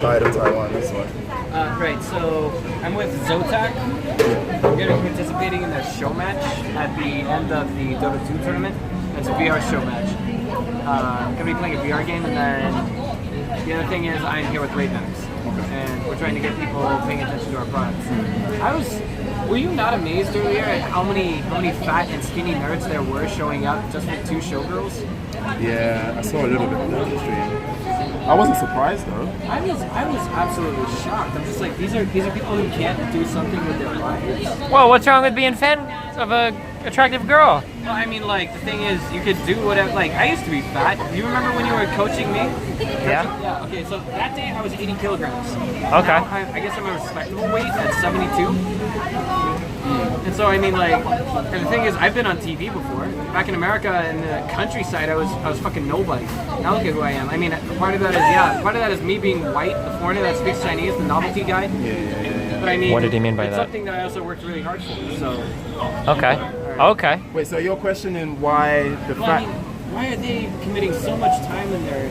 Side of Taiwan, this one. Right, so I'm with Zotac. We're going to be participating in the show match at the end of the Dota 2 tournament. It's a VR show match. I'm going to be playing a VR game, and then the other thing is I'm here with Raid Medics. And we're trying to get people paying attention to our products. Were you not amazed earlier at how many fat and skinny nerds there were showing up just with 2 showgirls? Yeah, I saw a little bit of that on the stream. I wasn't surprised though. I was absolutely shocked. I'm just like, these are people who can't do something with their lives. Well, what's wrong with being fan of a attractive girl? Well, I mean, like, the thing is, you could do whatever. Like, I used to be fat. You remember when you were coaching me? Yeah. Yeah. Okay. So that day I was 80 kilograms. Okay. Now, I guess I'm a respectable weight at 72. And so I mean, like, and the thing is, I've been on TV before. Back in America, in the countryside, I was fucking nobody. Now look at who I am. I mean, part of that is me being white, the foreigner that speaks Chinese, the novelty guy. Yeah. But I mean, what did he mean by it's that? Something that I also worked really hard for. So. Okay. Right. Okay. Wait, so you're questioning why the Well, I mean, why are they committing so much time in their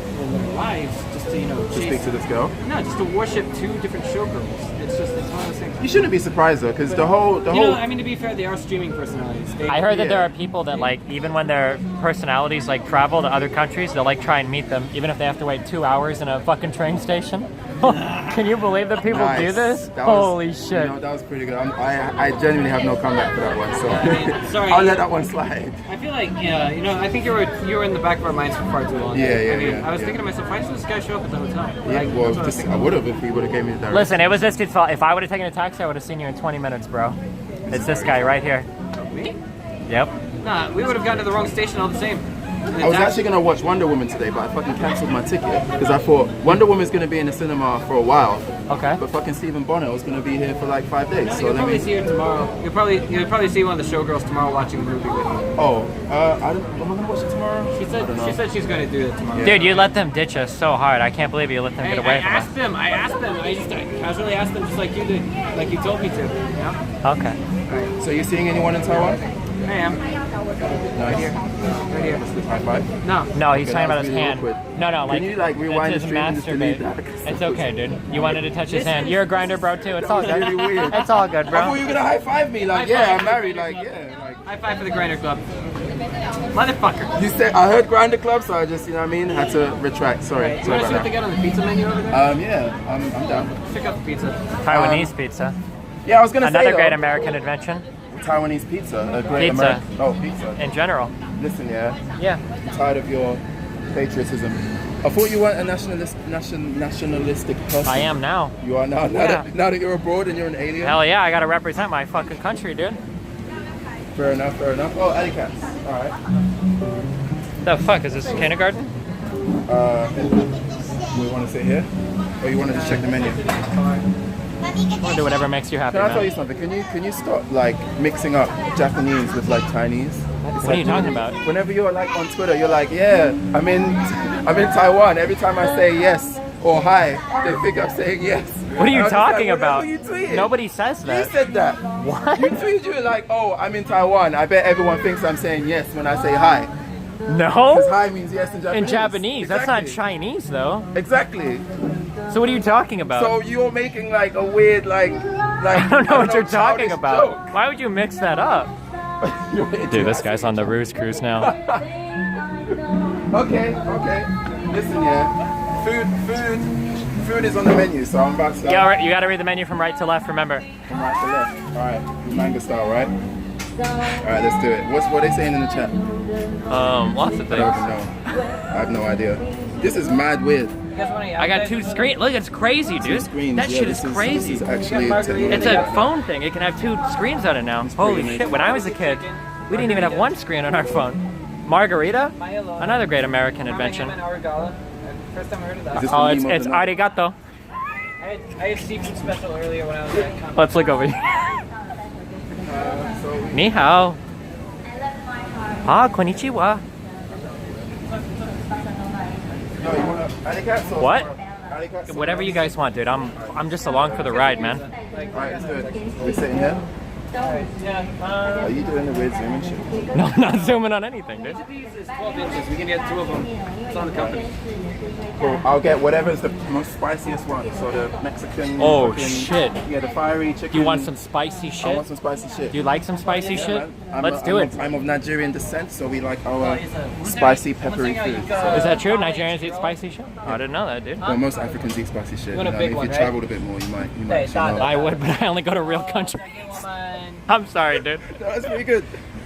lives just to to speak to this girl? No, just to worship 2 different showgirls. It's one of those things. You shouldn't be surprised though, because the whole. I mean, to be fair, they are streaming personalities. I heard that there are people that, like, even when their personalities like travel to other countries, they'll like try and meet them, even if they have to wait 2 hours in a fucking train station. Can you believe that people do this? Holy shit! You know, that was pretty good. I genuinely have no comeback for that one, so I mean, sorry, I'll let that one slide. I feel like, I think you were in the back of our minds for far too long. I was thinking to myself, why doesn't this guy show up at the hotel? Yeah, I would have if he would have gave me the direction. Listen, it was this kid's fault. If I would have taken a taxi, I would have seen you in 20 minutes, bro. It's this guy right here. Me? Yep. Nah, we would have gotten to the wrong station all the same. I was actually going to watch Wonder Woman today, but I fucking cancelled my ticket because I thought Wonder Woman's going to be in the cinema for a while. Okay. But fucking Stephen Bonnet was going to be here for like 5 days. So you'll probably see her tomorrow. You'll probably see one of the showgirls tomorrow watching the movie with you. Oh, am I going to watch it tomorrow? She said she's going to do it tomorrow. Dude, you let them ditch us so hard. I can't believe you let them get away from us. I asked them. I just casually asked them just like you did, like you told me to. Yeah. Okay. Right. So you seeing anyone in Taiwan? I am. Nice. Right here. What's the high five? No, he's talking about his really hand. awkward. No, like, Can you like rewind the it's his stream and just delete masturbate. that? It's okay, dude. You wanted to touch his hand. You're a grinder, bro, too. It's all That good. was really weird. It's all good, I bro. thought you were gonna high five me, like, High yeah, five. I'm married, like, yeah, like. High five for the Grinder Club. Motherfucker. You said I heard Grinder Club, so I just, you know what I mean, had to retract. Sorry, Right. You sorry want to see what about they that. got on the pizza menu over there? Yeah, I'm down. Check out the pizza. Taiwanese pizza. Yeah, I was gonna say Another great though, American invention. Taiwanese pizza, a great Pizza. American. Oh, pizza. In general. Listen, yeah, Yeah. I'm tired of your patriotism. I thought you weren't a nationalistic person. I am now. You are now. Yeah. Now that you're abroad and you're an alien. Hell yeah, I gotta represent my fucking country, dude. Fair enough. Fair enough. Oh, alley cats. All right. The fuck, is this kindergarten? We want to sit here, or you want to just check the menu? I'm gonna do whatever makes you happy, Can I tell you man. something? Can you stop like mixing up Japanese with like Chinese? What are you talking about? Whenever you're like on Twitter, you're like, yeah, I'm in Taiwan. Every time I say yes or hi, they think I'm saying yes. What are you And I was talking like, about? what you tweeted? Nobody says You that. said that. What? You tweeted, you were like, oh, I'm in Taiwan. I bet everyone thinks I'm saying yes when I say hi. Because No? hi means yes in Japanese. In Japanese. That's not Exactly. Chinese, though. Exactly. So what are you talking about? So you're making like a weird like I don't know what you're talking childish about. Why would you mix that up? joke. Dude, this guy's on the ruse cruise now. Okay. Listen, yeah. Food is on the menu, so I'm about to start. Yeah, you gotta read the menu from right to left, remember. From right to left. Alright. Manga style, right? Alright, let's do it. What are they saying in the chat? Lots of I don't things. even know. I have no idea. This is mad weird. I got 2 screens. Look, it's crazy, dude. Screens. That yeah, shit is this crazy. This is actually It's a phone thing. It can have 2 screens on it now. Holy amazing. shit, when I was a kid, we didn't even have 1 screen on our phone. Margarita? Another great American invention. First time I heard of Is that. this Oh, the it's name of the night? arigato. I had seafood special earlier when I was at Con. Let's look over here. So Ni hao. Ah, konnichiwa. no, you wanna alley cats or What? alley cats? Whatever you guys want, dude. I'm just along for the ride, man. Alright, let's do it. We're sitting here. Yeah. Are you doing the weird zooming shit? No, I'm not zooming on anything, dude. These is 12 inches. We can get 2 of them. It's on the company. Cool. I'll get whatever's the most spiciest one. So the Mexican. Oh, fucking- shit. Yeah, the fiery chicken. Do you want some spicy I shit? want some spicy shit. Do you like some spicy shit? Man. Let's do it. I'm of Nigerian descent, so we like our spicy, peppery food. So, Is that true? Nigerians eat spicy shit? Oh, I didn't know that, dude. well, most Africans eat spicy shit. want a I big mean, one, if you right? traveled a bit more, you might Hey, actually know. I would, but I only go to real countries. I'm sorry, dude. No, that's pretty good.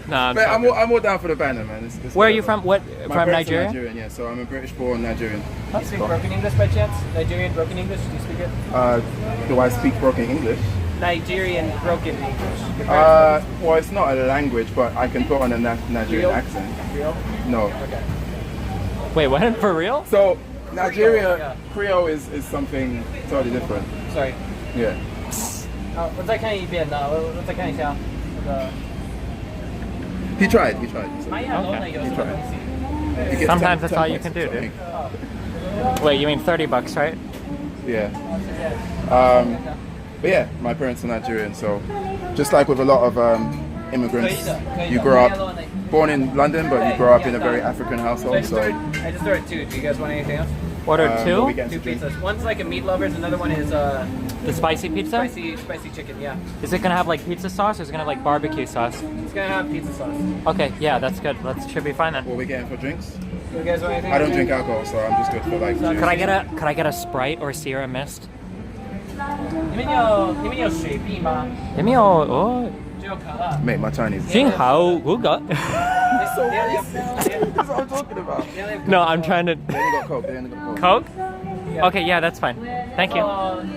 Nah, But I'm all down for the banner, man. It's Where are you whatever. from? What? My From parents are Nigeria? Nigerian, yeah. So I'm a British-born Nigerian. Do you speak broken English by chance? Nigerian broken English? Do you speak it? Do I speak broken English? Nigerian broken English. Your Well, it's not a language, but I can put on a Nigerian Creole? accent. Creole? No. Okay. Wait, what? For real? So Nigeria, yeah. Creole is something totally different. Sorry. Yeah. 我再看一遍呢，我再看一下。那个 He tried. So. 玛雅楼呢有什么东西？ He gets Sometimes 10 that's all you points can do, or dude. something. Wait, you mean $30, right? Yeah. But yeah, my parents are Nigerian, so just like with a lot of immigrants, you grow up born in London, but you grow up in a very African So I household. just ordered 2. Do you guys want anything else? Order what two? we get 2 to drink. pizzas. One's like a meat lovers. Another one is The spicy pizza? spicy chicken. Yeah. Is it gonna have like pizza sauce or is it gonna have like barbecue sauce? It's gonna have pizza sauce. Okay, yeah, that's good. That should be fine then. What are we getting for drinks? You guys want anything? I don't drink alcohol, so I'm just good for like juice. Could I get a Sprite or Sierra Mist? 你们有水币吗？ Give me oh, 只有可乐。 Mate, my Chinese. 幸好我got. So racist. That's what I'm talking about. No, I'm trying to. They only got Coke. They only got Coke. Coke? Okay, yeah, that's fine. Thank you.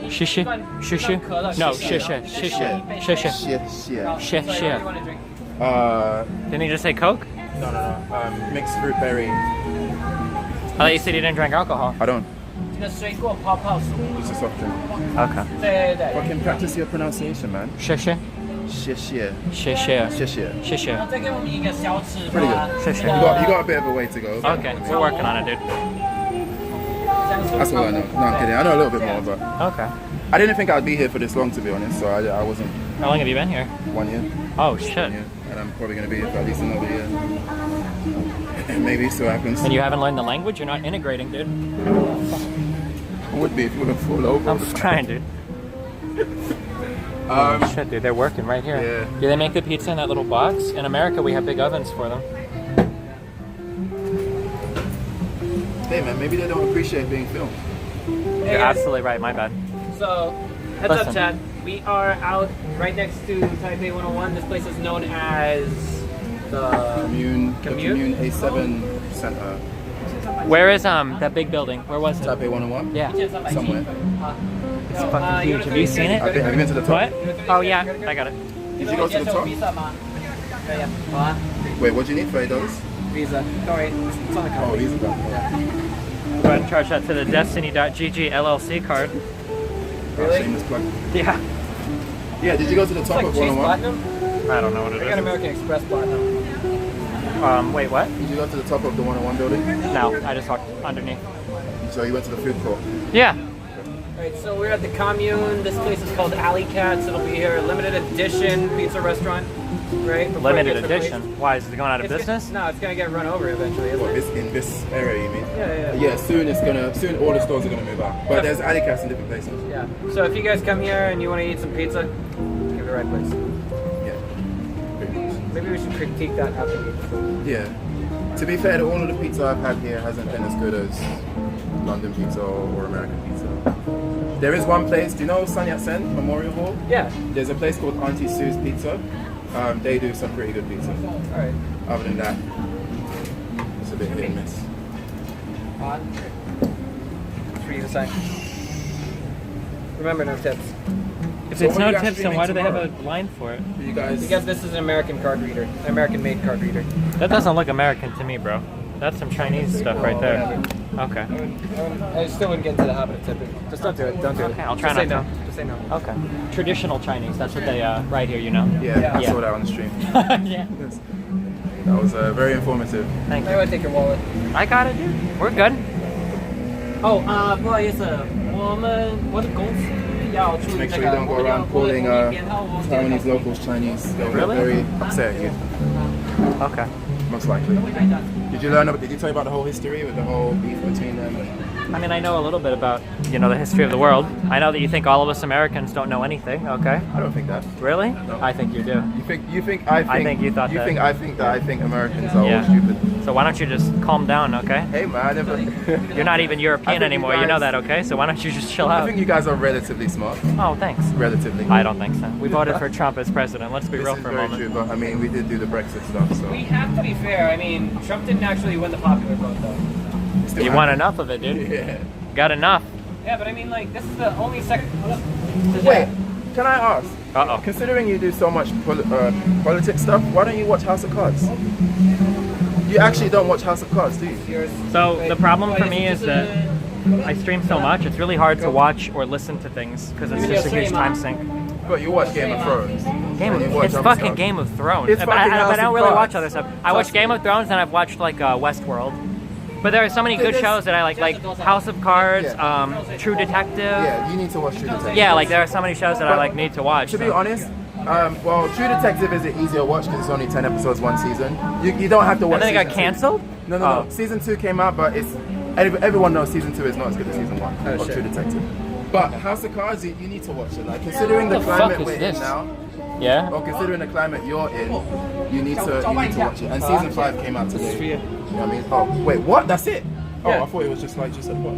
谢谢. No, 谢谢. Shit, shit. Shit. want to drink? Didn't he just say Coke? No. Mixed fruit berry. I thought you said you didn't drink alcohol. I don't. 你的水果泡泡薯。 It's a soft drink. Okay. 对对对。 Fucking practice your pronunciation, man. 谢谢. Shit. 谢谢. 谢谢. 再给我们一个小吃 Pretty 吧。 good. 谢谢. You got a bit of a way to go. Okay, we're working on it, dude. That's all I know. No, I'm kidding. I know a little bit more, but Okay. I didn't think I'd be here for this long, to be honest. So I wasn't How long have you been here? 1 year. Oh, shit. Yeah, and I'm probably going to be here for at least another year. Maybe so happens. And you haven't learned the language? You're not integrating, dude. Would be if you would fall over. I'm just trying, dude. Shit, dude, they're working right here. Yeah. Do they make the pizza in that little box? In America, we have big ovens for them. Hey man, maybe they don't appreciate being filmed. You're absolutely right. My bad. So, heads up, Listen. Chad. We are out right next to Taipei 101. This place is known as the Commune Commune? A7 Center. Where is that big building? Where was it? Taipei 101? Yeah. Somewhere. It's fucking huge. Have you seen it? Have you been to the top? What? Oh yeah, I got it. Did you go to the top? Wait, what do you need for $8? Visa. Don't worry. It's on the Oh, company. he's about. Go ahead and charge that to the Destiny.gg LLC card. Really? Shameless plug. Yeah. Yeah, did you go to the It's top like of Chase 101? Platinum. I don't know what I it got is. American Express Platinum. Wait, what? Did you go to the top of the 101 building? No, I just walked underneath. So you went to the food court. Yeah. Alright, so we're at the Commune. This place is called Alley Cats. It'll be here. Limited edition pizza restaurant. Right? Before it Limited gets replaced. edition. Why is it going out of It's business? No, it's gonna get run over eventually, isn't What, it? in this area, you mean? Yeah. Yeah, soon all the stores are gonna move out. But there's alley cats in different places. Yeah. So if you guys come here and you want to eat some pizza, give it the right place. Yeah. Pretty much. Maybe we should critique that after we eat. Yeah. To be fair, all of the pizza I've had here hasn't been as good as London pizza or American pizza. There is one place, do you know Sun Yat-sen Memorial Hall? Yeah. There's a place called Auntie Sue's Pizza. They do some pretty good pizza. Alright. Other than that, it's a bit hit and miss. On. For you to sign. Remember, no tips. If So it's what are no you guys tips, then why do they have streaming a line for it? You guys, Because this is an American card reader. An American-made card reader. That doesn't look American to me, bro. That's some Chinese stuff right there. Okay. I still wouldn't get into the habit of tipping. Just don't do it. Don't do it. Okay, I'll try Just say not no. Just say no. Okay. Traditional Chinese. That's what they write here, you know. yeah, I Yeah. saw that on the stream. Yeah. Yes. That was very informative. Thank I you. would take your wallet. I got it, dude. We're good. Oh, 不好意思，我的公司 Just make sure you don't go around calling Taiwanese locals Chinese. They'll get Really? very upset at you. Okay. Most likely. Did you learn? Did you tell you about the whole history with the whole beef between them? I mean, I know a little bit about, you know, the history of the world. I know that you think all of us Americans don't know anything, okay? I don't think that. Really? No. I think you do. I think you thought that. I think Americans are Yeah. all stupid. So why don't you just calm down, okay? Hey man, I never. You're not even I European think you anymore, you know guys- that, okay? So why don't you just chill I out? think you guys are relatively smart. Oh, thanks. Relatively. I don't think so. We voted for Trump as president. Let's be This real is for a very moment. true, but I mean, we did do the Brexit stuff, so. We have to be fair. I mean, Trump didn't actually win the popular vote, though. Still You want happy. enough of it, dude. Yeah. Got enough. Yeah, but I mean, like, this is the only second. Wait, can I ask? Uh-oh. Considering you do so much politics stuff, why don't you watch House of Cards? You actually don't watch House of Cards, do you? So the problem for me is that I stream so much, it's really hard to watch or listen to things because it's just a huge time sink. But you watch Game of Thrones. and you watch It's other fucking stuff. Game of Thrones. It's but fucking House I don't of really Cards. watch other stuff. I watch Trust Game me. of Thrones and I've watched like Westworld. But there are so many good There's- shows that I like House of Cards, Yeah. True Detective. Yeah, you need to watch True Detective. Yeah, like there are so many shows that I like need to watch. To be so. honest, well, True Detective is an easier watch because it's only 10 episodes one season. You don't have to watch. And then it got season two. cancelled? No. Oh. Season 2 came out, but everyone knows season 2 is not as good as season 1 of shit. True Detective. But House of Cards, you need to watch it. Like considering the What the fuck climate is we're this? in now, Yeah? or considering the climate you're in, you need to watch it. And season 5 came out today. for you. You know what I mean? Oh, wait, what? That's it? Oh, Yeah. I thought it was just like just said what?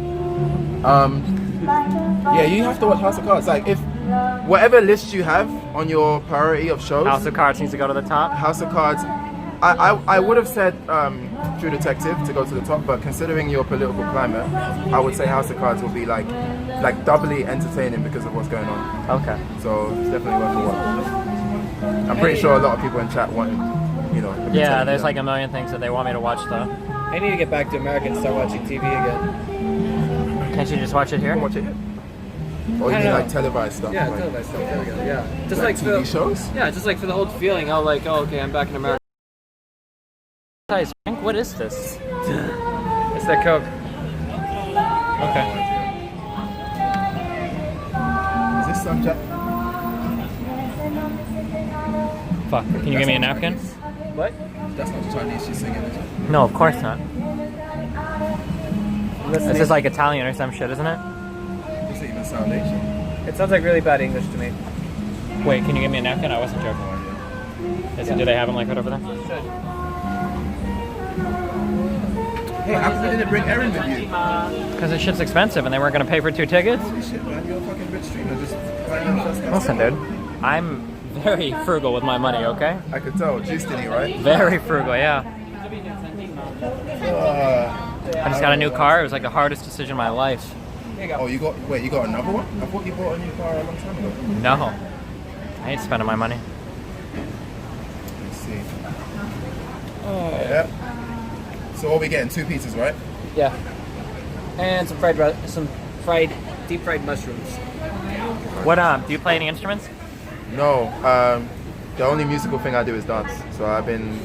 Yeah, you have to watch House of Cards. Like if whatever list you have on your priority of shows, House of Cards needs to go to the top. House of Cards. I would have said True Detective to go to the top, but considering your political climate, I would say House of Cards will be like doubly entertaining because of what's going on. Okay. So it's definitely worth a watch. I'm pretty sure a lot of people in chat want, you know. have been Yeah, telling me there's that. like a million things that they want me to watch though. I need to get back to America and start watching TV again. Can't you just watch it You here? can watch it here. Or you I mean know. like televised stuff? Yeah, like, televised stuff. There we go. Yeah, just like like TV for shows? yeah, just like for the whole feeling. Oh, like okay, I'm back in America. Guys, Frank, what is this? It's that Coke. Okay. Is this some Jack? Fuck. Can you give me a napkin? What? That's not Chinese. She's singing it. No, of course not. This is like Italian or some shit, isn't it? Does it even sound Asian? It sounds like really bad English to me. Wait, can you give me a napkin? I wasn't joking. Do they have them like right over there? Hey, how come you didn't bring Erin with you? Because this shit's expensive and they weren't gonna pay for 2 tickets? Holy shit, man, you're a fucking rich streamer. Just flying on first class. Listen, dude. I'm very frugal with my money, okay? I could tell. Juice did he, right? Very frugal, yeah. I just got a new car. It was like the hardest decision of my life. Oh, you got another one? I thought you bought a new car a long time ago. No. I ain't spending my money. Let's see. Yeah. So what we getting? 2 pizzas, right? Yeah. And some deep fried mushrooms. What, do you play any instruments? No. The only musical thing I do is dance. So I've been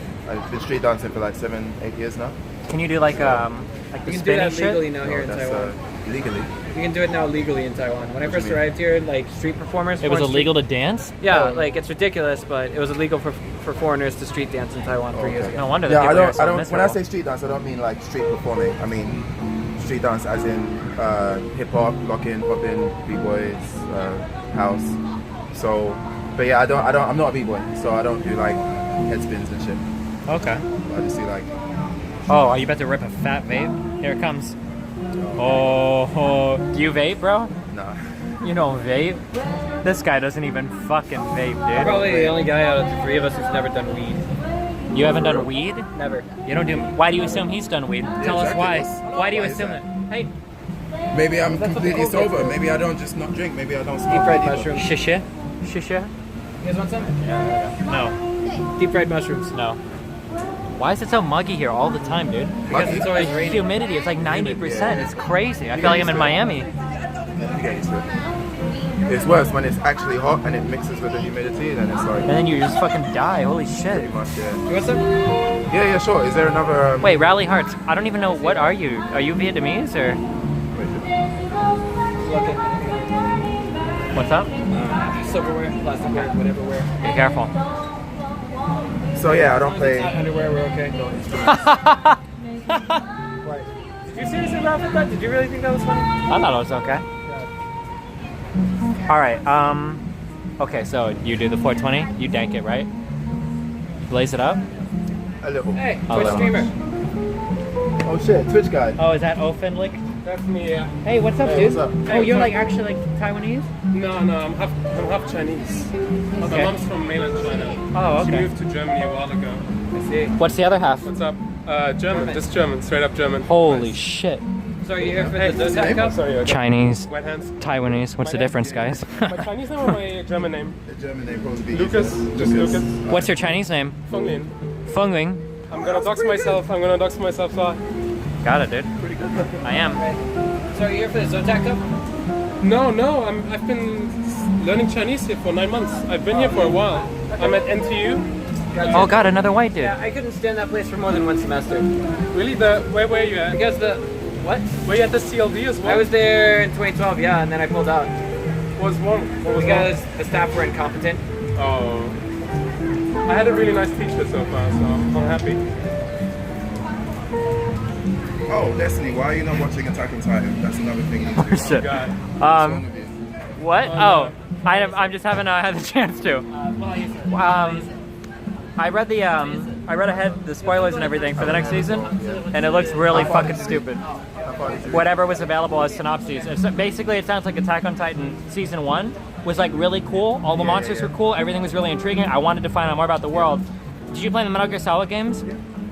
street dancing for like 7-8 years now. Can you do like the You can do spinning that shit? legally now here in That's Taiwan. legally. You can do it now legally in Taiwan. When I What first do you mean? arrived here, like street performers. It was weren't illegal to dance? Yeah, like it's ridiculous, but it was illegal for foreigners to street dance in Taiwan 3 years Okay. ago. No wonder Yeah, that I people are don't. so I don't. When I miserable. say street dance, I don't mean like street performing. I mean street dance as in hip hop, locking, popping, b-boys, house. So, but yeah, I'm not a b-boy, so I don't do like head spins and shit. Okay. I just do like. Oh, are you about to rip a fat vape? Here it comes. Oh, do you vape, bro? Nah. You don't vape? This guy doesn't even fucking vape, I'm dude. probably the only guy out of the 3 of us who's never done weed. You haven't done weed? Never. You don't do. Why do you assume he's done weed? Tell us exactly. why. Why do you Why is assume that? that? Hey, Maybe I'm That's what completely the coke is sober. for. Maybe I don't just not drink. Maybe I don't smoke. Deep fried either. mushrooms. shisha, shisha. You guys want some? No, Deep fried mushrooms. no. Why is it so muggy here all the time, dude? Because it's always The raining. humidity, it's like 90%. Yeah. It's crazy. I feel like I'm in Miami. You get used to it. It's worse when it's actually hot and it mixes with the humidity, and then it's like And then you just fucking die. Holy shit. pretty much yeah. You want some? Yeah, sure. Is there another? Wait, Rally Hearts. I don't even know. What are you? Are you Vietnamese or? Wait, Look it. What's up? Silverware, plasticware, whateverware. Be careful. So yeah, I don't play. It's not underwear, we're okay. Did you seriously laugh at that? Did you really think that was funny? I thought it was okay. All right. Okay, so you do the 420. You dank it, right? Blaze it up. A little. Hey, Oh, Twitch well. streamer. Oh shit, Twitch guy. Oh, is that Ofinlik? That's me, yeah. Hey, what's up, Hey, dude? what's up? Oh, you're like actually like Taiwanese? No, I'm half Chinese. My Okay. mom's from mainland China. Oh, okay. She moved to Germany a while ago. I see. What's the other half? What's up? German, just German, straight up German. Holy Nice. shit. So are you here for the Zotac Cup? Sorry, okay. Chinese, Wet hands. Taiwanese. What's the difference, guys? My Chinese name or my German name? The German name probably be Lucas. easier. Just Lucas. What's your Chinese name? Fenglin. Fengling. I'm gonna dox myself. So. Got it, dude. I am. So are you here for the Zotac Cup? No, I've been learning Chinese here for 9 months. I've been here for a while. I'm at NTU. Oh god, another white dude. Yeah, I couldn't stand that place for more than one semester. Really? Where are you at? Because what? Were you at the CLD as well? I was there in 2012, yeah, and then I pulled out. What was wrong? What was Because the staff were incompetent. wrong? Oh. I had a really nice teacher so far, so I'm happy. Oh, Destiny, why are you not watching Attack on Titan? That's another thing you need to do. Shit. God. What's wrong with you? What? Oh, I'm just haven't had the chance to. I read ahead the spoilers and everything for the next season, and it looks really fucking stupid. Whatever was available as synopses. Basically, it sounds like Attack on Titan season 1 was like really cool. All the monsters were cool. Everything was really intriguing. I wanted to find out more about the world. Did you play the Metal Gear Solid games?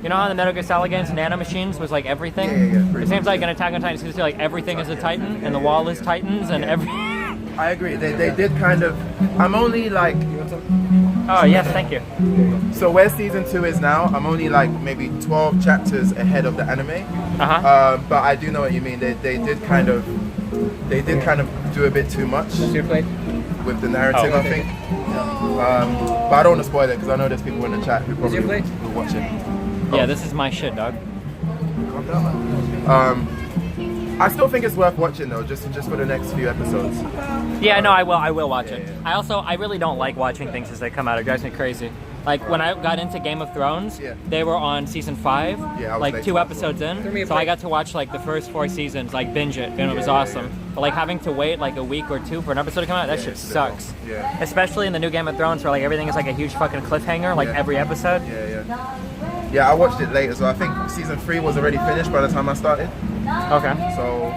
You know how in the Metal Gear Solid games, Nano Machines was like everything? Yeah, It seems like in Attack on Titan, it's like everything is a Titan, and the wall is Titans, and every... I agree. They did kind of. I'm only like. Oh, yes, thank you. So where season 2 is now, I'm only like maybe 12 chapters ahead of the anime. Uh-huh. But I do know what you mean. They did kind of do a bit too much You played? with the narrative, Oh. I think. But I don't want to spoil it because I know there's people in the chat who probably you play? will watch it. Yeah, this is my shit, dog. Calm down, man. I still think it's worth watching though, just for the next few episodes. Yeah, no, I will watch it. I really don't like watching things as they come out. It drives me crazy. Like when I got into Game of Thrones, Yeah. they were on season 5, Yeah, I was like late 2 to that. episodes in. me a So break. I got to watch like the first 4 seasons, like binge it, and it was awesome. But like having to wait like a week or 2 for an episode to come out, that shit it's sucks. Yeah. Especially in the new Game of Thrones where like everything is like a huge fucking cliffhanger, like Yeah. every episode. Yeah, I watched it late as well. I think season 3 was already finished by the time I started. Okay. So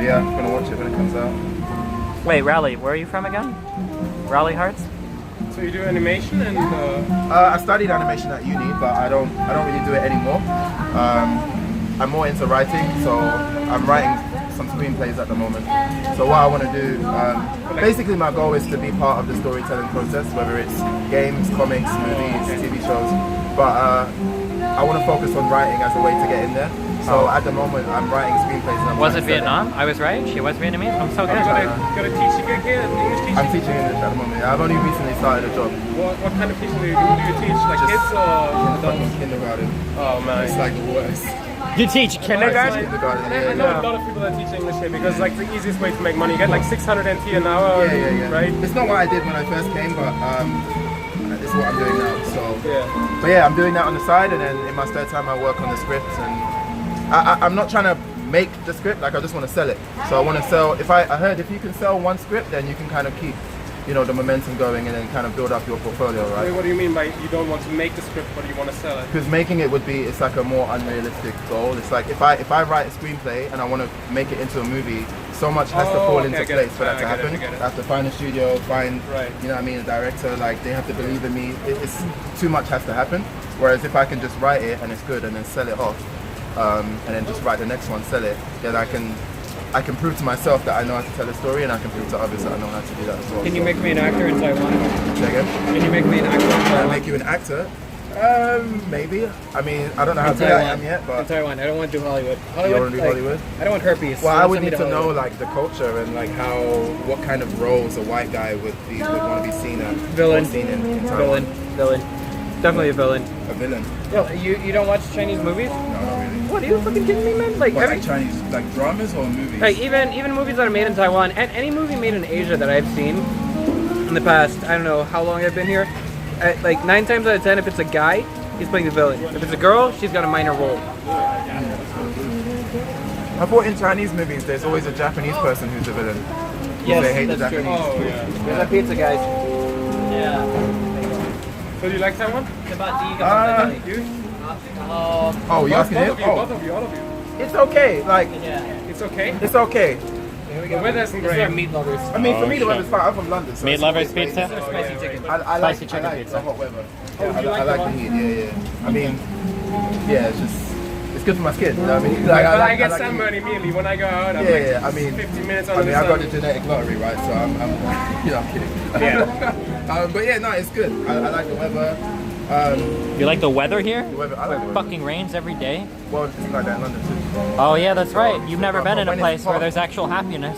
yeah, I'm gonna watch it when it comes out. Wait, Raleigh, where are you from again? Raleigh Hearts? So you do animation and I studied animation at uni, but I don't really do it anymore. I'm more into writing, so I'm writing some screenplays at the moment. So what I want to do, basically my goal is to be part of the storytelling process, whether it's games, comics, movies, TV shows. But I want to focus on writing as a way to get in there. So at the moment I'm writing screenplays. And I'm Was trying it to sell Vietnam? I was right. She was Vietnamese. I'm so good. got a teaching gig here, English teaching. I'm teaching English at the moment. I've only recently started a job. What kind of teaching do you teach? Like Just kids or adults? Kindergarten. Oh man. It's like the worst. You teach kindergarten? Kindergarten, I know a lot of people that teach English here because like the easiest way to make money. You get like 600 NT an hour, Yeah. right? It's not what I did when I first came, but it's what I'm doing now. So, Yeah. but yeah, I'm doing that on the side, and then in my spare time, I work on the scripts. And I'm not trying to make the script; like I just want to sell it. So I want to sell. I heard if you can sell one script, then you can kind of keep, the momentum going, and then kind of build up your portfolio, I right? mean, what do you mean by you don't want to make the script, but you want to sell it? Because making it it's like a more unrealistic goal. It's like if I write a screenplay and I want to make it into a movie, so much has to Oh, fall okay, into I get place it. for that I to get it, happen. I get it. I have to find a studio, find Right. a director. Like they have to believe in me. It's too much has to happen. Whereas if I can just write it and it's good and then sell it off, and then just write the next one, sell it, then I can prove to myself that I know how to tell a story, and I can prove to others that I know how to do that as well. Can you make me an actor in Taiwan? Say again? Can you make me an actor in Can I Taiwan? make you an actor? Maybe. I mean, I don't know how In good I Taiwan. am yet, In but Taiwan. I don't want to do Hollywood. you want to do Hollywood? I don't want herpes. Well, I would Send me need to know Hollywood. like the culture and like what kind of roles a white guy would want to be seen at. Villain. Or seen in Taiwan. Villain. Definitely a villain. A villain. Yo, you don't watch Chinese movies? No, not really. What, are you fucking kidding me, man? Like, What, every, like Chinese, like dramas or movies? like even movies that are made in Taiwan, and any movie made in Asia that I've seen in the past, I don't know how long I've been here, like 9 times out of 10, if it's a guy, he's playing the villain. If it's a girl, she's got a minor role. I thought in Chinese movies there's always a Japanese person who's the villain. Yes, they hate the that's true. Japanese. Oh yeah. There's that pizza, guys. So do you like Taiwan? You? Oh, you asking Both it? of you, Oh, both of you, all of you. it's okay. Like, It's okay. it's okay. The weather isn't These are great. meat lovers. I mean, for Oh, me, the shit. weather's fine. I'm from London. So Meat it's lovers okay. pizza? Spicy chicken. I like, Spicy chicken I like pizza. the hot weather. Oh, I, you I like like the the heat, yeah. I mean, yeah, it's just, it's good for my skin. You know what I mean? Like, But I like- get like sunburned immediately when I go out. I'm Yeah, like yeah, I mean, 15 minutes I under mean, the I got the sun. genetic lottery, right? So I'm you know, I'm kidding. But yeah, no, it's good. I like the weather. You like the weather here? The weather, I like the weather. Fucking rains every day. Well, it's like that in London too. Oh yeah, that's right. You've never But been in a when it's place where hot- there's actual happiness.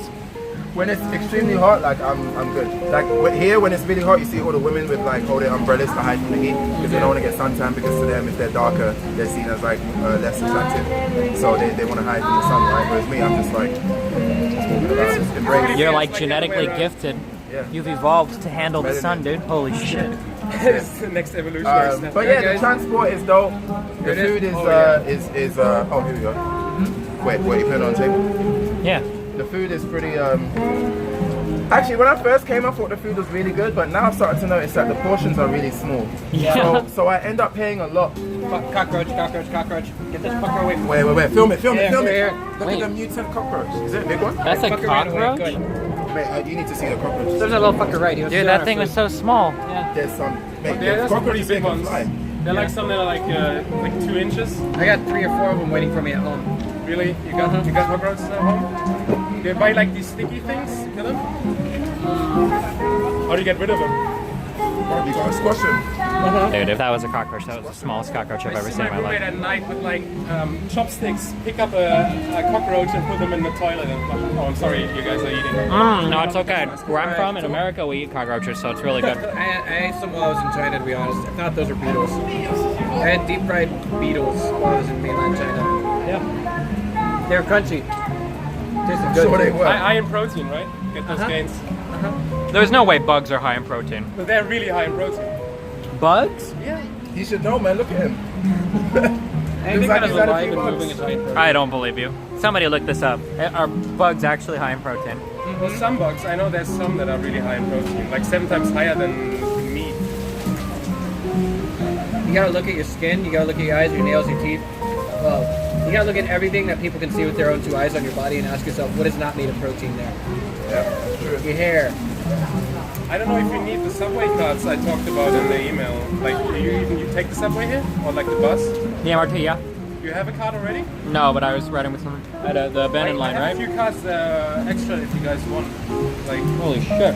When it's extremely hot, like I'm good. Like here, when it's really hot, you see all the women with like holding umbrellas to hide from the heat because they don't want to get suntan. Because to them, if they're darker, they're seen as like less attractive. So they want to hide from the sun, right? Whereas me, I'm just like, just embrace. You're it's like like genetically the other way around. gifted. Yeah. You've evolved to handle the sun, dude. Holy shit. It's the next evolutionary step. But yeah, the guys. transport is dope. The It is. food is Oh, yeah. is oh, here we go. Wait, you put it on the table? Yeah. The food is pretty actually, when I first came, I thought the food was really good, but now I've started to notice that the portions are really small. Yeah. So I end up paying a lot. Cockroach. Get this fucker away from me. Wait, film it. Yeah, here. Look Wait. at the mutant cockroach. Is it a big one? That's a Fucker ran away. cockroach? Good. Mate, you need to see the cockroach. There's a little fucker right here. Dude, that thing was so small. There's some. Mate, Yeah, the that's some cockroaches pretty big can ones. fly. They're like some that are like 2 inches. I got 3 or 4 of them waiting for me at home. Really? You got cockroaches at home? Do you buy like these sticky things? Kill them? How do you get rid of them? You gotta squash them. Dude, if that was a cockroach, that was the smallest cockroach I've I ever see seen in my my roommate life. at night with like chopsticks, pick up a cockroach and put them in the toilet and oh, I'm sorry, you guys are eating. No, it's okay. Where I'm from, in America, we eat cockroaches, so it's really good. I ate some while I was in China, to be honest. I thought those were beetles. I had deep fried beetles while I was in mainland China. Yeah. They were crunchy. Tasted good. Sure they were. High in protein, right? Get those gains. There's no way bugs are high in protein. But they're really high in protein. Bugs? Yeah. You should know, man. Look at him. Anything like that is he's had a alive few and bugs. moving is high in protein. I don't believe you. Somebody look this up. Are bugs actually high in protein? Well, some bugs, I know there's some that are really high in protein, like 7 times higher than meat. You gotta look at your skin, you gotta look at your eyes, your nails, your teeth. Well, you gotta look at everything that people can see with their own 2 eyes on your body and ask yourself, what is not made of protein there? Yeah, that's true. Your hair. I don't know if you need the subway cards I talked about in the email. Like, you take the subway here? Or like the bus? The MRT, yeah. You have a card already? No, but I was riding with someone at the abandoned line, I have right? a few cards extra if you guys want. Like, Holy shit.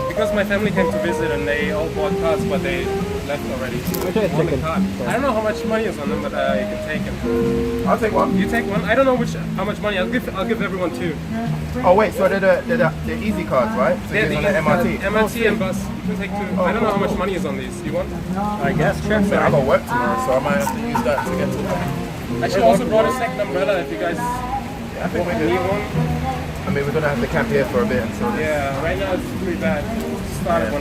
because my family came to visit and they all bought cards, but they left already. So Which I on the think- card. I don't know how much money is on them, but you can take them. I'll take one. You take one. I don't know how much money. I'll give everyone 2. Oh wait, so they're the easy cards, right? So Yeah, you're on the MRT. MRT and bus. You can take 2. I don't know how much money is on these. You want? I guess, sure. So I got work tomorrow, so I might have to use that to get to work. I should also brought a second umbrella if you guys Yeah, I think we need do. one. I mean, we're gonna have to camp here for a bit. So Yeah, right now it's pretty bad. Started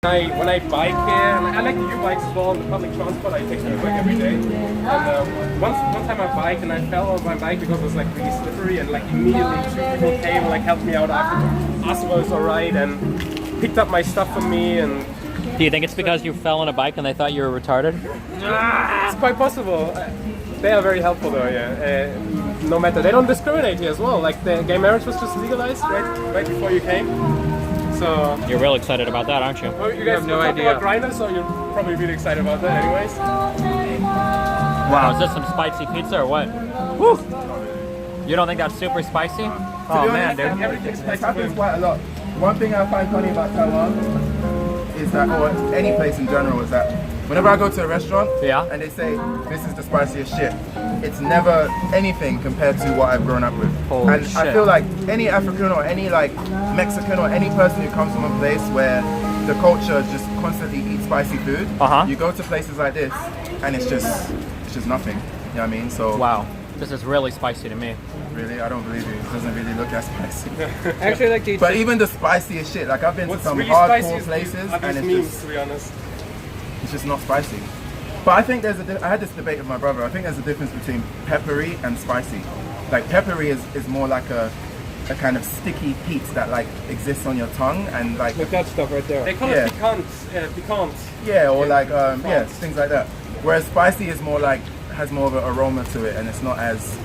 when I bike here, and I like the U-bikes as well on the public transport. I take the U-bike every day. And one time I biked and I fell off my bike because it was like really slippery, and like immediately 2 people came and like helped me out after, asked if I was alright, and picked up my stuff from me. And Do you think it's because you fell on a bike and they thought you were retarded? it's quite possible. They are very helpful though, yeah. No matter, they don't discriminate here as well. Like the gay marriage was just legalized right before you came. So You're real excited about that, aren't you? well, you guys have no talked idea. about grinders, so you're probably really excited about that, anyways. Wow, is this some spicy pizza or what? Woo! You don't think that's super spicy? Oh man, dude. Everything's This spicy. happens quite a lot. One thing I find funny about Taiwan is that, or any place in general, is that whenever I go to a restaurant Yeah. and they say this is the spiciest shit, it's never anything compared to what I've grown up with. Holy and I shit. feel like any African or any like Mexican or any person who comes from a place where the culture just constantly eats spicy food, Uh-huh. you go to places like this and it's just nothing. know what I mean? So Wow, this is really spicy to me. really, I don't believe you. It doesn't really look that spicy. I actually like to eat. But even the spiciest shit, like I've been What's to some really spicy hardcore is places, are and these it's memes, just, to be honest. it's just not spicy. But I think I had this debate with my brother. I think there's a difference between peppery and spicy. Like peppery is more like a kind of sticky heat that like exists on your tongue and like Look that stuff right there. They call Yeah. it piquant. yeah, or like yeah, France. things like that. Whereas spicy is more like has more of an aroma to it, and it's not as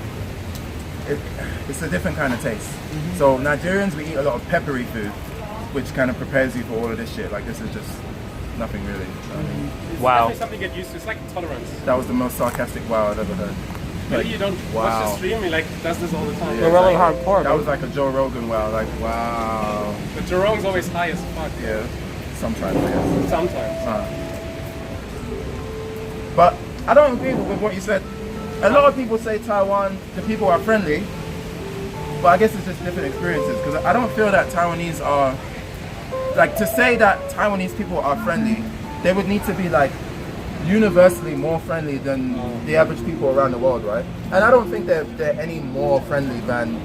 it's a different kind of taste. So Nigerians, we eat a lot of peppery food, which kind of prepares you for all of this shit. Like this is just nothing really. I mean, It's Wow. definitely something you get used to. It's like tolerance. that was the most sarcastic wow I've ever heard. Maybe you don't watch wow. the stream, he like does this all the time. Yeah, They're really like, hardcore. That was like a Joe Rogan wow. Like wow. But Jerome's always high as fuck. Yeah. Sometimes I guess. Sometimes. But I don't agree with what you said. A lot of people say Taiwan, the people are friendly, but I guess it's just different experiences because I don't feel that Taiwanese are, like to say that Taiwanese people are friendly, they would need to be like universally more friendly than the average people around the world, right? And I don't think they're any more friendly than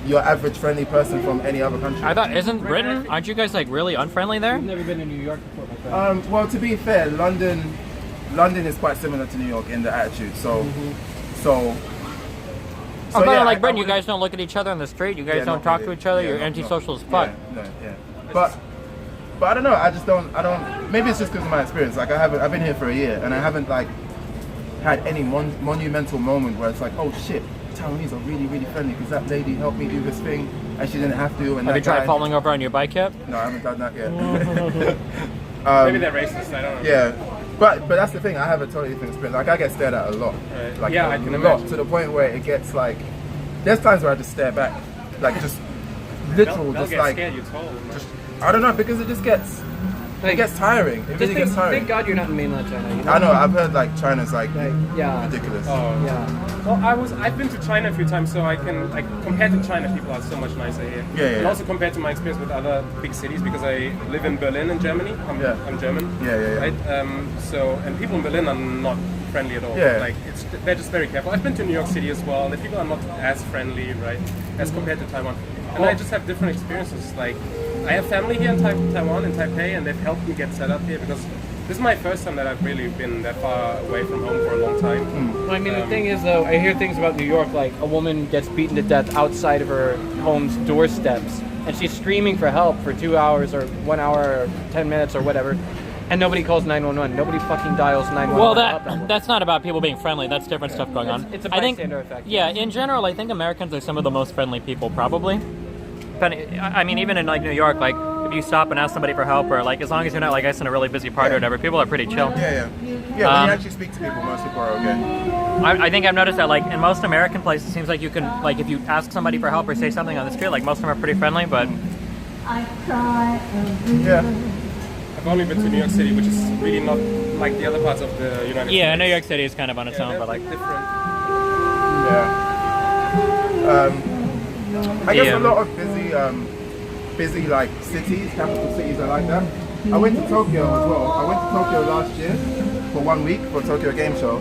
your average friendly person from any other country. I thought, isn't Britain? Aren't you guys like really unfriendly there? I've never been to New York before, my friend. Well, to be fair, London is quite similar to New York in the attitude. So, so. I thought yeah, like I Britain, you wouldn't- guys don't look at each other on the street. You guys yeah, don't not talk really. to each other. Yeah, You're not- antisocial not- as fuck. Yeah. But I don't know. I just don't. Maybe it's just because of my experience. Like I've been here for a year, and I haven't like had any monumental moment where it's like, oh shit, Taiwanese are really, really friendly because that lady helped me do this thing and she didn't have to. And Have that you tried guy- falling over on your bike yet? No, I haven't done that yet. Maybe they're racist, I don't know. Yeah, but that's the thing. I have a totally different experience. Like I get stared at a lot. Right. Like Yeah, a I can lot, imagine. to the point where it gets like. There's times where I just stare back, like just literal, They'll just get like scared, you told them. just I don't know because it just gets Like, it gets tiring. It just really gets tiring. thank God you're not in mainland China. You know? I know. I've heard like China's like yeah. ridiculous. Oh, Yeah. Well, I've been to China a few times, so I can, like, compared to China, people are so much nicer here. Yeah, yeah. And also compared to my experience with other big cities, because I live in Berlin in Germany. I'm German. Yeah. Right? And people in Berlin are not friendly at all. Yeah. Like, they're just very careful. I've been to New York City as well, and the people are not as friendly, right, as compared to Taiwan. And I just have different experiences. Like, I have family here in Taiwan, in Taipei, and they've helped me get set up here because this is my first time that I've really been that far away from home for a long time. Well, I mean, the thing is, though, I hear things about New York, like a woman gets beaten to death outside of her home's doorsteps, and she's screaming for help for 2 hours or 1 hour or 10 minutes or whatever, and nobody calls 911. Nobody fucking dials 911. Well, to help that woman. that's not about people being friendly. That's different stuff going on. It's a I think, bystander effect. yeah, in general, I think Americans are some of the most friendly people, probably. I mean, even in like New York, like if you stop and ask somebody for help, or like as long as you're not like us in a really busy part or whatever, people are pretty chill. Yeah. When you actually speak to people, most people are okay. I think I've noticed that like in most American places, it seems like you can like if you ask somebody for help or say something on the street, like most of them are pretty friendly. But Yeah. I've only been to New York City, which is really not like the other parts of the United States. yeah, New York City is kind of on its own, they're but like different. Yeah. I guess Yeah. a lot of busy like cities, capital cities are like that. I went to Tokyo as well. I went to Tokyo last year for 1 week for Tokyo Game Show,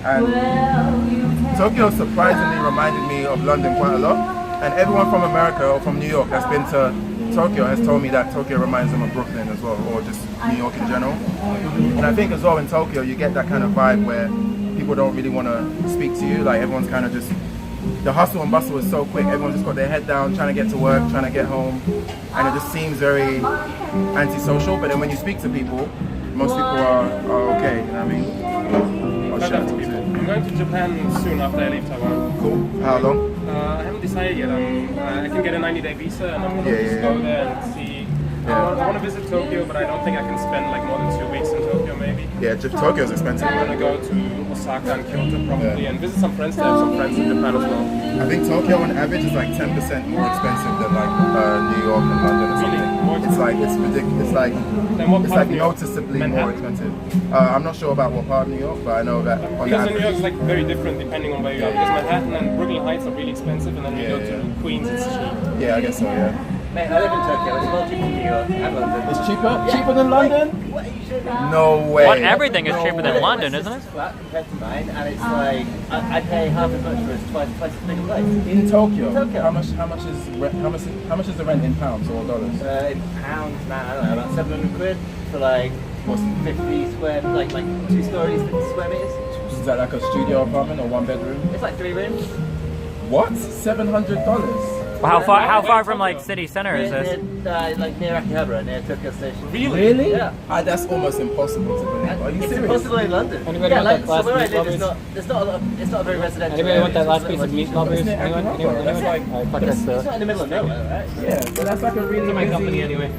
and Tokyo surprisingly reminded me of London quite a lot. And everyone from America or from New York that's been to Tokyo has told me that Tokyo reminds them of Brooklyn as well, or just New York in general. And I think as well in Tokyo you get that kind of vibe where people don't really want to speak to you. Like everyone's kind of just, the hustle and bustle is so quick. Everyone's just got their head down, trying to get to work, trying to get home, and it just seems very antisocial. But then when you speak to people, most people are okay. You know what I mean? Or Shout out to chef people. too. I'm going to Japan soon after I leave Taiwan. Cool. How long? I haven't decided yet. I can get a 90-day visa, and I'm going to Yeah, just yeah, go yeah. there and see. Yeah. I want to visit Tokyo, but I don't think I can spend like more than 2 weeks in Tokyo, maybe. Yeah, Tokyo's expensive. I'm going to go to Osaka and Kyoto probably, and visit some friends there. I have some friends in Japan as well. I think Tokyo on average is like 10% more expensive than like New York and London or Really? something. More It's like it's ridiculous. It's like Then what it's part like of New York? noticeably more Manhattan? expensive. I'm not sure about what part of New York, but I know that on Because in average. New York it's like very different depending on where you are. Because Manhattan and Brooklyn Heights are really expensive, and then when you go to Queens, it's cheap. Yeah, I guess so. Yeah. Mate, I live in Tokyo. It's well cheaper than New York and London. It's cheaper than London? What are you sure? No way. What, everything is cheaper than London, isn't it? Flat compared to mine, and it's like I pay half as much for it, twice as big a place. In Tokyo. Tokyo. How much is the rent in pounds or dollars? In pounds, man, I don't know, about 700 quid for like 50 square, like 2 stories, 50 square meters. Is that like a studio apartment or 1 bedroom? It's like 3 rooms. What? $700? Well, how far from like city center is this? Like near Akihabara, near Tokyo Station. Really? Yeah. That's almost impossible to believe. Are you It's serious? impossible in London. Anybody Yeah, want like that glass so where I meat live, lovers? it's not a very residential. Anybody area, want that it's last just piece of like meat much lovers? Isn't it Anyone? Akihabara? That's like- Alright, fuck this. It's not in the middle of nowhere, right? Yeah, so that's like a really It's my busy, company anyway.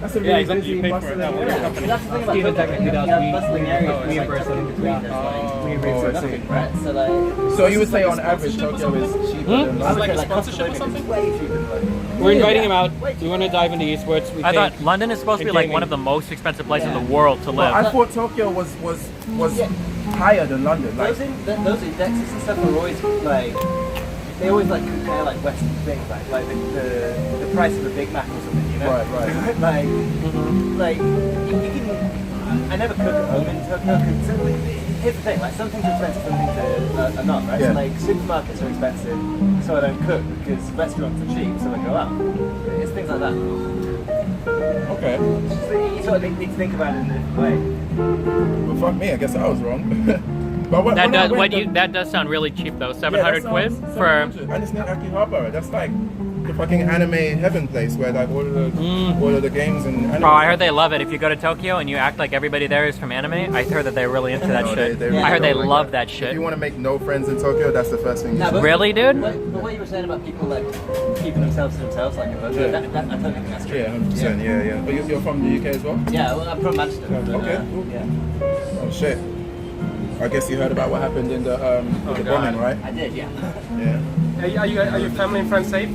That's a Yeah, really exactly, busy you pay for it, bustling that one. area. But that's the thing about Even Tokyo, technically right? that's You have bustling areas, we it's like reimburse tucked in it. between. There's like We Oh, reimburse I nothing, see. right? So like. So you would say on average Tokyo is cheaper than I London? would say like a cost of sponsorship or living is something? way cheaper than London. We're inviting him out. We want to dive into esports. We I think thought London is supposed to be like one of the most expensive places in the world to Well, live. I thought Tokyo was higher than London. Like, Those indexes and stuff are always like they always like compare like Western things like the price of a Big Mac or something, you know? Right. like you can. I never cook at home in Tokyo because here's the thing, like some things are expensive, some things are not, right? Yeah. So like supermarkets are expensive, so I don't cook because restaurants are cheap, so I go out. It's things like that. okay. So you sort of need to think about it in a different way. Well, fuck me, I guess I was wrong. But when I went, That does sound really cheap though. yeah, 700 that quid sounds for. 700. And it's near Akihabara. That's like the fucking anime heaven place where like all of the games and anime. Oh, I heard they love it. If you go to Tokyo and you act like everybody there is from anime, I heard that they're really into that No, shit. they really I heard they don't like love that If shit. you want to make no friends in Tokyo, that's the first thing you Nah, should but- do. Really, dude? But what you were saying about people like keeping themselves to themselves, like I don't think that's true. Yeah, 100%. Yeah. But you're from the UK as well? Yeah, well, I'm from Manchester. But, Okay, cool. Yeah, Oh shit. I guess you heard about what happened in the God. bombing, right? I did. Yeah. Yeah. Are your family and friends safe?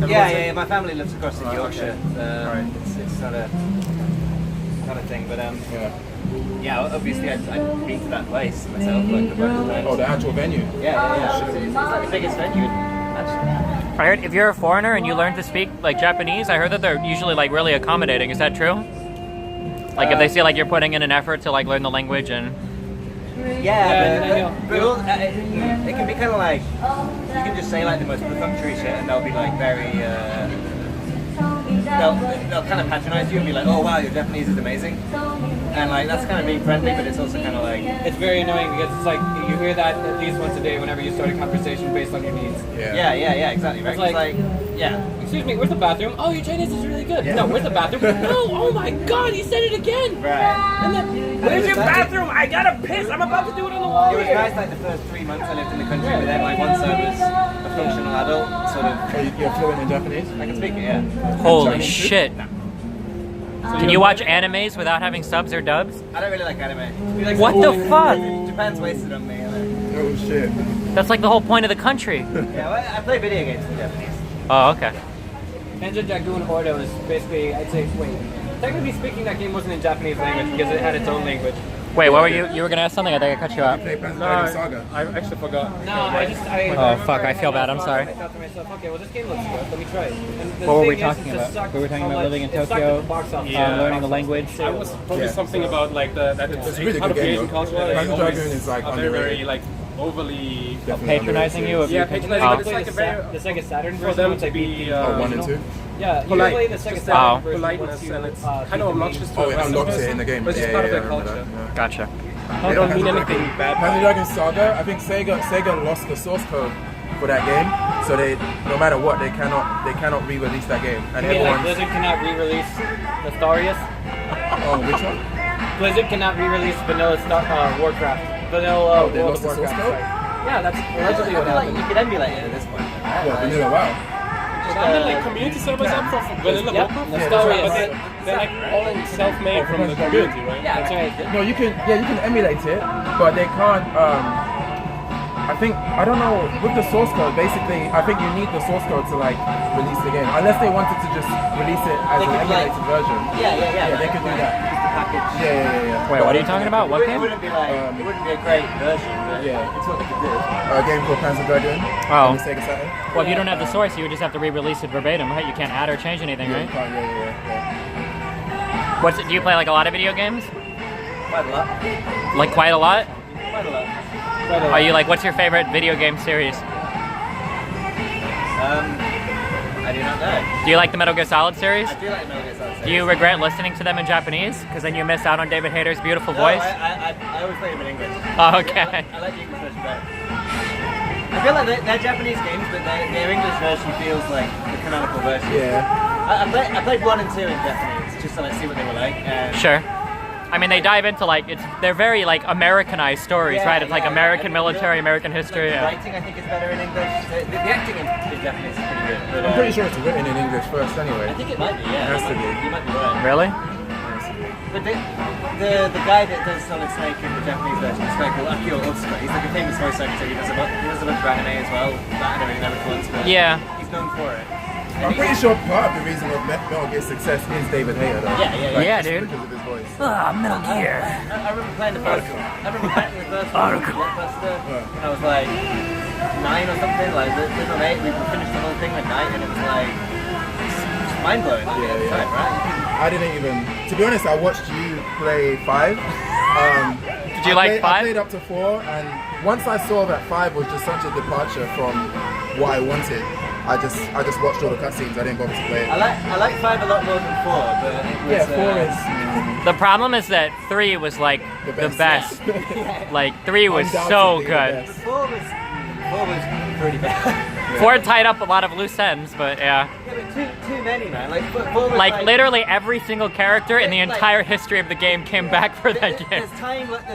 Yeah. My family lives across in Right, Yorkshire. Right. It's not a thing, but Yeah. yeah. Obviously, I've been to that place myself, like a bunch of times. Oh, the actual venue. Yeah. It's like the biggest venue in Manchester. I heard if you're a foreigner and you learn to speak like Japanese, I heard that they're usually like really accommodating. Is that true? Like if they see like you're putting in an effort to like learn the language and. Yeah, but it can be kind of like you can just say like the most perfunctory shit, and they'll be like very. They'll kind of patronize you and be like, "Oh wow, your Japanese is amazing," and like that's kind of being friendly, but it's also kind of like. it's very annoying because it's like you hear that at least once a day whenever you start a conversation based on your needs. Yeah, exactly. Right? It's like- yeah. Excuse me, where's the bathroom? Oh, your Chinese is really good. Yeah. No, where's the bathroom? No, oh my god, he said it again. Right. And then, where's your bathroom? I gotta piss. I'm about to do it on the wall It was here. nice like the first 3 months I lived in the country, but then like once I was a functional adult, sort of. Oh, you're fluent in Japanese? I can speak it, yeah. Holy Chinese too? shit! Can you watch animes without having subs or dubs? I don't really like anime. We like What the fuck? Japan's wasted on me. Oh shit. That's like the whole point of the country. Yeah, well, I play video games in Japanese. Oh, okay. Ninja Dragoon Ordo is basically, I'd say, wait, technically speaking, that game wasn't in Japanese language because it had its own language. Wait, what were you? You were gonna ask something? I think I cut you off. Play Panzer No, Dragoon Saga. I actually forgot. No, I Oh, fuck, I feel bad, I'm sorry. I thought to myself, okay, well this game looks good, let me try it. And the What were we thing is, talking it just about? sucked We were talking so about much. living in It sucked Tokyo, at the box office. Yeah. learning the language. I was probably Yeah. something about like that It's a really part good of game, Asian though. culture. That Panzer they always Dragoon is, like, are very, very underrated. like overly. Definitely Patronizing you? underrated. If Yeah, you patronizing, Oh. but it's like a very the Sega Saturn for version them once to I beat be. the Oh, 1 and 2? Yeah, you polite. play the Sega Just Saturn Oh. version politeness, once you, and it's beat kind of the obnoxious main- to Oh, a it Western unlocks it person, in the game. but it's just Yeah, part of yeah, their I remember culture. that, Gotcha. They don't mean anything bad. Panzer Dragoon Saga, I think Sega lost the source code for that game, so they no matter what they cannot re-release that game. And I mean, like everyone's Blizzard cannot re-release Nefarious. oh which one? Blizzard cannot re-release Vanilla Warcraft. Vanilla Oh, they World lost the of source Warcraft. code? Sorry. Yeah, that's allegedly I what feel like happened. you could emulate it at this point. Right? What, Vanilla WoW? Are there like community servers up for Vanilla Yeah, Warcraft? Nefarious. But they're like all self-made from the community, right? Yeah, that's right. No, you can emulate it, but they can't. I think I don't know with the source code. Basically, I think you need the source code to like release the game, unless they wanted to just release it as They an could, like- emulated version. Yeah. Yeah, they could do that. package. Yeah. Wait, what are you talking about? What It game? wouldn't be like it wouldn't be a great version, but Yeah. it's what they could do. A game called Panzer Guardian. Oh. On the Sega Saturn. Well, if you don't have the source, you would just have to re-release it verbatim, right? You can't add or change anything, Yeah, right? you can't- yeah. What's it? Do you play like a lot of video games? Quite a lot. Like quite a lot? Quite a lot. Are you like? What's your favorite video game series? I do not know. Do you like the Metal Gear Solid series? I do like Metal Gear Solid. Do you regret listening to them in Japanese? Because then you miss out on David Hayter's beautiful No, voice. I always play them in English. Oh, okay. I like the English version better. I feel like they're Japanese games, but their English version feels like the canonical version. Yeah. I played 1 and 2 in Japanese just to like see what they were like. And Sure. I mean, they dive into like they're very like Americanized stories, Yeah, right? It's like yeah, American yeah. military, American history. the Yeah. writing I think is better in English. The acting in Japanese is pretty good. But, I'm pretty sure it's written in English first anyway. I think it might be. Yeah. It has to be. You might be right. Really? But the guy that does Solid Snake in the Japanese version is very cool. Akio Otsuka. He's like a famous voice actor. He does a bunch of anime as well. That I don't really know which ones, but Yeah. he's known for it. I'm pretty sure part of the reason of Metal Gear's success is David Hayter, though. Yeah, yeah, Like, yeah, just dude. Because of his voice. Metal Gear. I remember playing the first one. I remember playing the first one with Blockbuster when I was like 9 or something. Like this was 8. We finished the whole thing at night, and it was like just mind blowing. Like, at the time, right? I didn't even. To be honest, I watched you play 5. Did you like 5? I played up to 4, and once I saw that 5 was just such a departure from what I wanted, I just watched all the cutscenes. I didn't bother to play it. I like 5 a lot more than 4, but it was, Yeah, 4 is The problem is that 3 was like the best. Like 3 was so undoubtedly the good. best. 4 was pretty bad. 4 tied up a lot of loose ends, but yeah. Yeah, but too many, man. Like 4 was Like literally every single character in the entire history of the game came back for that game. There's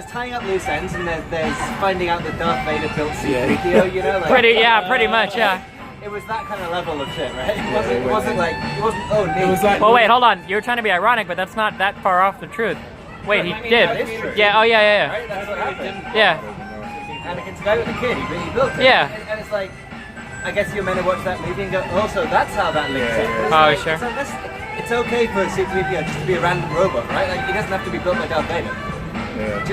tying up loose ends, and there's finding out that Darth Vader built C-3PO, you know? Like, Pretty much, yeah. It was that kind of level of shit, right? It wasn't like, oh, neat. It was like Well, wait, hold on. You're trying to be ironic, but that's not that far off the truth. Wait, he that did. is true. Yeah. Oh, yeah. Right? That's what happened. Yeah. Anakin's guy with the kid, he built it. Yeah. And it's like, I guess you're meant to watch that movie and go, oh, so that's how that links up. It's Oh, like, sure. So it's okay for C-3PO just to be a random robot, right? Like, he doesn't have to be built by Darth Vader.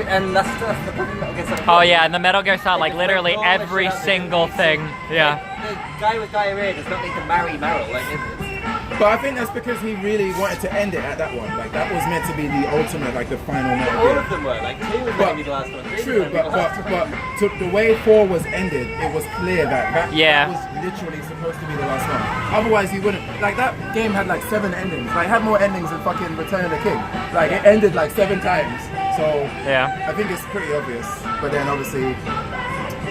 And that's the problem. I guess that's Oh, yeah. And the Metal Gear Solid, like They literally throw all the every shit out there. single thing. Yeah. The guy with diarrhea does not need to marry Meryl. Like, But I think that's because he really wanted to end it at that one. Like that was meant to be the ultimate, like the final Metal all Gear. of them were. Like, 2 was But- maybe the last one. 3 True, was maybe the last one. but to the way 4 was ended, it was clear that Yeah. was literally supposed to be the last one. Otherwise, you wouldn't. Like that game had like 7 endings. Like had more endings than fucking Return of the King. Like it ended like 7 times. So Yeah. I think it's pretty obvious. But then obviously,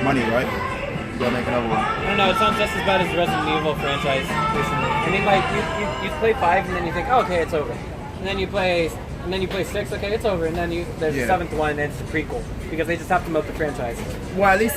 money, right? You gotta make another one. I don't know, it sounds just as bad as the Resident Evil franchise recently. I mean, like, you play 5 and then you think, oh, okay, it's over. And then you play 6, okay, it's over. And then there's Yeah. the 7th one and it's the prequel. Because they just have to milk the franchise. Well, at least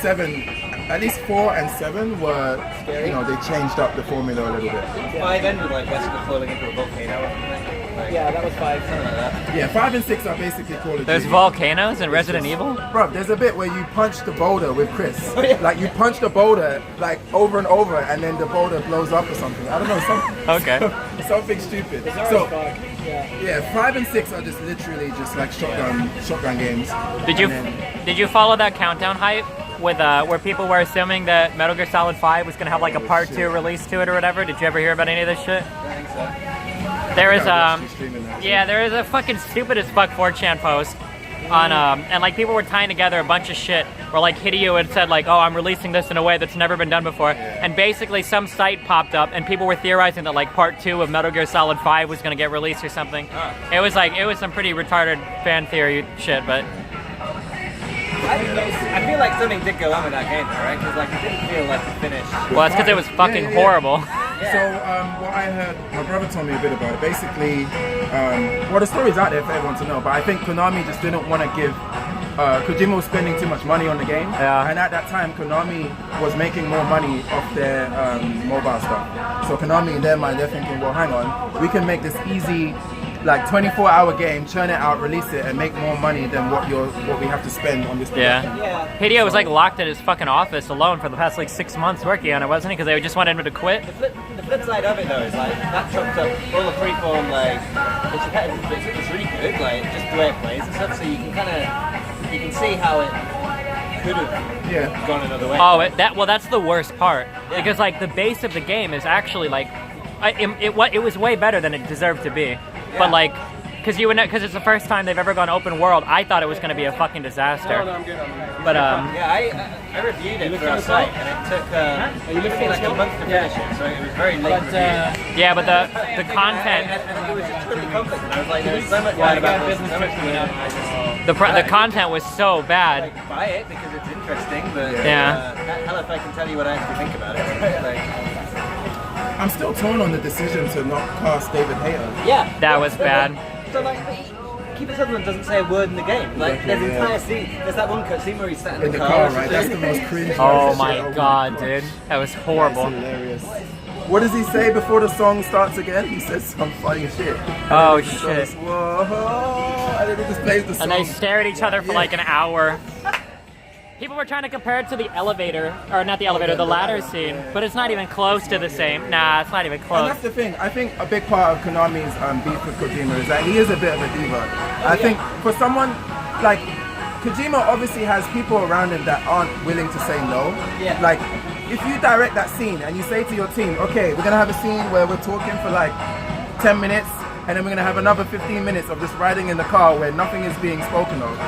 4 and 7 were, Scary. you know, they changed up the formula a little bit. 5 ended like Wesker falling into a volcano or something. Like, Yeah, that was 5. something like that. Yeah, 5 and 6 are basically Call of There's Duty. volcanoes in Resident Evil? Bro, there's a bit where you punch the boulder with Chris. Like you punch the boulder like over and over, and then the boulder blows up or something. I don't know, Okay. something stupid. Bizarre So as fuck. Yeah. yeah, 5 and 6 are just literally just like shotgun games. Did you And then- did you follow that countdown hype with where people were assuming that Metal Gear Solid 5 was gonna have like a part 2 release to it or whatever? Did you ever hear about any of this shit? I think so. There is I watched you streaming that. yeah, there is a fucking stupid as fuck 4chan post on and like people were tying together a bunch of shit where like Hideo had said like, oh, I'm releasing this in a way that's never been done before, and basically some site popped up and people were theorizing that like part 2 of Metal Gear Solid 5 was gonna get released or something. It was some pretty retarded fan theory shit, but I feel like something did go on with that game, though, right? Because like it didn't feel like the finish. well, that's because it was fucking Yeah. horrible. So what I heard, my brother told me a bit about it. Basically, well, the story's out there for everyone to know, but I think Konami just didn't want to give. Kojima was spending too much money on the game, Yeah. and at that time, Konami was making more money off their mobile stuff. So Konami, in their mind, they're thinking, well, hang on, we can make this easy like 24-hour game, churn it out, release it, and make more money than what we have to spend on this production. Yeah. Hideo was like locked in his fucking office alone for the past like 6 months working on it, wasn't he? Because they just wanted him to quit. The flip side of it though is like that chopped up all the freeform like it's repetitive, but it's really good, like just the way it plays and stuff. So you can see how it could have gone another way. Oh, that's the worst part because like the base of the game is actually like it was way better than it deserved to be, but like. Because it's the first time they've ever gone open world, I thought it was going to be a fucking disaster. No, I'm good. But I reviewed it for our site, and it took me like a month to finish it, so it was very late review. Yeah, but the content. It was just totally complicated. I was like, there's so much bad about this, so much coming up. The content was so bad. Like, buy it because it's interesting, but hell if I can tell you what I actually think about it. Like, I'm still torn on the decision to not cast David Hayter. Yeah, that was bad. So like, Kiefer Sutherland doesn't say a word in the game. Like, there's an entire scene. There's that one cutscene where he's sat in the car. Right? That's the most cringe. Oh my god, dude, that was horrible. That's hilarious. What does he say before the song starts again? He says some funny shit. Oh shit! Whoa! And then he just plays the song. And they stare at each other for like an hour. People were trying to compare it to the elevator, or not the elevator, the ladder scene, but it's not even close to the same. Nah, it's not even close. And that's the thing. I think a big part of Konami's beef with Kojima is that he is a bit of a diva. I think for someone like Kojima obviously has people around him that aren't willing to say no. Yeah. Like, if you direct that scene and you say to your team, okay, we're gonna have a scene where we're talking for like 10 minutes, and then we're gonna have another 15 minutes of just riding in the car where nothing is being spoken of.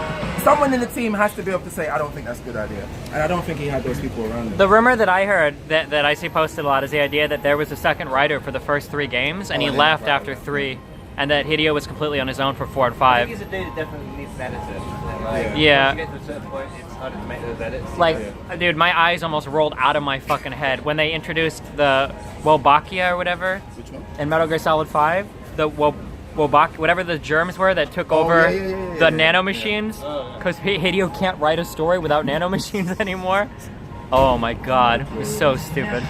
Someone in the team has to be able to say, I don't think that's a good idea. And I don't think he had those people around him. The rumor that I heard, that I see posted a lot, is the idea that there was a second writer for the first 3 games, and he left after 3, and that Hideo was completely on his own for 4 and 5. I think he's a dude that definitely needs an editor. Like, yeah. Once you get to a certain point, it's harder to make those edits. Like, dude, my eyes almost rolled out of my fucking head when they introduced the Wolbachia or whatever. Which one? In Metal Gear Solid 5. The Wolbach, whatever the germs were that took over the nanomachines, because Hideo can't write a story without nanomachines anymore. Oh my god, it was so stupid.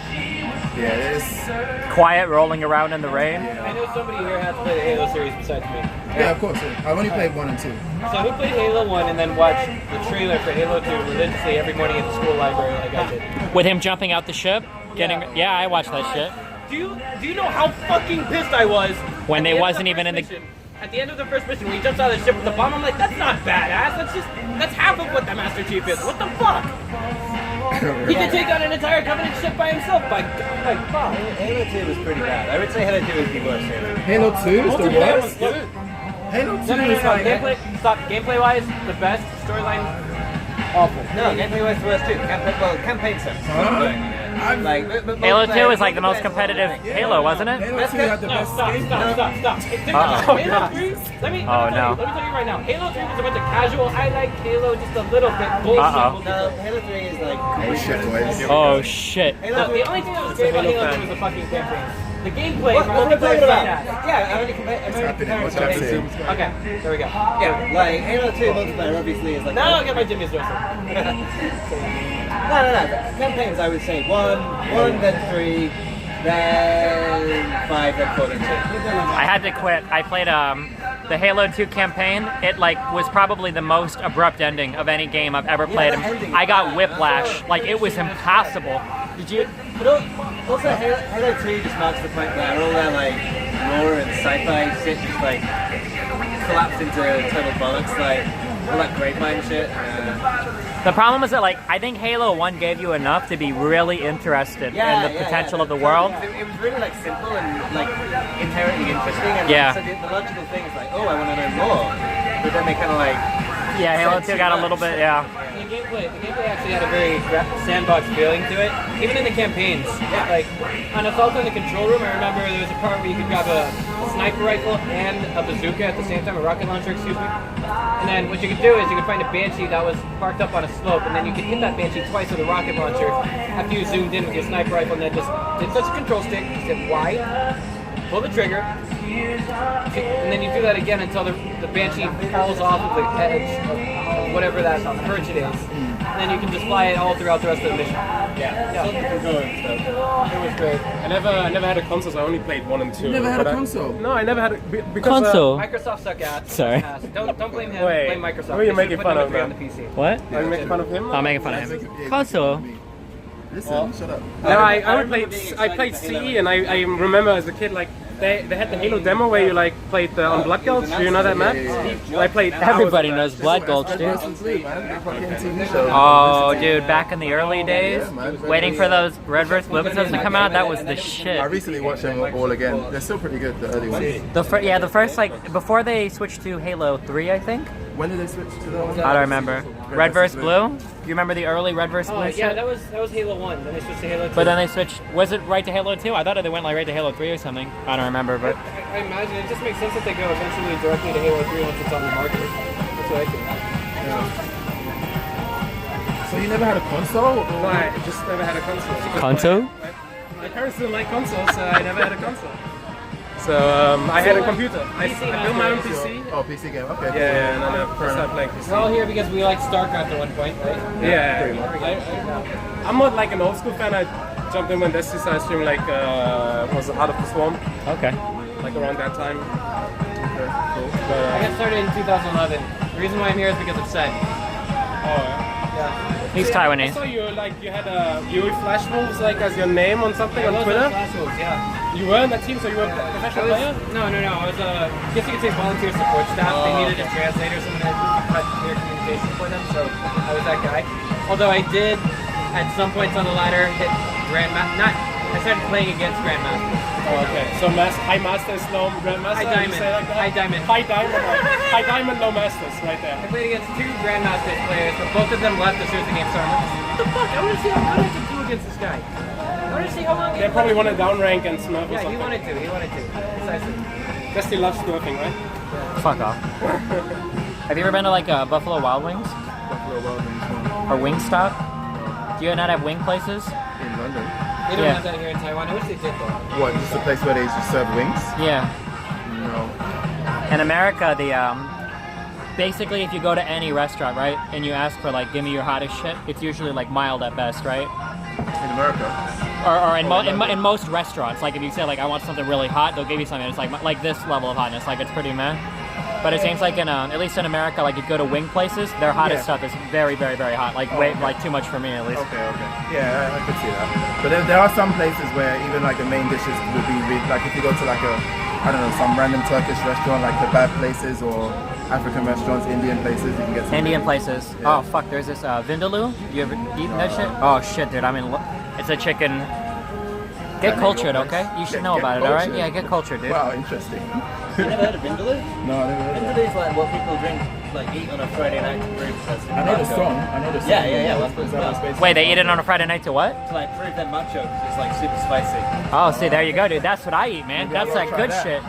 Yeah, it is. Quiet rolling around in the rain. I know somebody here has played the Halo series besides me. Yeah, of course. Yeah. I've only played 1 and 2. So who played Halo 1 and then watched the trailer for Halo 2 religiously every morning at the school library like I did? With him jumping out the ship? Yeah, I watched that shit. Do you know how fucking pissed I was when they wasn't even in the mission? At the end of the first mission, when he jumps out of the ship with the bomb, I'm like, that's not badass. That's half of what the Master Chief is. What the fuck? He can take on an entire Covenant ship by himself. By fuck. Halo 2 was pretty bad. I would say Halo 2 is the worst Halo Halo. 2 is the Multiplayer worst? was good. Halo 2 No, is like... Gameplay-wise, the best. Storyline, awful. No, gameplay-wise the worst too. Campaign sense. Halo 2 is like the most competitive Halo, wasn't it? Halo 2 had the best Stop. Halo 3, let me tell you right now. Halo 3 was a bunch of casual. I like Halo just a little bit. Bullshit. No, Halo 3 is like... Oh shit, boys. Oh shit. The only thing that was great about Halo 3 was the fucking campaign. The gameplay. What are we talking about? Badass. Yeah, I only compare... What's happening? Okay, there we go. Yeah, like Halo 2 multiplayer obviously is like... Now I'll get my Jimmy's dressing. No. Campaigns I would say 1, then 3, then 5, then 4, then 2. I had to quit. I played the Halo 2 campaign. It like was probably the most abrupt ending of any game I've ever played. I got whiplash. Like it was impossible. Did you? But also Halo 2 just marks the point where all their like lore and sci-fi shit just like collapsed into total bollocks. Like all that Gravemind shit. The problem is that like I think Halo 1 gave you enough to be really interested in the potential of the world. It was really like simple and like inherently interesting. And so the logical thing is like, oh, I want to know more. But then they kind of like Halo 2 got a little bit The gameplay actually had a very sandbox feeling to it, even in the campaigns. Like on Assault on the Control Room, I remember there was a part where you could grab a sniper rifle and a bazooka at the same time, a rocket launcher, excuse me. And then what you could do is you could find a Banshee that was parked up on a slope, and then you could hit that Banshee twice with a rocket launcher after you zoomed in with your sniper rifle, and then just didn't touch the control stick, just hit Y, pull the trigger, and then you do that again until the Banshee falls off of the edge of whatever that perch it is. And then you can just fly it all throughout the rest of the mission. Yeah. It was great. I never had a console, so I only played 1 and 2. You never had a console? No, I never had a because Console. Microsoft suck ass. Sorry. Don't blame him. Wait, blame Microsoft. who are you They making should've put fun number of 3 now? on the PC. What? Are you making fun of him? I'm making fun of him. Console. Listen, shut up. No, I played CE, and I remember as a kid like they had the Halo demo where you like played on Blood Gulch. Do you know that map? I played. Everybody knows Blood Gulch, dude. Oh, dude, back in the early days, waiting for those Red vs. Blue episodes to come out, that was the I shit. recently watched them all again. They're still pretty good, the early ones. The first, like, before they switched to Halo 3, I think? When did they switch to the one? I don't remember. Red vs. Blue? Do you remember the early Red vs. Blue Oh, shit? yeah, that was Halo 1. Then they switched to Halo 2. But then they switched, was it right to Halo 2? I thought they went like right to Halo 3 or something. I don't remember, but... I imagine it just makes sense that they go eventually directly to Halo 3 once it's on the market. That's what I think. So you never had a console? No, I just never had a console. Console? My parents didn't like consoles, so I never had a console. So I had a computer. I built my own PC. Oh, PC game, okay. Yeah, and then I started playing PC. We're all here because we liked StarCraft at one point, right? Yeah, I'm not like an old school fan. I jumped in when Destiny started streaming, like was Heart of the Swarm, Okay. like around that time. Okay, cool. But, I got started in 2011. The reason why I'm here is because of Sen. yeah. He's I Taiwanese. saw you like you had Yui Flash Wolves like as your name on something on Twitter. Flash Wolves, yeah. You were in that team, so you were a professional player. No. I was I guess you could say volunteer support staff. They needed a translator, someone that cut clear communication for them, so I was that guy. Although I did, at some points on the ladder, hit Grandmaster. I started playing against Grandmaster. Oh, okay. So High Master is no Grandmaster. High Diamond. You say like that? High Diamond. High Diamond. High Diamond, no Masters, right there. I played against 2 Grandmaster players, but both of them left as soon as the game started. I'm like, what the fuck? I want to see how good I can do against this guy. I want to see how long. They probably want to downrank and smurf or Yeah, something. he wanted to. Precisely. Dusty loves smurfing, right? Fuck off. Have you ever been to like Buffalo Wild Wings? Buffalo Wild Wings Or Wingstop? Do you not have wing places? in London. They don't Yeah. have that here in Taiwan. I wish they did though. What, just a place where they just serve wings? Yeah. No. In America, basically if you go to any restaurant, right, and you ask for like, give me your hottest shit, it's usually like mild at best, right? In America? Or in most restaurants, like if you say like I want something really hot, they'll give you something that's like this level of hotness, like it's pretty meh. But it seems like at least in America, like you go to wing places, their hottest stuff is very, very, very hot. Like like too much for me at least. Okay. Yeah, I could see that. But there are some places where even like the main dishes would be like if you go to like some random Turkish restaurant, like kebab places or African restaurants, Indian places, you can get some Indian really- places. Yeah. Oh fuck, there's this Vindaloo. You ever eaten that shit? Oh shit, dude. I mean, it's a chicken. Get cultured, okay? You should know Get about it, alright? cultured? Yeah, get cultured, dude. Wow, interesting. You never heard of Vindaloo? No, I never heard of that. Vindaloo is like what people drink, like eat on a Friday night to prove that. I know the song. Yeah. Well, that's what Is it's that about. what's based Wait, they eat it on a Friday night to what? To like prove they're macho because it's like super spicy. Oh, see, there you go, dude. That's what I eat, man. Maybe I That's will that try good that. shit.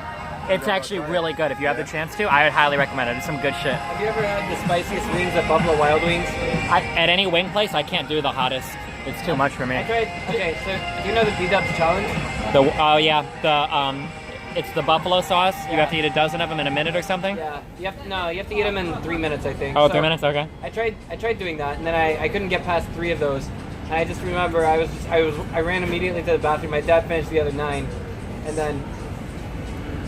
It's actually really good. If you have the chance to, I would highly recommend it. It's some good shit. Have you ever had the spiciest wings at Buffalo Wild Wings? At any wing place, I can't do the hottest. It's too much for me. I tried. Okay, so do you know the B-Dubs challenge? It's the buffalo sauce. You have to eat a dozen of them in a minute or something. Yeah. You have to eat them in 3 minutes, I think. Oh, So 3 minutes. Okay. I tried doing that, and then I couldn't get past 3 of those. And I just remember I ran immediately to the bathroom. My dad finished the other 9, and then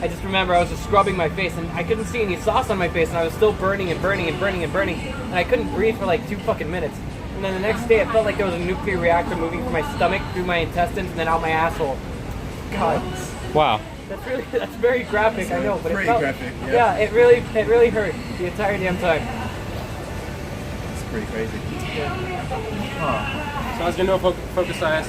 I just remember I was just scrubbing my face, and I couldn't see any sauce on my face, and I was still burning, and I couldn't breathe for like 2 fucking minutes. And then the next day, it felt like there was a nuclear reactor moving from my stomach through my intestines and then out my asshole. God, Wow. that's very graphic, I know, but it Pretty felt graphic, yeah. Yeah, it really hurt the entire damn time. It's pretty crazy. So how's your no Focus IS?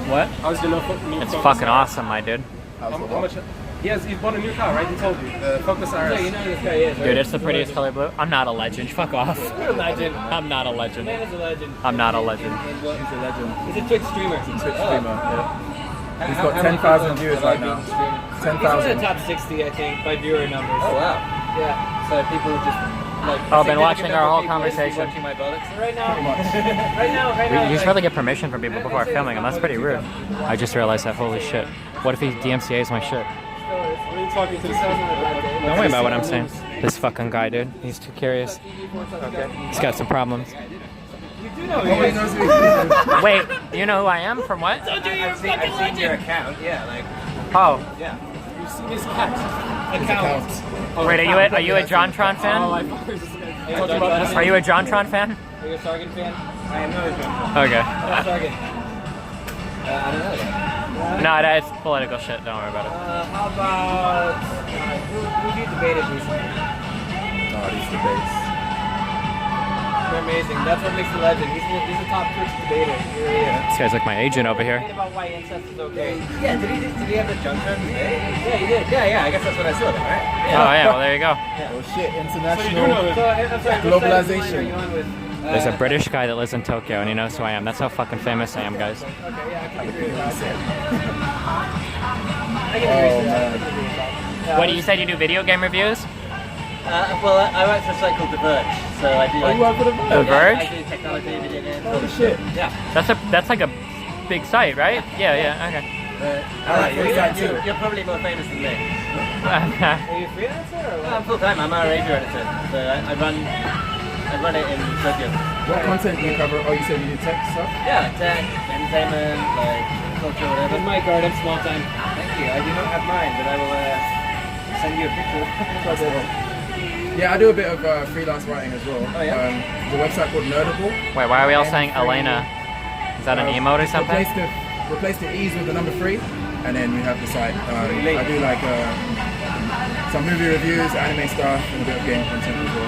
What? How's your no new It's Focus fucking IS? awesome, my dude. How much? Yes, you bought a new car, right? He told you. The Focus Yeah, IS. you know who this guy is, right? Dude, it's the prettiest color blue. I'm not a legend. Fuck off. You're a legend. I'm not a legend. Man is a legend. I'm not a legend. He's a legend. He's a Twitch streamer. Twitch streamer, yeah. He's How got many 10,000 people viewers are right being now. streamed? He's in the 10,000. top 60, I think, by viewer numbers. Oh wow. Yeah. So people just like. Oh, been significant watching our number of whole people just conversation. Watching my buttocks. So right now. You should probably get permission from people before filming them. That's pretty rude. I just realized that. Holy shit. What if he DMCA's my shit? What are you talking to the Don't worry about what I'm saying. This fucking guy, dude. He's too curious. He's got some problems. You do know who Nobody he knows is. who he is. Wait, you know who I am from what? I've seen your account. Yeah, like Oh, yeah. You've seen his cat. His Account. account. wait, are you a JonTron Oh, fan? I thought he was just gonna- Are you a JonTron fan? Are you a Sargon fan? I am not a drunk. Okay. What's Sargon? I don't know that. No, it's political shit. Don't worry about it. How about who you debated recently? Oh, these debates. They're amazing. That's what makes the legend. He's a top Twitch debater. He really is. This guy's like my agent over here. Talking about why incest is okay. Yeah, did he have the junk turn today? Yeah, he did. Yeah, I guess that's what I saw then, right? Oh yeah, well there you go. Oh shit, So international. I'm sorry, Globalization. Which side of the line are you on with? There's a British guy that lives in Tokyo and he knows who I am. That's how fucking famous I am, guys. Okay, yeah, I can agree with that. Oh man. What do you said you do video game reviews? Well, I work for a site called The Verge, so I do Oh, like... you work for the The Verge? I do technology, video games. Holy shit. Yeah. That's like a big site, right? Yeah, okay. You're probably more famous than me. Are you a freelancer or what? I'm full-time. I'm a radio editor, so I run it in Tokyo. What content do you cover? Oh, you said you do tech stuff? Yeah, tech, entertainment, like culture, whatever. With my garden, small time. Thank you. I do not have mine, but I will send you a picture. Yeah, I do a bit of freelance writing as well. Oh, yeah? The website called Nerdable. Wait, why are we all saying Elena? Is that an emote or something? Replace the E's with the number 3, and then we have the site. I do like some movie reviews, anime stuff, and a bit of game content as well.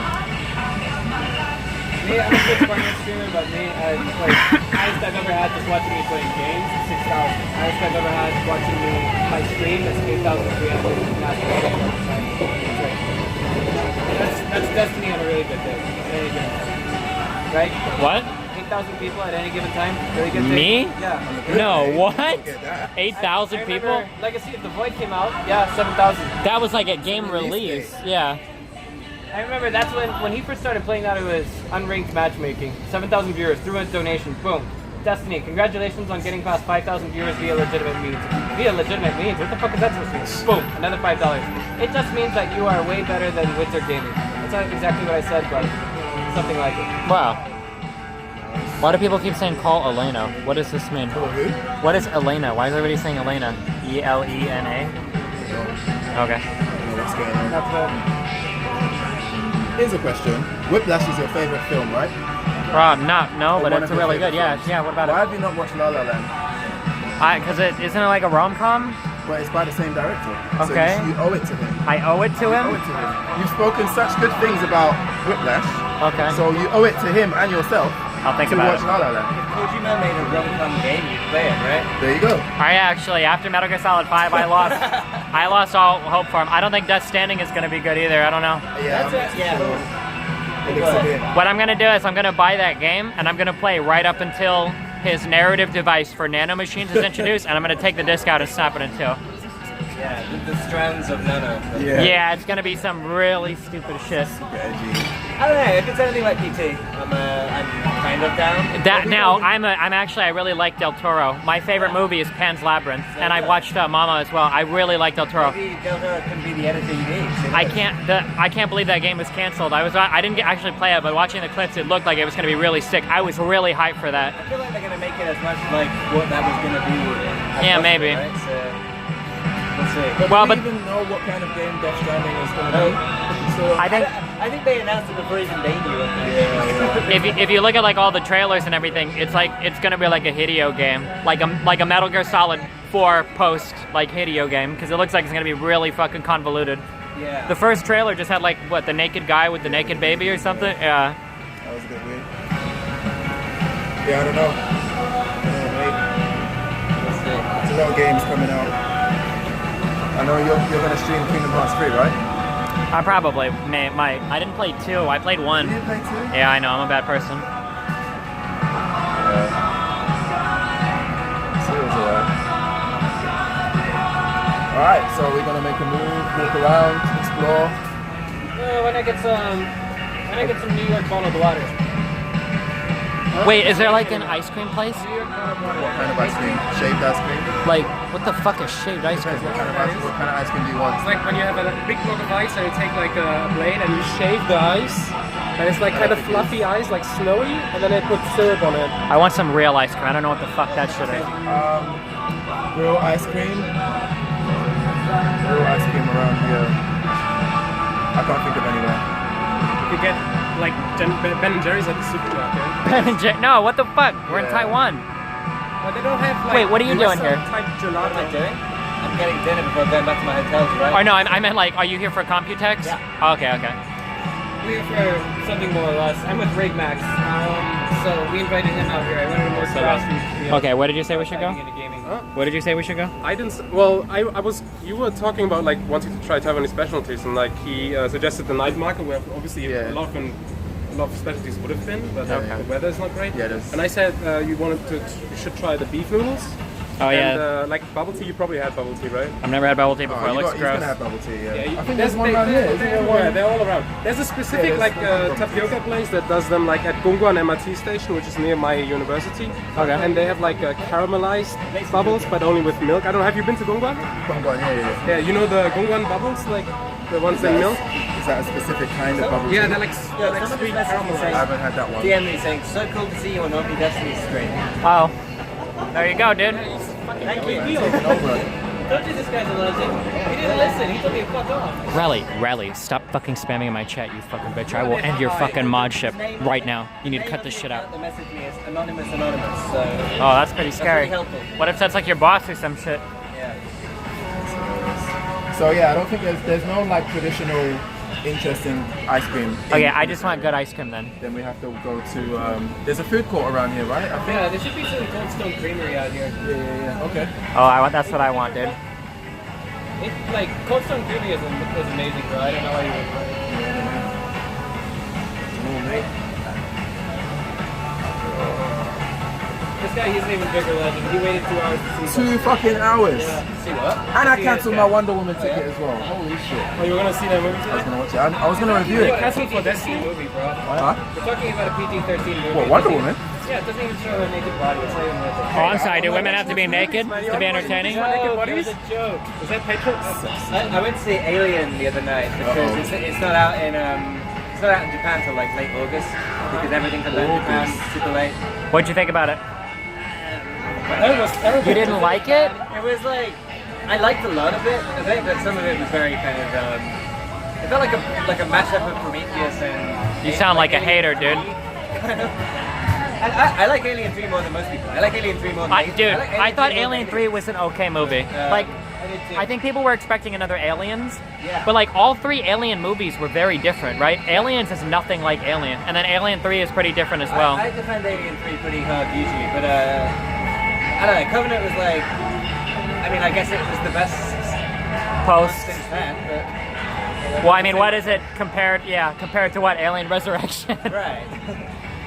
Me, I'm a big finance streamer, but me, like, highest I've ever had just watching me playing games, 6,000. Highest I've ever had watching me my stream is 8,300. That's Destiny on a really good day. At any given time. Right? What? 8,000 people at any given time. Really good day. Me? Yeah. No, what? Get that. 8,000 I people? remember Legacy of the Void came out. Yeah, 7,000. That was like a game release. Yeah. I remember that's when he first started playing that, it was unranked matchmaking. 7,000 viewers, threw in a donation, boom. Destiny, congratulations on getting past 5,000 viewers via legitimate means. Via legitimate means? What the fuck is that supposed to mean? Boom, another $5. It just means that you are way better than Wizard Gaming. That's not exactly what I said, but something like it. Wow. Why do people keep saying call Elena? What does this mean? What is Elena? Why is everybody saying Elena? E-L-E-N-A? Okay. What's going on? That's Here's a question. Whiplash is your favorite film, right? No, but one it's of your really good. favorite Yeah, what about Why it? have you not watched La La Land? Because isn't it like a rom-com? Well, it's by the same director. Okay. So you owe it to him. I owe it to You owe him? it to him. You've spoken such good things about Whiplash. Okay. So you owe it to him and yourself I'll think to about watch it. La La Land. Kojima made a rom-com game, you play it, right? There you go. I actually, after Metal Gear Solid 5, I lost all hope for him. I don't think Death Standing is going to be good either. I don't know. Yeah. That's it, yeah. It looks a bit. What I'm going to do is I'm going to buy that game, and I'm going to play right up until his narrative device for nanomachines is introduced, and I'm going to take the disc out and snap it in two. Yeah, the strands of nano. Yeah, it's going to be some really stupid shit. Super edgy. I don't know, if it's anything like PT, I'm kind of down. That now, I really like Del Toro. My favorite movie is Pan's Labyrinth, and I watched Mama as well. I really like Del Toro. Maybe Del Toro can be the editor you need. I can't believe that game was canceled. I didn't actually play it, but watching the clips, it looked like it was going to be really sick. I was really hyped for that. I feel like they're going to make it as much like what that was going to be. As Yeah, possible, maybe. Right? So, let's see. But Well, do but- you even know what kind of game Death Stranding is going to be? So, I think they announced it before even they knew it. if you look at like all the trailers and everything, it's like it's gonna be like a Hideo game, like a Metal Gear Solid 4 post like Hideo game, because it looks like it's gonna be really fucking convoluted. Yeah. The first trailer just had like what, the naked guy with the naked baby or something. Yeah. that was a bit weird. Yeah, I don't know. Let's see. There's a lot of games coming out. I know you're going to stream Kingdom Hearts 3, right? I probably might. I didn't play 2. I played 1. You didn't play 2? Yeah, I know. I'm a bad person. Alright, so we're gonna make a move, walk around, explore. when I get some New York bottled water. Wait, is there like an ice cream place? What kind of ice cream? Shaved ice cream? Like, what the fuck is shaved ice cream? What kind of ice cream do you want? It's like when you have a big block of ice and you take like a blade and you shave the ice And it's like kind of fluffy ice, like snowy, and then they put syrup on it. I want some real ice cream. I don't know what the fuck that shit is. Real ice cream. Real ice cream around here. I can't think of anywhere. You get like Ben and Jerry's at the supermarket. Ben and Jerry. No, what the fuck? We're in Taiwan. But they don't have like. Wait, what are you doing here? Type gelato. What am I doing? I'm getting dinner before going back to my hotel, right? Oh no, I meant like, are you here for Computex? Yeah. Oh, okay, okay. We're here for something more or less. I'm with Rig Max, so we invited him out here. I wanted to work the last week. Okay, where did you say we should go? Into gaming. Where did you say we should go? I didn't. Well, I was. You were talking about like wanting to try Taiwanese specialties, and like he suggested the night market, where obviously a lot of specialties would have been, but the weather's not great. Yeah, it is. And I said you should try the beef noodles. Oh yeah. And like bubble tea, you probably had bubble tea, right? I've never had bubble tea before. It looks He's gross. gonna have bubble tea. Yeah. I think there's there's one around here. Isn't there one? Yeah, they're all around. There's a specific like tapioca place that does them like at Gongguan MRT station, which is near my university. Okay. And they have like caramelized bubbles, but only with milk. I don't know. Have you been to Gongguan? Yeah. Yeah, you know the Gongguan bubbles, like the ones in milk. Is that a specific kind of bubble tea? Yeah, they're like Somebody's sweet caramel. I haven't had that one. DM me saying, so cool to see you on Omni Destiny's screen. Oh. There you go, dude. Thank you. Told you this guy's a legend. He didn't listen. He told me to fuck off. Rally, stop fucking spamming in my chat, you fucking bitch. I will end your fucking mod ship right now. You need to cut this shit out. The message me is anonymous, so. Oh, that's pretty scary. really helpful. What if that's like your boss or some shit? Yeah. So yeah, I don't think there's no like traditional interesting ice cream. Okay, I just want good ice cream then. Then we have to go to. There's a food court around here, right? I think. Yeah, there should be some Cold Stone Creamery out here. Yeah. Okay. Oh, that's what I want, dude. Like Cold Stone Creamery is amazing, bro. I don't know why you would. Oh, mate. This guy, he's an even bigger legend. He waited 2 hours to see 2 fucking hours. See what? And I cancelled my Wonder Woman ticket as well. Holy shit. Oh, you were gonna see that movie I was today? gonna watch it. I was gonna review They it. canceled for Destiny movie, bro. Huh? We're talking about a PG-13 movie. What, Wonder Woman? Yeah, it doesn't even show her naked body. It's not even worth it. Oh, I'm sorry. Do women have to be naked to be entertaining? It was a joke. Was that Patriot? I went to see Alien the other night because it's not out in Japan till like late August because everything comes out in Japan super late. What'd you think about it? That was terrible. You didn't like it? It was like I liked a lot of it. I think that some of it was very kind of it felt like a mashup of Prometheus and. You sound like a hater, dude. And I like Alien 3 more than most people. I like Alien 3 more than I thought Alien 3 was an okay movie. Like, I did too. I think people were expecting another Aliens, Yeah. but like all 3 Alien movies were very different, right? Aliens is nothing like Alien, and then Alien 3 is pretty different as well. I defend Alien 3 pretty hard usually, but I don't know. Covenant was like, I mean, I guess it was the best Post. since then, but Well, I mean, what is it compared? Yeah, compared to what? Alien Resurrection. right.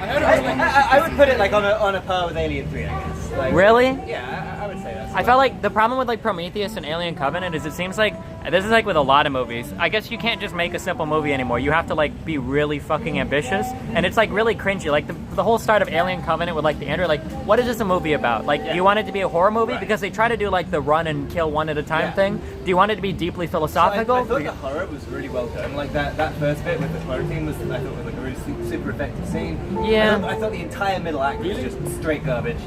I would put it like on a par with Alien 3, I guess. Like, Really? Yeah, I would say that. I felt like the problem with like Prometheus and Alien Covenant is it seems like this is like with a lot of movies. I guess you can't just make a simple movie anymore. You have to like be really fucking ambitious, and it's like really cringy. Like the whole start of Alien Covenant with like the Android. Like, what is this a movie about? Like, do you want it to be a horror movie because they try to do like the run and kill one at a time thing? Do you want it to be deeply philosophical? I thought the horror was really well done. Like that first bit with the quarantine was, I thought, was like a really super effective scene. Yeah. I thought the entire middle act was just straight garbage.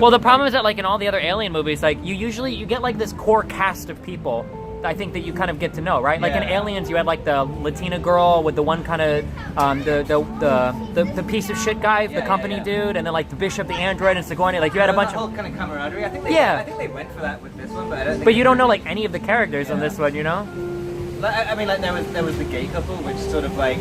Well, the problem is that like in all the other Alien movies, like you get like this core cast of people. I think that you kind of get to know, right? Like in Yeah. Aliens, you had like the Latina girl with the one kind of the piece of shit guy, the company dude, and then like the Bishop, the android, and Sigourney. Like you had a bunch that whole of, kind of camaraderie. I think they went for that with this one, but I don't think. but you don't know like any of the characters in this one, you know? Like, I mean, like there was the gay couple, which sort of like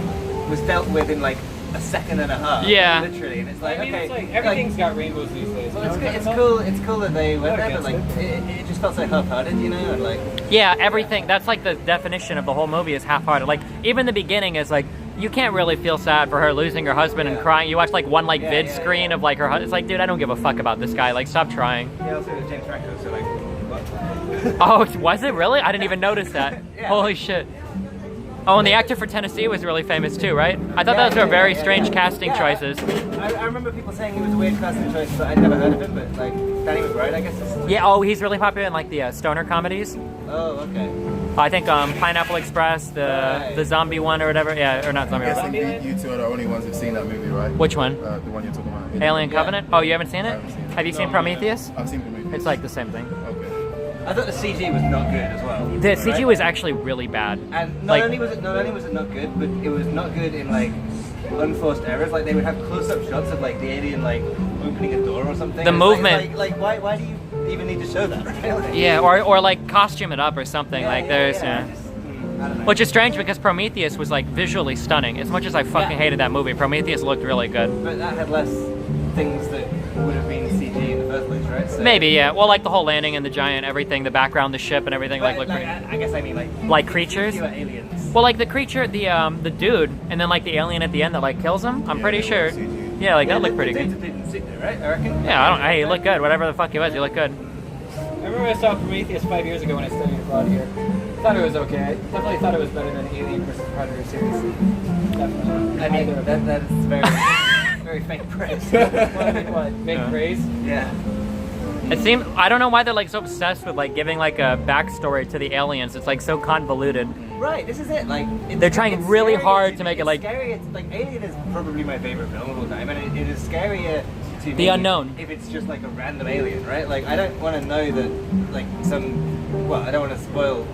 was dealt with in like a second and a half. Yeah. Literally, and it's like I mean, okay, it's like everything's got rainbows these days. Well, it's cool that they went there, but like it just felt so half-hearted, you know, and like. Yeah, everything. That's like the definition of the whole movie is half-hearted. Like even the beginning is like you can't really feel sad for her losing her husband and crying. You watch like one like vid screen of like her. It's like, dude, I don't give a fuck about this guy. Like, stop trying. Yeah, also it was James Franco, so like. What? Oh, was it really? I didn't even notice that. Yeah. Holy shit. Oh, and the actor for Tennessee was really famous too, right? I thought those were very strange casting choices. I remember people saying he was a weird casting choice, but I'd never heard of him. But like Danny McBride, I guess. Yeah. Oh, he's really popular in like the stoner comedies. Oh, okay. I think Pineapple Express, the zombie one or whatever. Yeah, or not zombie. I'm guessing you two are the only ones who've seen that movie, right? Which one? The one you're talking about. Alien Covenant? Oh, you haven't seen I it? haven't seen it. Have you seen Prometheus? I've seen Prometheus. It's like the same thing. Okay. I thought the CG was not good as well. The CG was actually really bad. And Like- not only was it not good, but it was not good in like unforced errors. Like they would have close-up shots of like the alien like opening a door or something. The And movement- Like why do you even need to show that? Right? Like, Yeah, or like costume it up or something. Like there's I don't know. Which is strange because Prometheus was like visually stunning. As much as I fucking hated that movie, Prometheus looked really good. But that had less things that would have been CG in the first place, right? So, Maybe, yeah. Well, like the whole landing and the giant everything, the background, the ship and everything, But, looked pretty. I guess I mean Like creatures? fewer aliens. Well, like the creature, the dude, and then like the alien at the end that like kills him. I'm pretty sure. Yeah, like that looked pretty the good. didn't sit there, right? I reckon. Yeah, I don't. Hey, he looked good. Whatever the fuck he was, he looked good. I remember I saw Prometheus 5 years ago when I studied abroad here. Thought it was okay. I definitely thought it was better than Alien vs Predator series. Definitely. I mean, Either of them. that's very, very faint praise. What? Make Yeah. praise? Yeah. It seemed. I don't know why they're like so obsessed with like giving like a backstory to the aliens. It's like so convoluted. Right, this is it. Like They're trying really hard to make it, like- scary. It's like Alien is probably my favorite film of all time, and it is scarier to The me unknown. if it's just like a random alien, right? Like I don't want to know that like some. Well, I don't want to spoil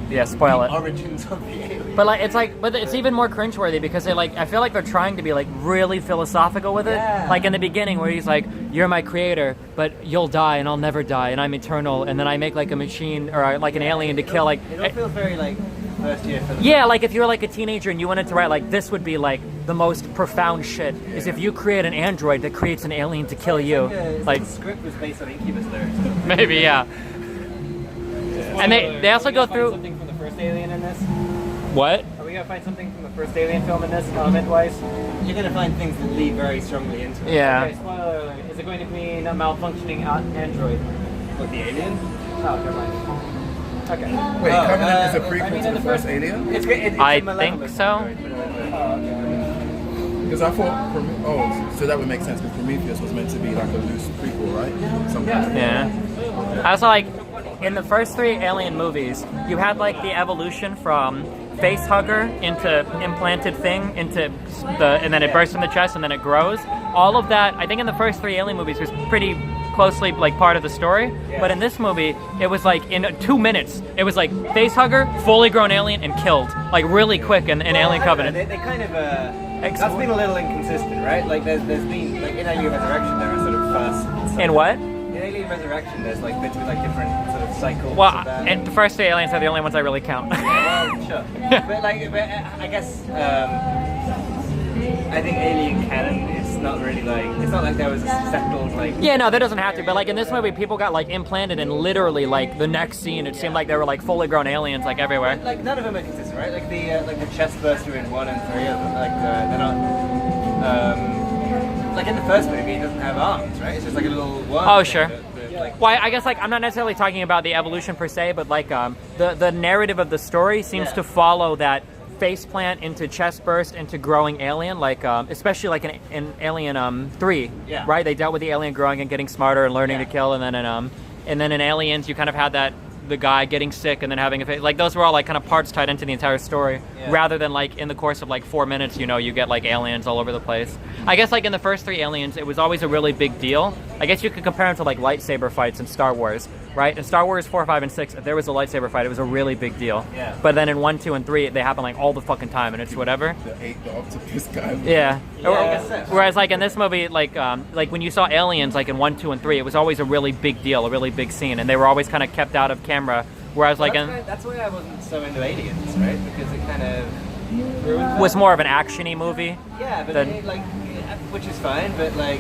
Yeah, spoil the it. origins of the alien. But like it's even more cringeworthy because they like I feel like they're trying to be like really philosophical with it. Yeah. Like in the beginning where he's like, "You're my creator, but you'll die and I'll never die and I'm eternal." And then I make like a machine or like an alien to kill like. It all feels very like first year film. Yeah, like if you were like a teenager and you wanted to write like this would be like the most profound shit is if you create an android that creates an alien to kill you. Like the script was based on Incubus lyrics. maybe yeah. And they also go Are we gonna find through something from the first Alien in this? what? Are we gonna find something from the first Alien film in this, element-wise? You're gonna find things that lead very strongly into it. Yeah. Okay, spoiler alert. Is it going to mean a malfunctioning android? With the alien. Oh, never mind. Okay. Wait, Oh, Covenant is a I prequel mean, to in the the first first- Alien? It's a I malevolent think so. android, put it that way. Oh, okay. Because I thought, so that would make sense because Prometheus was meant to be like a loose prequel, right? Something like that. Yeah. I also like in the first 3 Alien movies, you had like the evolution from face hugger into implanted thing into and then it bursts from the chest and then it grows. All of that, I think, in the first 3 Alien movies was pretty closely like part of the story. But in this movie, it was like in 2 minutes, it was like face hugger, fully grown alien, and killed like really quick in Alien I don't know, Covenant. They kind of that's been a little inconsistent, right? Like there's been like in Alien Resurrection there are sort of first. And what? In Alien Resurrection there's like bits with like different sort of cycles. Well, of that. and the first 3 aliens are the only ones I really count. Well, sure. but I guess I think Alien canon is not really like it's not like there was a settled like. Yeah, no, that doesn't have to. But like in this movie, people got like implanted, and literally like the next scene, it seemed like they were like fully grown aliens like everywhere. Like none of them are consistent, right? Like the chest burster in 1 and 3 of them, like they're not. Like in the first movie, it doesn't have arms, right? It's just like a little worm. Oh, thing sure. like, Well, I guess like I'm not necessarily talking about the evolution per se, but like the narrative of the story seems to follow that face plant into chest burst into growing alien, like especially like in Alien 3, Yeah. right? They dealt with the alien growing and getting smarter and learning Yeah. to kill, and then in Aliens you kind of had that the guy getting sick and then having a face, like those were all like kind of parts tied into the entire story, Yeah. rather than like in the course of like 4 minutes, you get like aliens all over the place. I guess like in the first 3 Aliens, it was always a really big deal. I guess you could compare them to like lightsaber fights in Star Wars, right? In Star Wars 4, 5, and 6, if there was a lightsaber fight, it was a really big deal. Yeah. But then in 1, 2, and 3, they happen like all the fucking time, and it's whatever. The octopus guy. Yeah. Yeah, I guess so. Whereas like in this movie, like when you saw aliens like in 1, 2, and 3, it was always a really big deal, a really big scene, and they were always kind of kept out of camera. Whereas like that's why I wasn't so into Aliens, right? Because it kind of ruined was more of an action-y movie. Yeah, but Then- it, like, which is fine, but like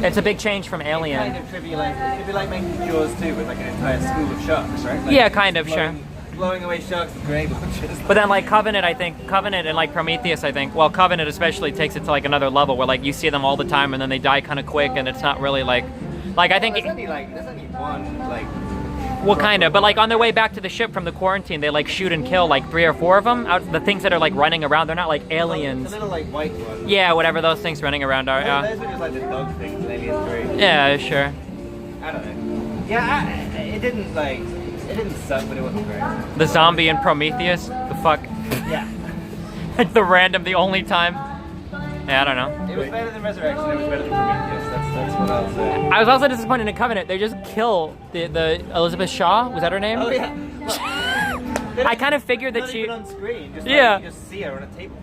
It's a big change from Alien. kind of trivialized. It'd be like making Jaws 2 with like an entire school of sharks, right? Like, Yeah, kind of, blowing away sharks with grenade launchers. But then like Covenant and like Prometheus, I think, well, Covenant especially takes it to like another level where like you see them all the time and then they die kind of quick and it's not really like I think there's only one like. well, kind of, but like on their way back to the ship from the quarantine, they like shoot and kill like 3 or 4 of them. The things that are like running around, they're not like aliens. The little like white one. Yeah, whatever those things running around are. Yeah, Those were just like the dog things in Alien 3. yeah, sure. I don't know. Yeah, it didn't didn't suck, but it wasn't great. The zombie in Prometheus. The fuck. Yeah. The only time. Yeah, I don't know. It was better than Resurrection. It was better than Prometheus. That's what I'll say. I was also disappointed in Covenant. They just kill the Elizabeth Shaw. Was that her name? Oh yeah. I kind of figured that Not she. even on screen. Just Yeah. Like, you just see her on a table.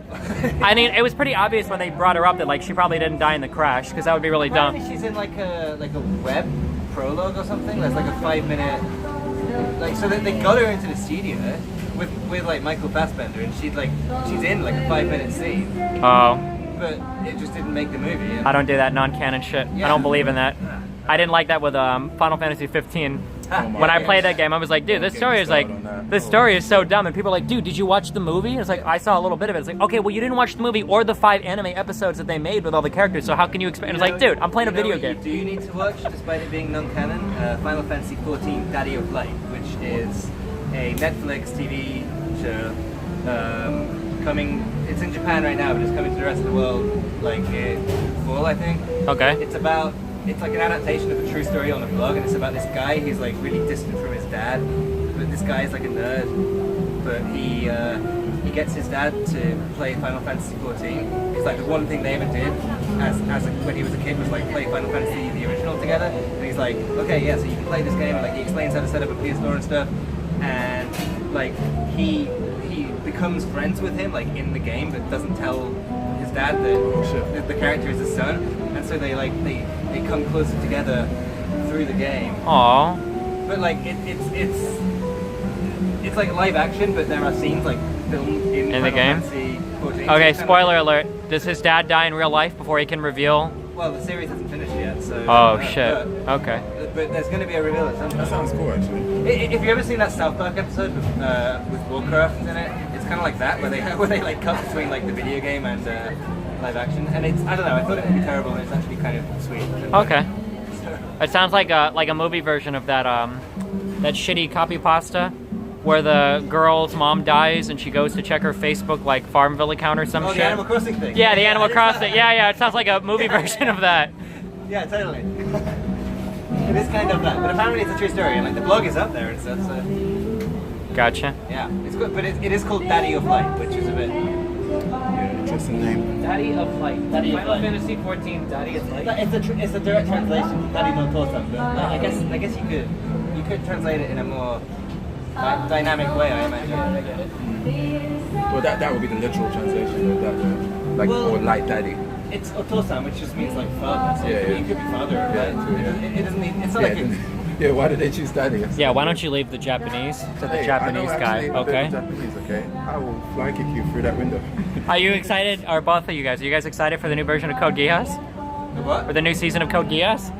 I mean, it was pretty obvious when they brought her up that like she probably didn't die in the crash because that would be really dumb. Apparently she's in like a web prologue or something. There's like a 5-minute. Like so that they got her into the studio with like Michael Fassbender, and she's in like a 5-minute scene. Oh. But it just didn't make the movie. I don't do that non-canon shit. Yeah. I don't believe in that. I didn't like that with Final Fantasy 15. When I played that game, I was like, dude, this story is like, this story is so dumb. And people are like, dude, did you watch the movie? And it's like, I saw a little bit of it. It's like, okay, well, you didn't watch the movie or the 5 anime episodes that they made with all the characters. So how can you expect? And it's like, dude, I'm playing a video game. Do you need to watch, despite it being non-canon, Final Fantasy 14 Daddy of Light, which is a Netflix TV show coming. It's in Japan right now, but it's coming to the rest of the world like fall, I think. Okay. It's like an adaptation of a true story on a blog, and it's about this guy who's like really distant from his dad. But this guy is like a nerd, but he gets his dad to play Final Fantasy 14. It's like the one thing they ever did when he was a kid was like play Final Fantasy the original together. And he's like, okay, yeah, so you can play this game, and like he explains how to set up a PS4 and stuff, and like he becomes friends with him like in the game, but doesn't tell his dad that the character is his son, and so they come closer together through the game. Aww. But like it's like live action, but there are scenes like filmed in the game. Fantasy 14. Okay, So spoiler alert. Does his dad die in real life before he can reveal? Well, the series hasn't finished yet, so. Oh shit. Okay. But there's going to be a reveal at some point. That sounds cool, actually. If you've ever seen that South Park episode with Warcraft in it, it's kind of like that, where they like cut between like the video game and live action, and it's I don't know. I thought it would be terrible, and it's actually kind of sweet. Okay. It sounds like a movie version of that that shitty copy pasta where the girl's mom dies and she goes to check her Facebook like Farmville account or some shit. The Animal Crossing thing. Yeah, the Animal Crossing. Yeah, it sounds like a movie version of that. Yeah, totally. It is kind of that, but apparently it's a true story, and like the blog is up there and stuff. So. Gotcha. Yeah, it's good, but it is called Daddy of Light, which is a bit. Yeah, interesting name. Daddy of Light. Daddy of Final Light. Fantasy 14 Daddy of Light. It's a direct translation, Daddy no Tosan, but I guess you could translate it in a more dynamic way, I imagine. I get it. Well, that would be the literal translation of that, like, Well- or light daddy. It's Otosan, which just means like father. So Yeah, it yeah. could be father, Yeah, right? true, yeah. It doesn't mean. It's not Yeah, like it's. yeah, why did they choose daddy? Yeah, why don't you leave the Japanese to the Hey, Japanese I know guy, actually a bit okay? of Japanese, okay? I will fly kick you through that window. Are you excited, or both of you guys, are you guys excited for the new version of Code Geass? The what? Or the new season of Code Geass?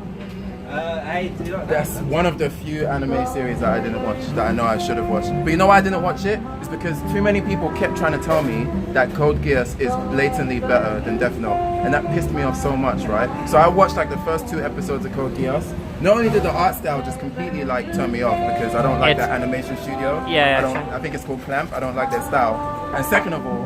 I do not know. That's one of the few anime series that I didn't watch that I know I should have watched. But you know why I didn't watch it? It's because too many people kept trying to tell me that Code Geass is blatantly better than Death Note. And that pissed me off so much, right? So I watched like the first 2 episodes of Code Geass. Not only did the art style just completely like turn me off because I don't like It's- that animation studio. Yeah, I think it's called Clamp. I don't like their style. And second of all,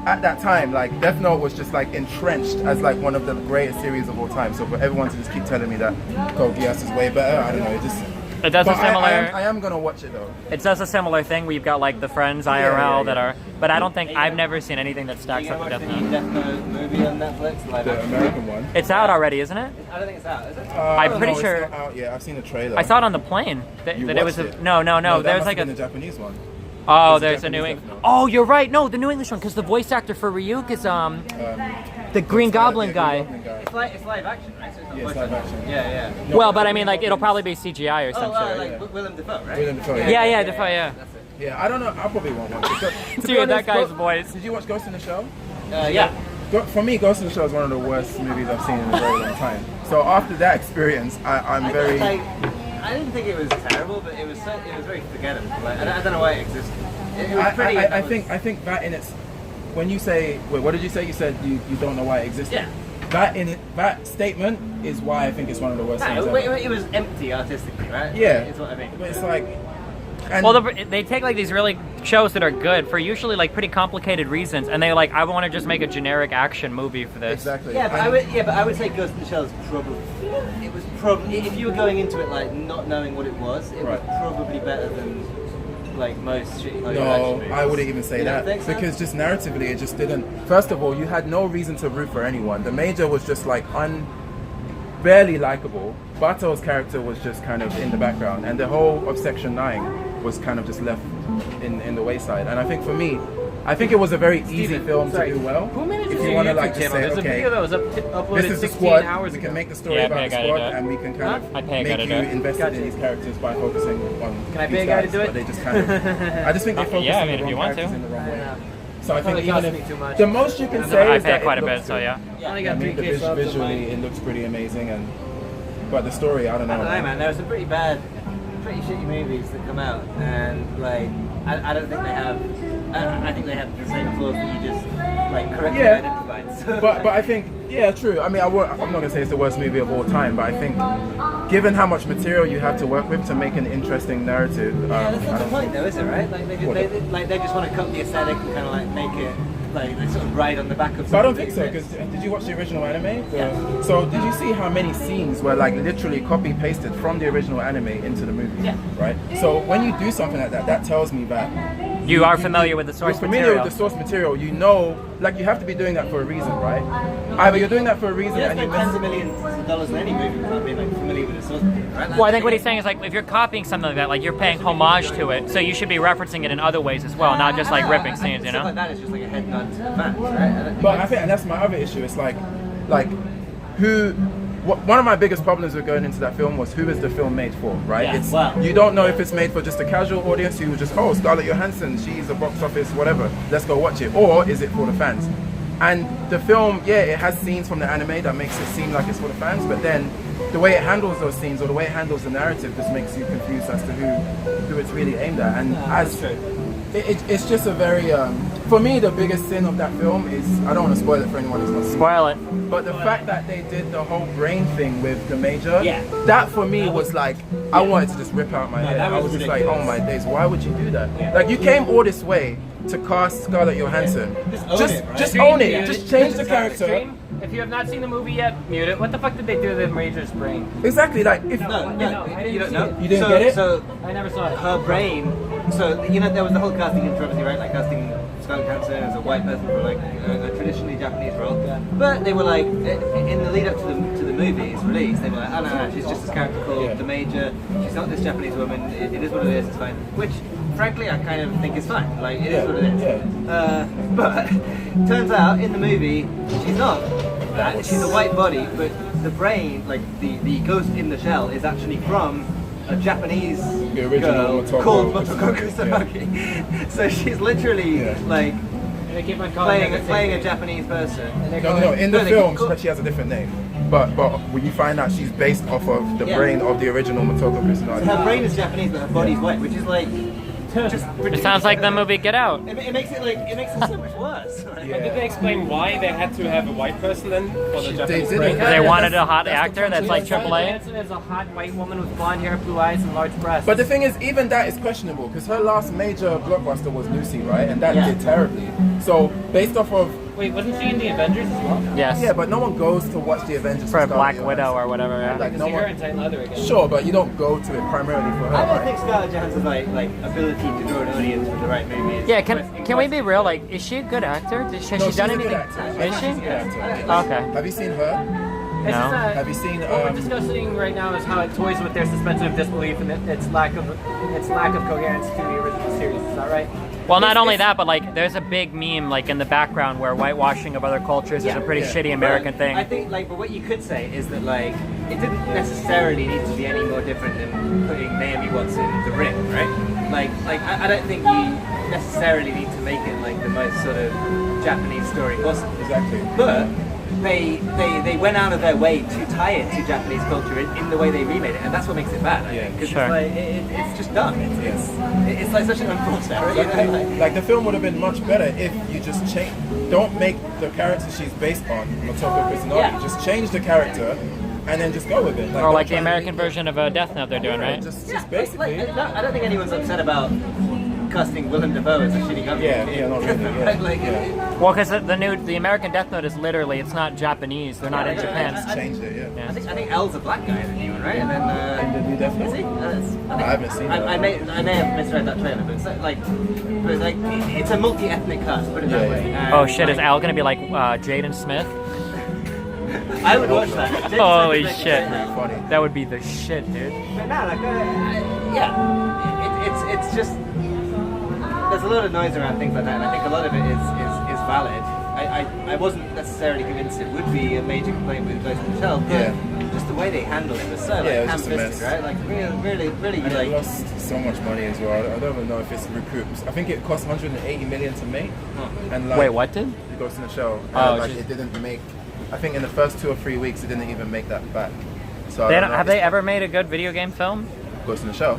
at that time, like Death Note was just like entrenched as like one of the greatest series of all time. So for everyone to just keep telling me that Code Geass is way better, I don't know. It just. It does But a similar. I am gonna watch it though. It does a similar thing. We've got like the Friends IRL yeah. that are, but I don't think I've never seen anything that Are stacks you up gonna to watch Death the new Note. Death Note movie on Netflix? Live The action? American one. It's out already, isn't it? I don't think it's out. Is it? I don't pretty know, it's sure- not out yet. I've seen the trailer. I saw it on the plane. That You it was watched a, it? no. that There's must like have a. been the Japanese one. Oh, There's there's a a new. Japanese Death Note. Oh, you're right. No, the new English one because the voice actor for Ryuk is the Green Goblin guy. It's live action, right? So it's not Yeah, it's voice live acting. action. Yeah. No, Well, but I mean, like it'll probably be CGI or some Oh, shit. like Willem Dafoe, right? Willem Dafoe, Yeah, Dafoe, yeah. That's it. Yeah, I don't know. I probably won't watch it. To be Dude, that honest, guy's Go- voice. Did you watch Ghost in the Shell? Yeah. For me, Ghost in the Shell is one of the worst movies I've seen in a very long time. So after that experience, I'm very. I didn't think it was terrible, but it was very forgettable. Like, I don't know why it existed. It was pretty. I think that in its. When you say, wait, what did you say? You said you don't know why it existed. Yeah. That statement is why I think it's one of the worst things ever. It was empty artistically, right? Yeah. Is what I mean. But it's like. And Well, they take like these really shows that are good for usually like pretty complicated reasons, and they like I want to just make a generic action movie for this. exactly. Yeah, but And- I would say Ghost in the Shell is probably it was probably, if you were going into it like not knowing what it was Right. probably better than like most shitty live action No, movies. I wouldn't even say You don't that think so? because just narratively, it just didn't. First of all, you had no reason to root for anyone. The Major was just like barely likable. Bato's character was just kind of in the background, and the whole of Section 9 was kind of just left in the wayside. And I think for me, I think it was a very easy film to do well. Who manages If your you want to YouTube like just channel? say, There's a okay, video that was uploaded this is the 16 squad. hours We ago. can make the story Yeah, about pay a the guy to squad, do it. and we can kind I pay a of guy make to you do it. invested Gotcha. in these characters by focusing on. Can I these pay a guy to guys, do it? But they just kind of. I just think they focus Yeah, I on mean, the if you wrong want characters to. in the wrong way. Yeah. So I think Probably even cost if me too much. the most you can I say I is pay that quite it a bit, looks- so yeah. I only I got mean, 3K subs on visually, mine. it looks pretty amazing, but the story, I don't know. I don't know, man. There are some pretty shitty movies that come out, and like, I don't think they have. I think they have the same flaws that you just like correctly Yeah. identified. So, But I think, yeah, true. I mean, I'm not gonna say it's the worst movie of all time, but I think, given how much material you have to work with to make an interesting narrative, yeah, that's I not the don't- point, though, is it? Right? Like they just want to cut the aesthetic and kind of like make it like they sort of ride on the back of. But I don't something think so, that because did you watch the original anime? Yeah. So did you see how many scenes were like literally copy pasted from the original anime into the movie? Yeah. Right. So when you do something like that, that tells me that You are familiar with the source you're familiar material. with the source material. You know, like you have to be doing that for a reason, right? Either you're doing that for a reason You and you spend tens miss. of millions of dollars in any movie without being like familiar with the source material, right? Well, I think what he's saying is like if you're copying something like that, like you're paying homage to it, so you should be referencing it in other ways as well, not just like ripping scenes, you Stuff like know? that is just like a head nod to the fans, right? But I think, and that's my other issue. It's like who. One of my biggest problems with going into that film was who is the film made for, right? Yeah, It's well. you don't know if it's made for just a casual audience who just, oh, Scarlett Johansson, she's a box office, whatever, let's go watch it, or is it for the fans? And the film, yeah, it has scenes from the anime that makes it seem like it's for the fans, but then the way it handles those scenes or the way it handles the narrative just makes you confused as to who it's really aimed at. And as it's just a very for me the biggest sin of that film is, I don't want to spoil it for anyone who's not seen it, Spoil it. but the fact that they did the whole brain thing with the Major, Yeah. that for me was like, I wanted to just rip out my head. that I was was just like, ridiculous. oh my days, why would you do that? Like, you came all this way to cast Scarlett Johansson. Just own it, right? Just own it. Just change the character. Stream, if you have not seen the movie yet, mute it. What the fuck did they do to the Major's brain? Exactly. Like, if No, I didn't you don't see know. it. You didn't so, get it? So I never saw it. her brain. So you know there was the whole casting controversy, right? Like casting Scarlett Johansson as a white person for like a traditionally Japanese role. Yeah. But they were like, in the lead up to the movie's release, they were like, oh no, she's just this character called the Major. She's not this Japanese woman. It is what it is. It's fine. Which, frankly, I kind of think is fine. Like it is what it is. Yeah. But turns out in the movie she's not that. She's a white body, but the brain, like the ghost in the shell, is actually from a Japanese The original girl Motoko called Kusanagi, Motoko Kusanagi. So she's literally Yeah. like And they keep on calling it the same playing a thing. Japanese person. And they No, call no, it- in the No, they film, keep- she has a different name. But when you find out she's based off of the Yeah. brain of the original Motoko Kusanagi. Her brain is Japanese, but her body's white, which is like just It sounds like the movie Get Out. It makes it so much worse. Right? Yeah. Did they explain why they had to have a white person then for the Japanese did brain? it. They wanted a hot That's the actor that's like controversy. AAA. Johansson is a hot white woman with blonde hair, blue eyes, and large breasts. But the thing is, even that is questionable because her last major blockbuster was Lucy, right? And that Yeah. did terribly. So based off of Wait, wasn't she in the Avengers as well? Yes. yeah, but no one goes to watch the Avengers For a Scarlett Black Johansson. Widow or whatever. Yeah. Like I no see her one. in Titan Leather again. Sure, but you don't go to it primarily for her. I don't right? think Scarlett Johansson's like ability to draw an audience with the right movies. Yeah, can we be real? Like, is she a good actor? Has No, she she's done a good anything? actor. Is she? She's a good actor. Okay. Have you seen her? It's No. just, Have you seen? what we're discussing right now is how it toys with their suspension of disbelief and its lack of coherence to the original series. Is that right? Well, not only that, but like, there's a big meme like in the background where whitewashing of other cultures is a pretty Yeah. shitty American But thing. I think, like, but what you could say is that, like, it didn't necessarily need to be any more different than putting Naomi Watts in the ring, right? Like I don't think you necessarily need to make it like the most sort of Japanese story possible. Exactly. But they went out of their way to tie it to Japanese culture in the way they remade it, and that's what makes it bad. I think, because Sure. it's like it's just dumb. It's like such an unforced error. You know? Exactly. Like the film would have been much better if you just change. Don't make the character she's based on Motoko Kusanagi. Yeah. Just change the character, and then just go with it. Or don't like the try and American make it- version of Death Note they're doing, right? Just Yeah, basically. I don't think anyone's upset about casting Willem Dafoe as a shitty government. Yeah, not really. Yeah. Like, Well, because the American Death Note is literally, it's not Japanese. They're not in Japan. Just changed it. Yeah. I think L's a black guy in the new one, right? And then In the new Death Note? is he? I haven't seen that. I may have misread that trailer, but it's it's a multi-ethnic cast. Put it that Yeah, way. yeah. Oh shit, is Al gonna be like Jaden Smith? I would watch that. Holy shit. Pretty funny. That would be the shit, dude. But no, like, yeah, it's just there's a lot of noise around things like that, and I think a lot of it is valid. I wasn't necessarily convinced it would be a major complaint with Ghost in the Shell, but just the way they handled it was so like it was just a ham-fisted, mess. right? Like really And like. it lost so much money as well. I don't even know if it's recouped. I think it cost 180 million to make. And like, Wait, what did? Ghost in the Shell. Oh, like just- it didn't make. I think in the first 2 or 3 weeks it didn't even make that back. So They I don't, don't know. have they ever made a good video game film? Ghost in the Shell?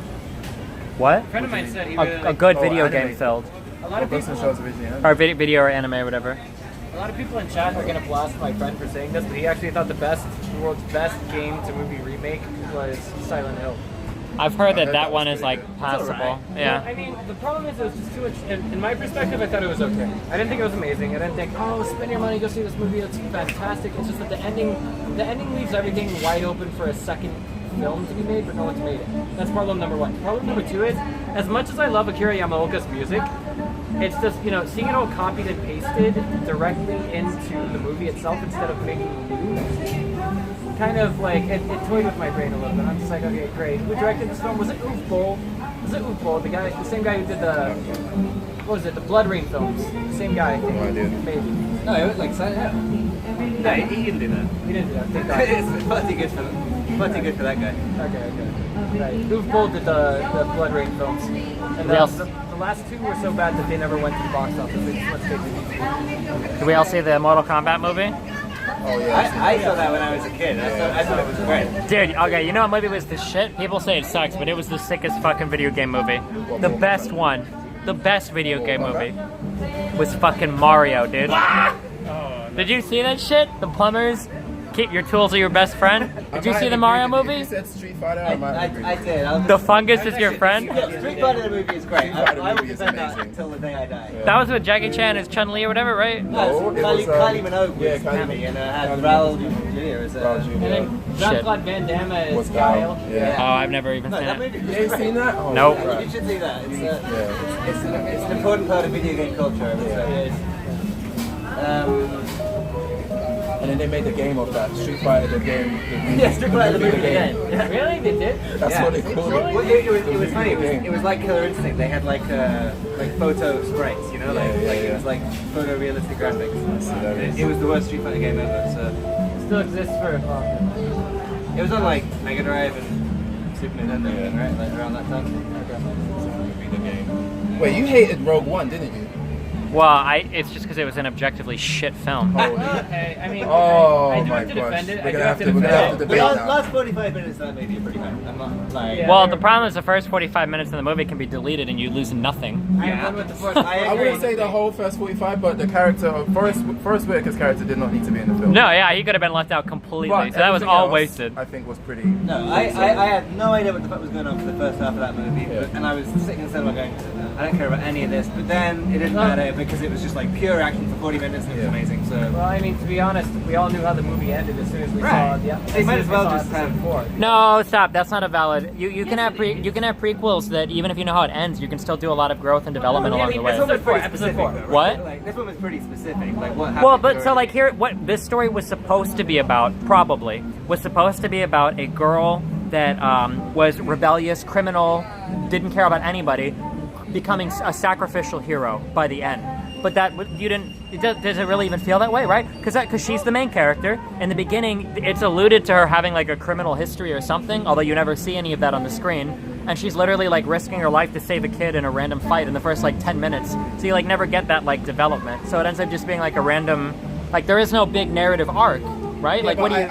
What? A friend of mine said he really A liked good Oh, video animated. game film. a lot of Ghost in the people. Shell's originally. Or video or anime or whatever. A lot of people in chat are gonna blast my friend for saying this, but he actually thought the world's best game to movie remake was Silent Hill. I've heard that heard that that one was is good. like It's passable. alright. Yeah. I mean, the problem is it was just too much. In my perspective, I thought it was okay. I didn't think it was amazing. I didn't think, oh, spend your money, go see this movie. It's fantastic. It's just that the ending leaves everything wide open for a second film to be made, but no one's made it. That's problem number one. Problem number two is, as much as I love Akira Yamaoka's music, it's just, seeing it all copied and pasted directly into the movie itself instead of making new. Kind of like it toyed with my brain a little bit. I'm just like, okay, great. Who directed this film? Was it Uwe Boll? The same guy who did the Blood Rain films? The same guy, I think. No idea. Maybe. No, it was like Silent Hill. No, he didn't do that. He didn't do that. Thank God. It's pretty good for that guy. Okay. Right. Uwe Boll did the Blood Rain films. And Yes. the last two were so bad that they never went to the box office. They just went straight to YouTube. Did we all see the Mortal Kombat movie? Oh yeah. I saw that when I was a kid. I thought it was great. Dude, okay, you know what movie was the shit? People say it sucks, but it was the sickest fucking video game movie. The best one. The best video game movie was fucking Mario, dude. Did you see that shit? The plumbers, keep your tools are your best friend. Did you see the Mario If movie? you said Street Fighter, I might agree. I did. The fungus is your friend? Yeah, Street Fighter the movie is great. Street Fighter I will movie is defend that amazing. until the day I die. That was with Jackie Chan as Chun-Li or whatever, right? No, it was, Kylie Minogue yeah, was Kylie- Cammy and had Kylie Raul Minogue. Jr. as Raul Jr. And then Jean-Claude Van Damme as Was Guile. Guile, yeah. Oh, I've never even No, seen that it. movie was You ain't great. seen that? Oh, Nope. crap. You should see that. It's Yeah. it's an important part of video game culture. I would say. And then they made the game of that. Street Fighter, the game. Yeah, Street Fighter the movie again. Yeah. Really? They did? That's what they called it. Well, it was funny. It was like Killer Instinct. They had like photo sprites, Yeah, yeah, it yeah. was like photorealistic graphics. hilarious. It was the worst Street Fighter game ever. So Still exists for. it was on like Mega Drive and Super Nintendo, Yeah. right? Like around that time. Wait, you hated Rogue One, didn't you? Well, it's just because it was an objectively shit film. Okay, I mean, Oh I do my have to gosh. defend it. We're I do gonna have have to to- we're gonna have defend to it. The debate now. last 45 minutes of that maybe are pretty bad. I'm not like. Yeah. Well, the problem is the first 45 minutes of the movie can be deleted and you lose nothing. I am one with the force. I wouldn't say the whole first 45, but the character of Forrest Whitaker's character did not need to be in the film. No, yeah, he could have been left out completely. But So that was everything all else, wasted. I think was pretty. No, I had no idea what the fuck was going on for the first half of that movie, Yeah. and I was sitting in the cinema going, I don't care about any of this. But then it didn't matter because it was just like pure action for 40 minutes and it was Yeah. amazing. So Well, I mean, to be honest, we all knew how the movie ended as soon as we saw Right. the. They might as well just have- four. No, stop. That's not a valid. You can have prequels that even if you know how it ends, you can still do a lot of growth and development along the way. this one was pretty Episode specific, four. though, right? What? Like, this one was pretty specific. Like what happened. Well, but so during- like here, what this story was supposed to be about, probably was supposed to be about a girl that was rebellious, criminal, didn't care about anybody, becoming a sacrificial hero by the end. But that you didn't. Does it really even feel that way, right? Because she's the main character. In the beginning, it's alluded to her having like a criminal history or something, although you never see any of that on the screen. And she's literally like risking her life to save a kid in a random fight in the first like 10 minutes. So you like never get that like development. So it ends up just being like a random, like there is no big narrative arc, right? Yeah, like but what do you?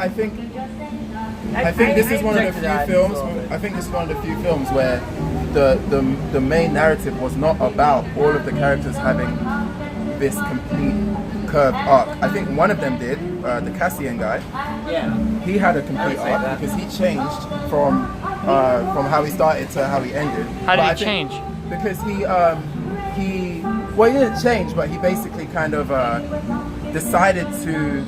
I think this is one of the few films. I think this is one of the few films where the main narrative was not about all of the characters having this complete curved arc. I think one of them did, the Cassian guy. yeah. He had a complete say arc that. because he changed from how he started to how he ended. How did But he I think- change? Because well, he didn't change, but he basically kind of decided to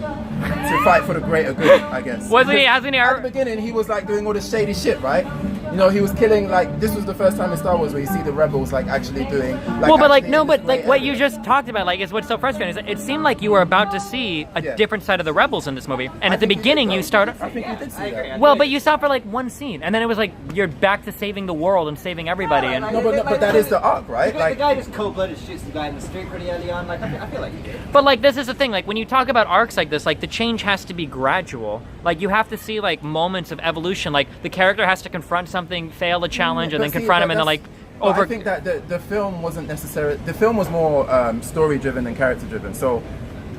fight for the greater good, I guess. Wasn't he? Hasn't he? At the beginning, he was like doing all this shady shit, right? You know, he was killing, like, this was the first time in Star Wars where you see the rebels like actually doing. Like, well, but like actually no, but like way what you evidence. just talked about, like, is what's so frustrating is that it seemed like you were about to see a Yeah. different side of the rebels in this movie, and I at the think you beginning did, you though. start. I think you did see that. Well, but you saw for like one scene, and then it was like you're back to saving the world and saving everybody, and No, but that is the arc, right? The Like, guy just cold-blooded shoots the guy in the street pretty early on. Like I feel like he did. but like this is the thing, like when you talk about arcs like this, like the change has to be gradual. Like you have to see like moments of evolution. Like the character has to confront something, fail a challenge, and but then see, confront him, and then that's- like well, over. I think that the film wasn't necessarily. The film was more story driven than character driven. So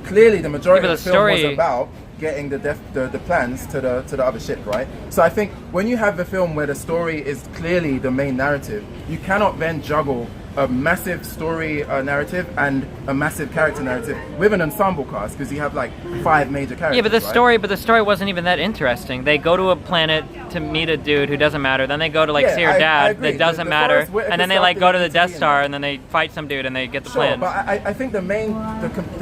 clearly, the majority Yeah, but of the the film was story- about getting the plans to the other ship, right? So I think when you have a film where the story is clearly the main narrative, you cannot then juggle a massive story narrative and a massive character narrative with an ensemble cast, because you have like 5 major characters. Yeah, but right? the story wasn't even that interesting. They go to a planet to meet a dude who doesn't matter. Then they go to like Yeah, see her I dad agree. that doesn't The matter, Forrest Whitaker and then they stuff like go to the didn't need to Death be in Star, there. and then they fight some dude, and they get the Sure, plans. but I think the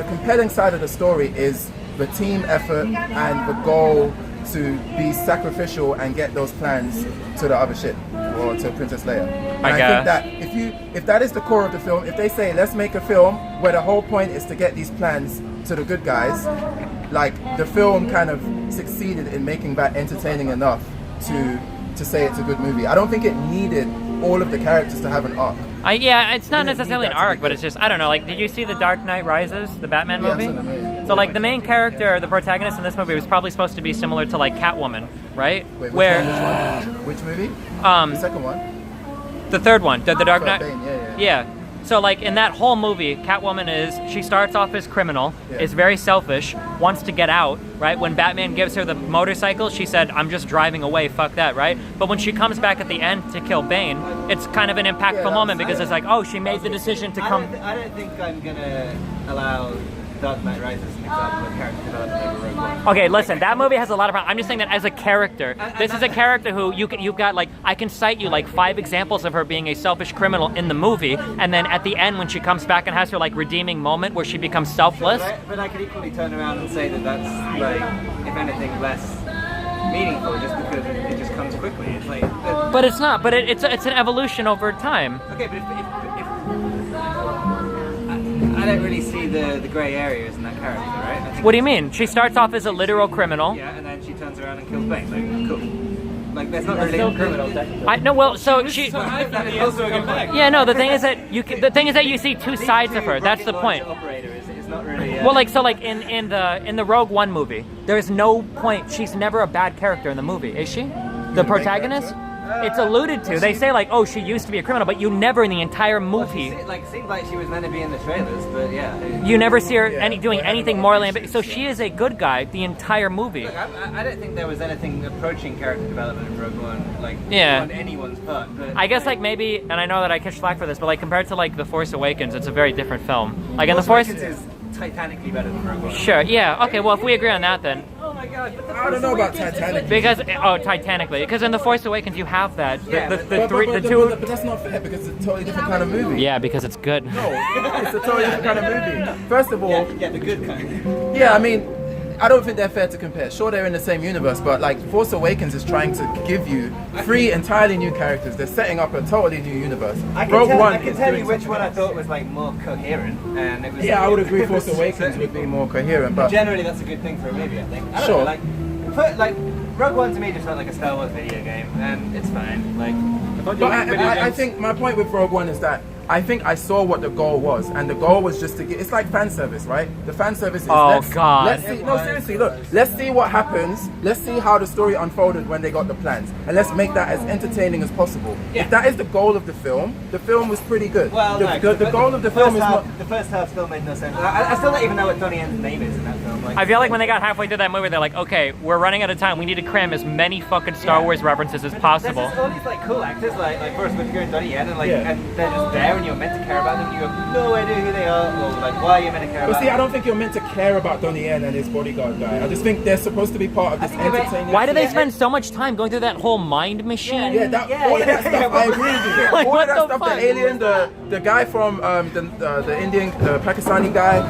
compelling side of the story is the team effort and the goal to be sacrificial and get those plans to the other ship or to Princess Leia. And I guess. think that if that is the core of the film, if they say let's make a film where the whole point is to get these plans to the good guys, like the film kind of succeeded in making that entertaining enough to say it's a good movie. I don't think it needed all of the characters to have an arc. Yeah, it's not didn't need necessarily an that to be arc, but good. it's just I don't know. Like, did you see The Dark Knight Rises, the Batman Yeah, I've movie? seen the movie. So like the main character, the protagonist in this movie was probably supposed to be similar to like Catwoman, right? Wait, Where which movie? Um, The second one. the third one, the Dark Knight. Bane, yeah. Yeah. So like in that whole movie, Catwoman she starts off as criminal, Yeah. is very selfish, wants to get out, right? When Batman gives her the motorcycle, she said, "I'm just driving away, fuck that," right? But when she comes back at the end to kill Bane, it's kind of an impactful Yeah, moment because it's like, oh, she made the decision to come. I don't think I'm gonna allow Dark Knight Rises as an example of character development over Rogue One. Okay, listen, that movie has a lot of problems. I'm just saying that as a character, this is a character who you've got like, I can cite you like 5 examples of her being a selfish criminal in the movie, and then at the end when she comes back and has her like redeeming moment where she becomes selfless. But I could equally turn around and say that that's like, if anything, less meaningful just because it just comes quickly. It's like, But it's not, but it's an evolution over time. okay, but if I don't really see the grey areas in that character, right? I think What do you mean? She starts off as a literal criminal. yeah, and then she turns around and kills Bane. Like, cool. Like, that's not really a criminal. I no, well, so she. He also come back. Yeah, no. The thing is that you see 2 sides of her. That's the point. Operator is not really. Well, like so, like in the Rogue One movie, there is no point. She's never a bad character in the movie, is she? The protagonist. It's alluded to. They say like, oh, she used to be a criminal, but you never in the entire movie. It seemed like she was meant to be in the trailers, but yeah. You never see her doing anything morally ambitious. So she is a good guy the entire movie. Look, I don't think there was anything approaching character development in Rogue One, like Yeah. on anyone's part. But I guess like maybe, and I know that I catch flack for this, but like compared to like The Force Awakens, it's a very different film. Like in The Force. Awakens is titanically better than Rogue One. Sure. Yeah. Okay. Well, if we agree on that, then Oh my god! But I don't know about Titanic. because Titanically, because in The Force Awakens you have that Yeah, the but- two. But that's not fair because it's a totally different kind of movie. Yeah, because it's good. No, it's a totally different kind of movie. First of all, Yeah, the good kind. yeah, I mean, I don't think they're fair to compare. Sure, they're in the same universe, but like Force Awakens is trying to give you 3 entirely new characters. They're setting up a totally new universe. I can Rogue tell, One I can is tell doing you which something one I else. thought was like more coherent, and it was. Yeah, I would agree. Force it was Awakens certainly would be more coherent, but Generally, that's a good thing for a movie, I think. I don't Sure. know, like Rogue One to me just felt like a Star Wars video game, and it's fine. Like, But I think my point with Rogue One is that I think I saw what the goal was, and the goal was just to get. It's like fan service, right? The fan service is. Oh, let's, God. Let's see. No, seriously. Look. Let's see what happens. Let's see how the story unfolded when they got the plans, and let's make that as entertaining as possible. Yeah. If that is the goal of the film was pretty good. well, the, no, the goal of the film is not. The first half still made no sense. I still don't even know what Donnie Yen's name is in that film. Like, I feel like when they got halfway through that movie, they're like, okay, we're running out of time. We need to cram as many fucking Star Wars references as possible. There's all these like cool actors like Forrest Whitaker and Donnie Yen, and like Yeah. and they're just there care and you're meant to care about them, you have no idea who they are, or like why you're meant to care But about see, I them. don't think you're meant to care about Donnie Yen and his bodyguard guy. I just think they're supposed to be part of this entertainment. Why do they spend so much time going through that whole mind machine? Yeah, all of that stuff, I agree with you. Like, All what of that the stuff, fuck? the alien, the guy from the Indian, the Pakistani guy,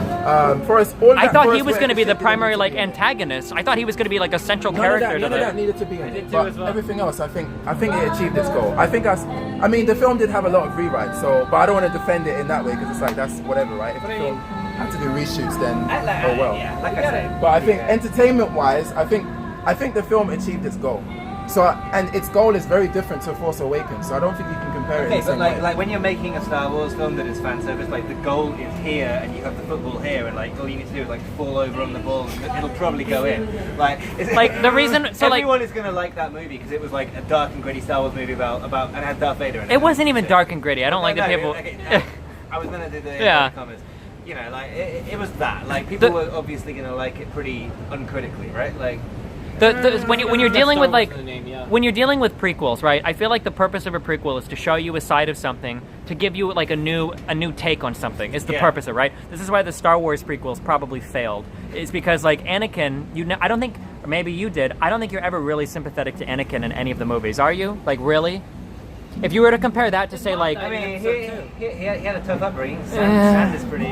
Forrest, all of that. I thought he Forrest was going to be the Whitaker shit primary didn't like need to be in. antagonist. I thought he was going to be like a central None of character. that, none to of the- that needed to be in did it. too But as well. everything else, I think it achieved its goal. I mean, the film did have a lot of rewrites, so, but I don't want to defend it in that way because it's like that's whatever, right? If the film had to do reshoots, then oh well. Yeah, like I said. But I think entertainment-wise, I think the film achieved its goal. So, and its goal is very different to Force Awakens. So I don't think you can compare it. Okay, in the but same way. like when you're making a Star Wars film that is fan service, like the goal is here, and you have the football here, and like all you need to do is like fall over on the ball, and it'll probably go in. Like the reason, so like everyone is gonna like that movie because it was like a dark and gritty Star Wars movie about and it had Darth Vader in it. it wasn't even dark and gritty. I don't like the people. I was gonna do the Yeah. comments. You know, like it was that. Like people were obviously gonna like it pretty uncritically, right? Like. When you're dealing with like Star Wars in the name, yeah. when you're dealing with prequels, right? I feel like the purpose of a prequel is to show you a side of something, to give you like a new take on something. Is the purpose of it, right? This is why the Star Wars prequels probably failed. Is because like Anakin, I don't think, or maybe you did. I don't think you're ever really sympathetic to Anakin in any of the movies, are you? Like really? If you were to compare that to say like, I mean, he had a tough upbringing. Sand is pretty,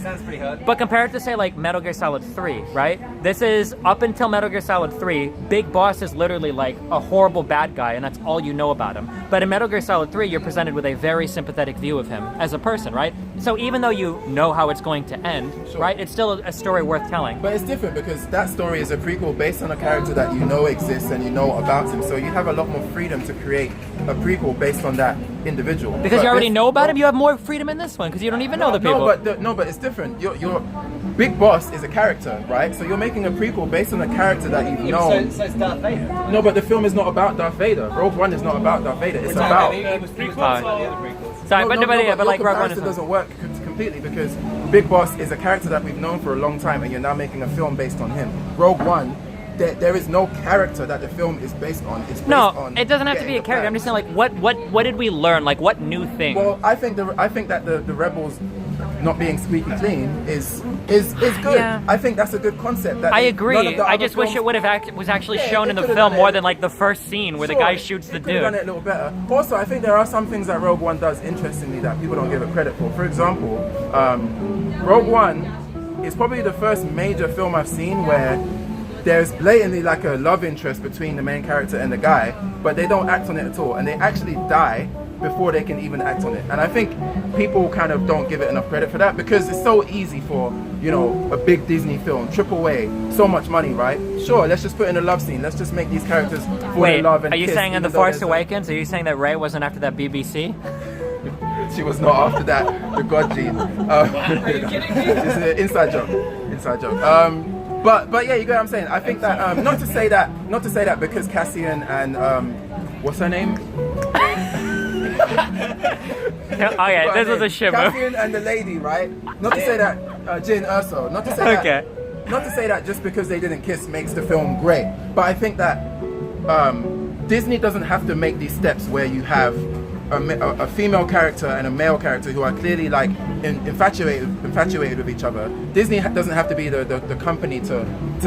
sounds pretty hard. but compare it to say like Metal Gear Solid 3, right? This is up until Metal Gear Solid 3, Big Boss is literally like a horrible bad guy, and that's all you know about him. But in Metal Gear Solid 3, you're presented with a very sympathetic view of him as a person, right? So even though you know how it's going to end, right, it's still a story worth telling. But it's different because that story is a prequel based on a character that you know exists and you know about him. So you have a lot more freedom to create a prequel based on that individual. Because you already know about him, you have more freedom in this one because you don't even know the people. No, but it's different. Your Big Boss is a character, right? So you're making a prequel based on a character that you've known. So it's Darth Vader. No, but the film is not about Darth Vader. Rogue One is not about Darth Vader. It's about. It was prequels Fine. like the other prequels. Sorry, but your like Rogue One comparison is doesn't work completely because Big Boss is a character that we've known for a long time, and you're now making a film based on him. Rogue One, there is no character that the film is based on. It's based on it doesn't have to be a getting the character. I'm facts. just saying, like, what did we learn? Like, what new thing? Well, I think that the rebels not being squeaky clean is good. Yeah. I think that's a good concept. That I none agree. of the I other just wish films- it would have was actually Yeah, shown they in the could've film done more it. than like the first scene where the Sure, guy shoots the they could've dude. done it a little better. Also, I think there are some things that Rogue One does interestingly that people don't give it credit for. For example, Rogue One is probably the first major film I've seen where there's blatantly like a love interest between the main character and the guy, but they don't act on it at all, and they actually die before they can even act on it. And I think people kind of don't give it enough credit for that because it's so easy for, you know, a big Disney film, triple A, so much money, right? Sure, let's just put in a love scene. Let's just make these characters fall Wait, in love and are you kiss, saying in The even though Force there's a- Awakens? Are you saying that Rey wasn't after that BBC? She was not after that, the God gene. Are you kidding me? It's an inside joke. Inside joke. But yeah, you get what I'm saying. I think that not to say that because Cassian and what's her name? Okay, this was a shit move. Cassian and the lady, right? Not to say that Jin Erso. Not to say that. Okay. Not to say that just because they didn't kiss makes the film great. But I think that Disney doesn't have to make these steps where you have a female character and a male character who are clearly like infatuated with each other. Disney doesn't have to be the company to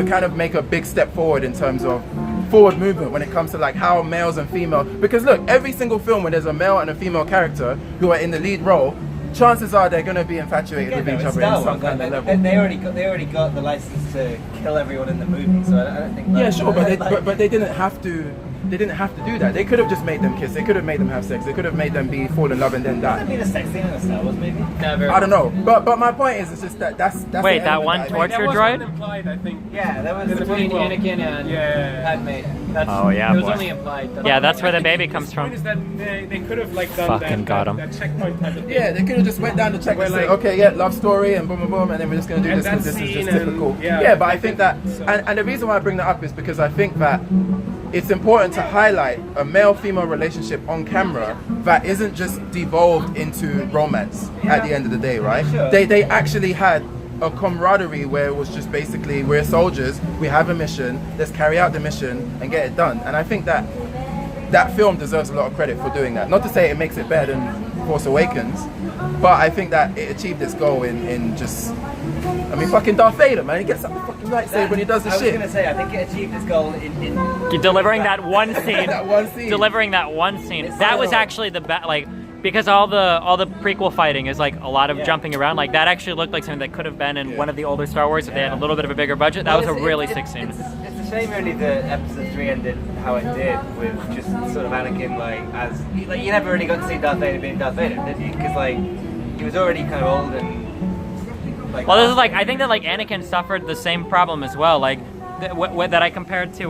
kind of make a big step forward in terms of forward movement when it comes to like how males and female, because look, every single film when there's a male and a female character who are in the lead role, chances are they're going to be infatuated with each other in some kind of level. They already got the license to kill everyone in the movie, so I don't think. Yeah, sure, but they didn't have to. They didn't have to do that. They could have just made them kiss. They could have made them have sex. They could have made them fall in love and then That'd die. be the sex scene in a Star Wars movie. Never. I don't know, but my point is, it's just that's Wait, the that element one I made. torture That was droid? implied, I think. Yeah, that was Between Anakin and Yeah. Padme. That's, Oh, yeah, It was boy. only implied. That Yeah, that's where the I think baby the comes point from. is that they could have like done Fucking got him. that checkpoint type of thing. Yeah, they could have just went down the check Where, and said, like- okay, yeah, love story and boom, boom, boom, and then we're just going to do And this because that this is just scene and- typical. yeah. Yeah, but I think that, So- and the reason why I bring that up is because I think that it's important to highlight a male-female relationship on camera that isn't just devolved into romance at the end of the day, right? Sure. They actually had a camaraderie where it was just basically, we're soldiers, we have a mission, let's carry out the mission and get it done. And I think that film deserves a lot of credit for doing that. Not to say it makes it better than Force Awakens, but I think that it achieved its goal in just, I mean, fucking Darth Vader, man, he gets up the fucking lightsaber and he does the shit. I was gonna say, I think it achieved its goal in delivering that one scene. That one scene. Delivering that one scene. That was actually the best, like, because all the prequel fighting is like a lot of jumping around. Like that actually looked like something that could have been in one of the older Star Wars if they had a little bit of a bigger budget. That was a really sick scene. It's a shame really that Episode 3 ended how it did, with just sort of Anakin like you never really got to see Darth Vader being Darth Vader, did you? Because like he was already kind of old and like. Well, this is like I think that like Anakin suffered the same problem as well. Like that I compared to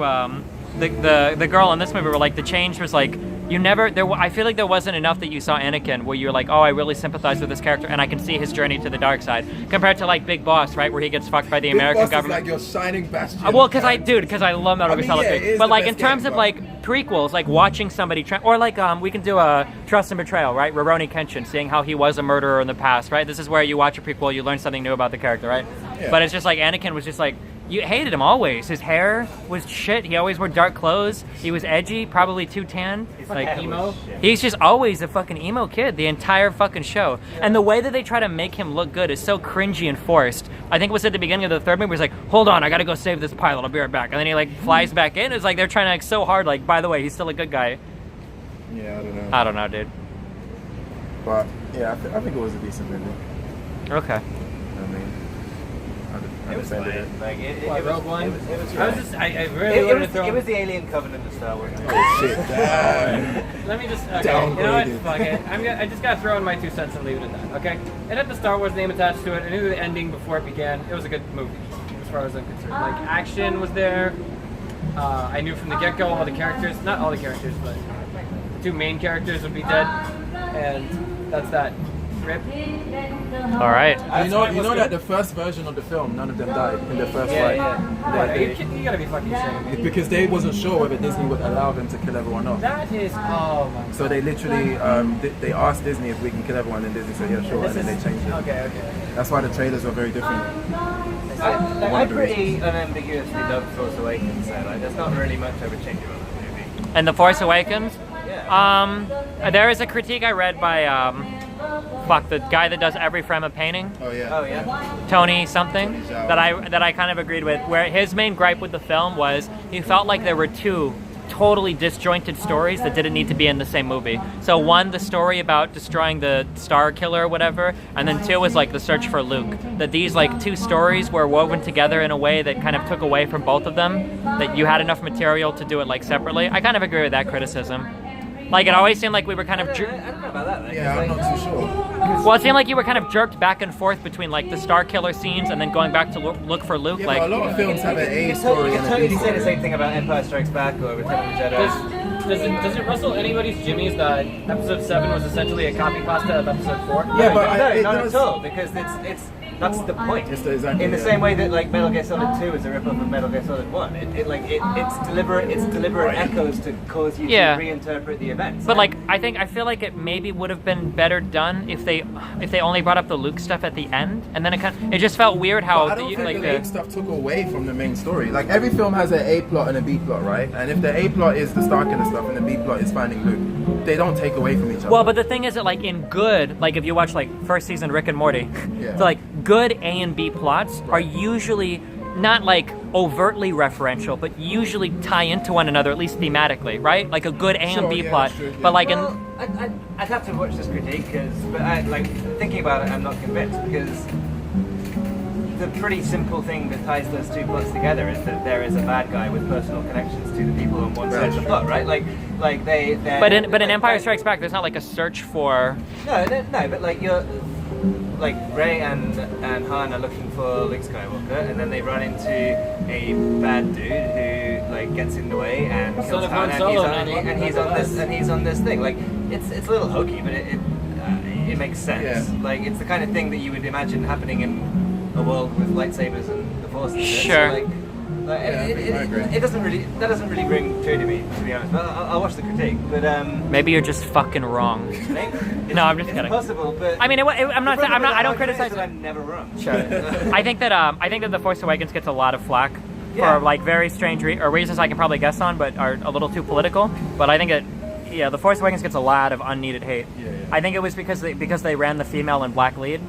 the girl in this movie, where like the change was like. You never I feel like there wasn't enough that you saw Anakin where you're like, oh, I really sympathize with this character and I can see his journey to the dark side, compared to like Big Boss, right, where he gets fucked by the American government. Is like your shining bastion. Well, because I love Metal Gear Solid 3. But like in terms of game, like prequels, like watching somebody or like we can do a Trust and Betrayal, right? Rurouni Kenshin, seeing how he was a murderer in the past, right? This is where you watch a prequel, you learn something new about the character, right? Yeah. But it's just like Anakin was just like. You hated him always. His hair was shit. He always wore dark clothes. He was edgy, probably too tan. Like emo. He's just always a fucking emo kid the entire fucking show. Yeah. And the way that they try to make him look good is so cringy and forced. I think it was at the beginning of the third movie. He's like, "Hold on, I gotta go save this pilot. I'll be right back." And then he like flies back in. It's like they're trying to like so hard. Like, by the way, he's still a good guy. Yeah, I don't know. I don't know, dude. But yeah, I think it was a decent movie. Okay. I mean. It was fine. Like it was Rogue One. It was I was just, I really wanted to throw. It was the Alien Covenant of Star Wars. Oh shit! Damn. Let me just. Okay, you know what? Fuck it. I just gotta throw in my 2 cents and leave it at that. Okay. It had the Star Wars name attached to it. I knew the ending before it began. It was a good movie, as far as I'm concerned. Like action was there. I knew from the get-go all the characters, not all the characters, but the 2 main characters would be dead, and that's that. Rip. All right. You know that the first version of the film, none of them died in the first fight. Yeah. You gotta be fucking shitting me. It's because they wasn't sure whether Disney would allow them to kill everyone off. That is, oh my. So they literally, they asked Disney if we can kill everyone, and Disney said yeah, sure, and then they changed it. Okay. That's why the trailers were very different. I pretty unambiguously love Force Awakens, so like, there's not really much I would change about that movie. And The Force Awakens. Yeah. There is a critique I read by the guy that does every frame of painting. Oh yeah. Oh yeah. Tony something that I kind of agreed with. Where his main gripe with the film was he felt like there were 2 totally disjointed stories that didn't need to be in the same movie. So one, the story about destroying the Star Killer or whatever, and then 2 was like the search for Luke. That these like 2 stories were woven together in a way that kind of took away from both of them. That you had enough material to do it like separately. I kind of agree with that criticism. Like, it always seemed like we were kind of... I don't know about that, though. Yeah, I'm not too sure. Well, it seemed like you were kind of jerked back and forth between, like, the Star Killer scenes and then going back to look for Luke. Yeah, like, but a lot of films have an A story You and can a B totally say the story. same thing about Empire Strikes Back or Return of the Jedi. Does it rustle anybody's jimmies that Episode 7 was essentially a copy pasta of Episode 4? Yeah, but No, it not does. at all, because it's that's the point. Exactly, in the yeah. same way that like Metal Gear Solid 2 is a rip-off of Metal Gear Solid 1. It's deliberate echoes to cause you to reinterpret the events. But like, I feel like it maybe would have been better done if they only brought up the Luke stuff at the end, and then it just felt weird how I don't think the Luke stuff took away from the main story. Like every film has an A plot and a B plot, right? And if the A plot is the Star Killer stuff and the B plot is finding Luke, they don't take away from each other. Well, but the thing is that like in good, like if you watch like first season Rick and Morty, so like good A and B plots are usually not like overtly referential, but usually tie into one another, at least thematically, right? Like a good A and B plot. True, but like I'd have to watch this critique, but like thinking about it, I'm not convinced, because the pretty simple thing that ties those 2 plots together is that there is a bad guy with personal connections to the people on one side of the plot, right? Like they. But in Empire Strikes Back, there's not like a search for. No, but like you're. Like Rey and Han are looking for Luke Skywalker, and then they run into a bad dude who like gets in the way and kills Han, and he's on this thing. Like it's a little hokey, but it makes sense. Yeah. Like it's the kind of thing that you would imagine happening in a world with lightsabers and the Force. Sure. So, like, it doesn't really ring true to me, to be honest. But I'll watch the critique. But Maybe you're just fucking wrong. No, I'm just it's kidding. Possible, but I mean, I don't criticize. I'm never wrong. Sure. I think that The Force Awakens gets a lot of flack for like very strange reasons I can probably guess on, but are a little too political. But I think The Force Awakens gets a lot of unneeded hate. Yeah. I think it was because they ran the female and black lead.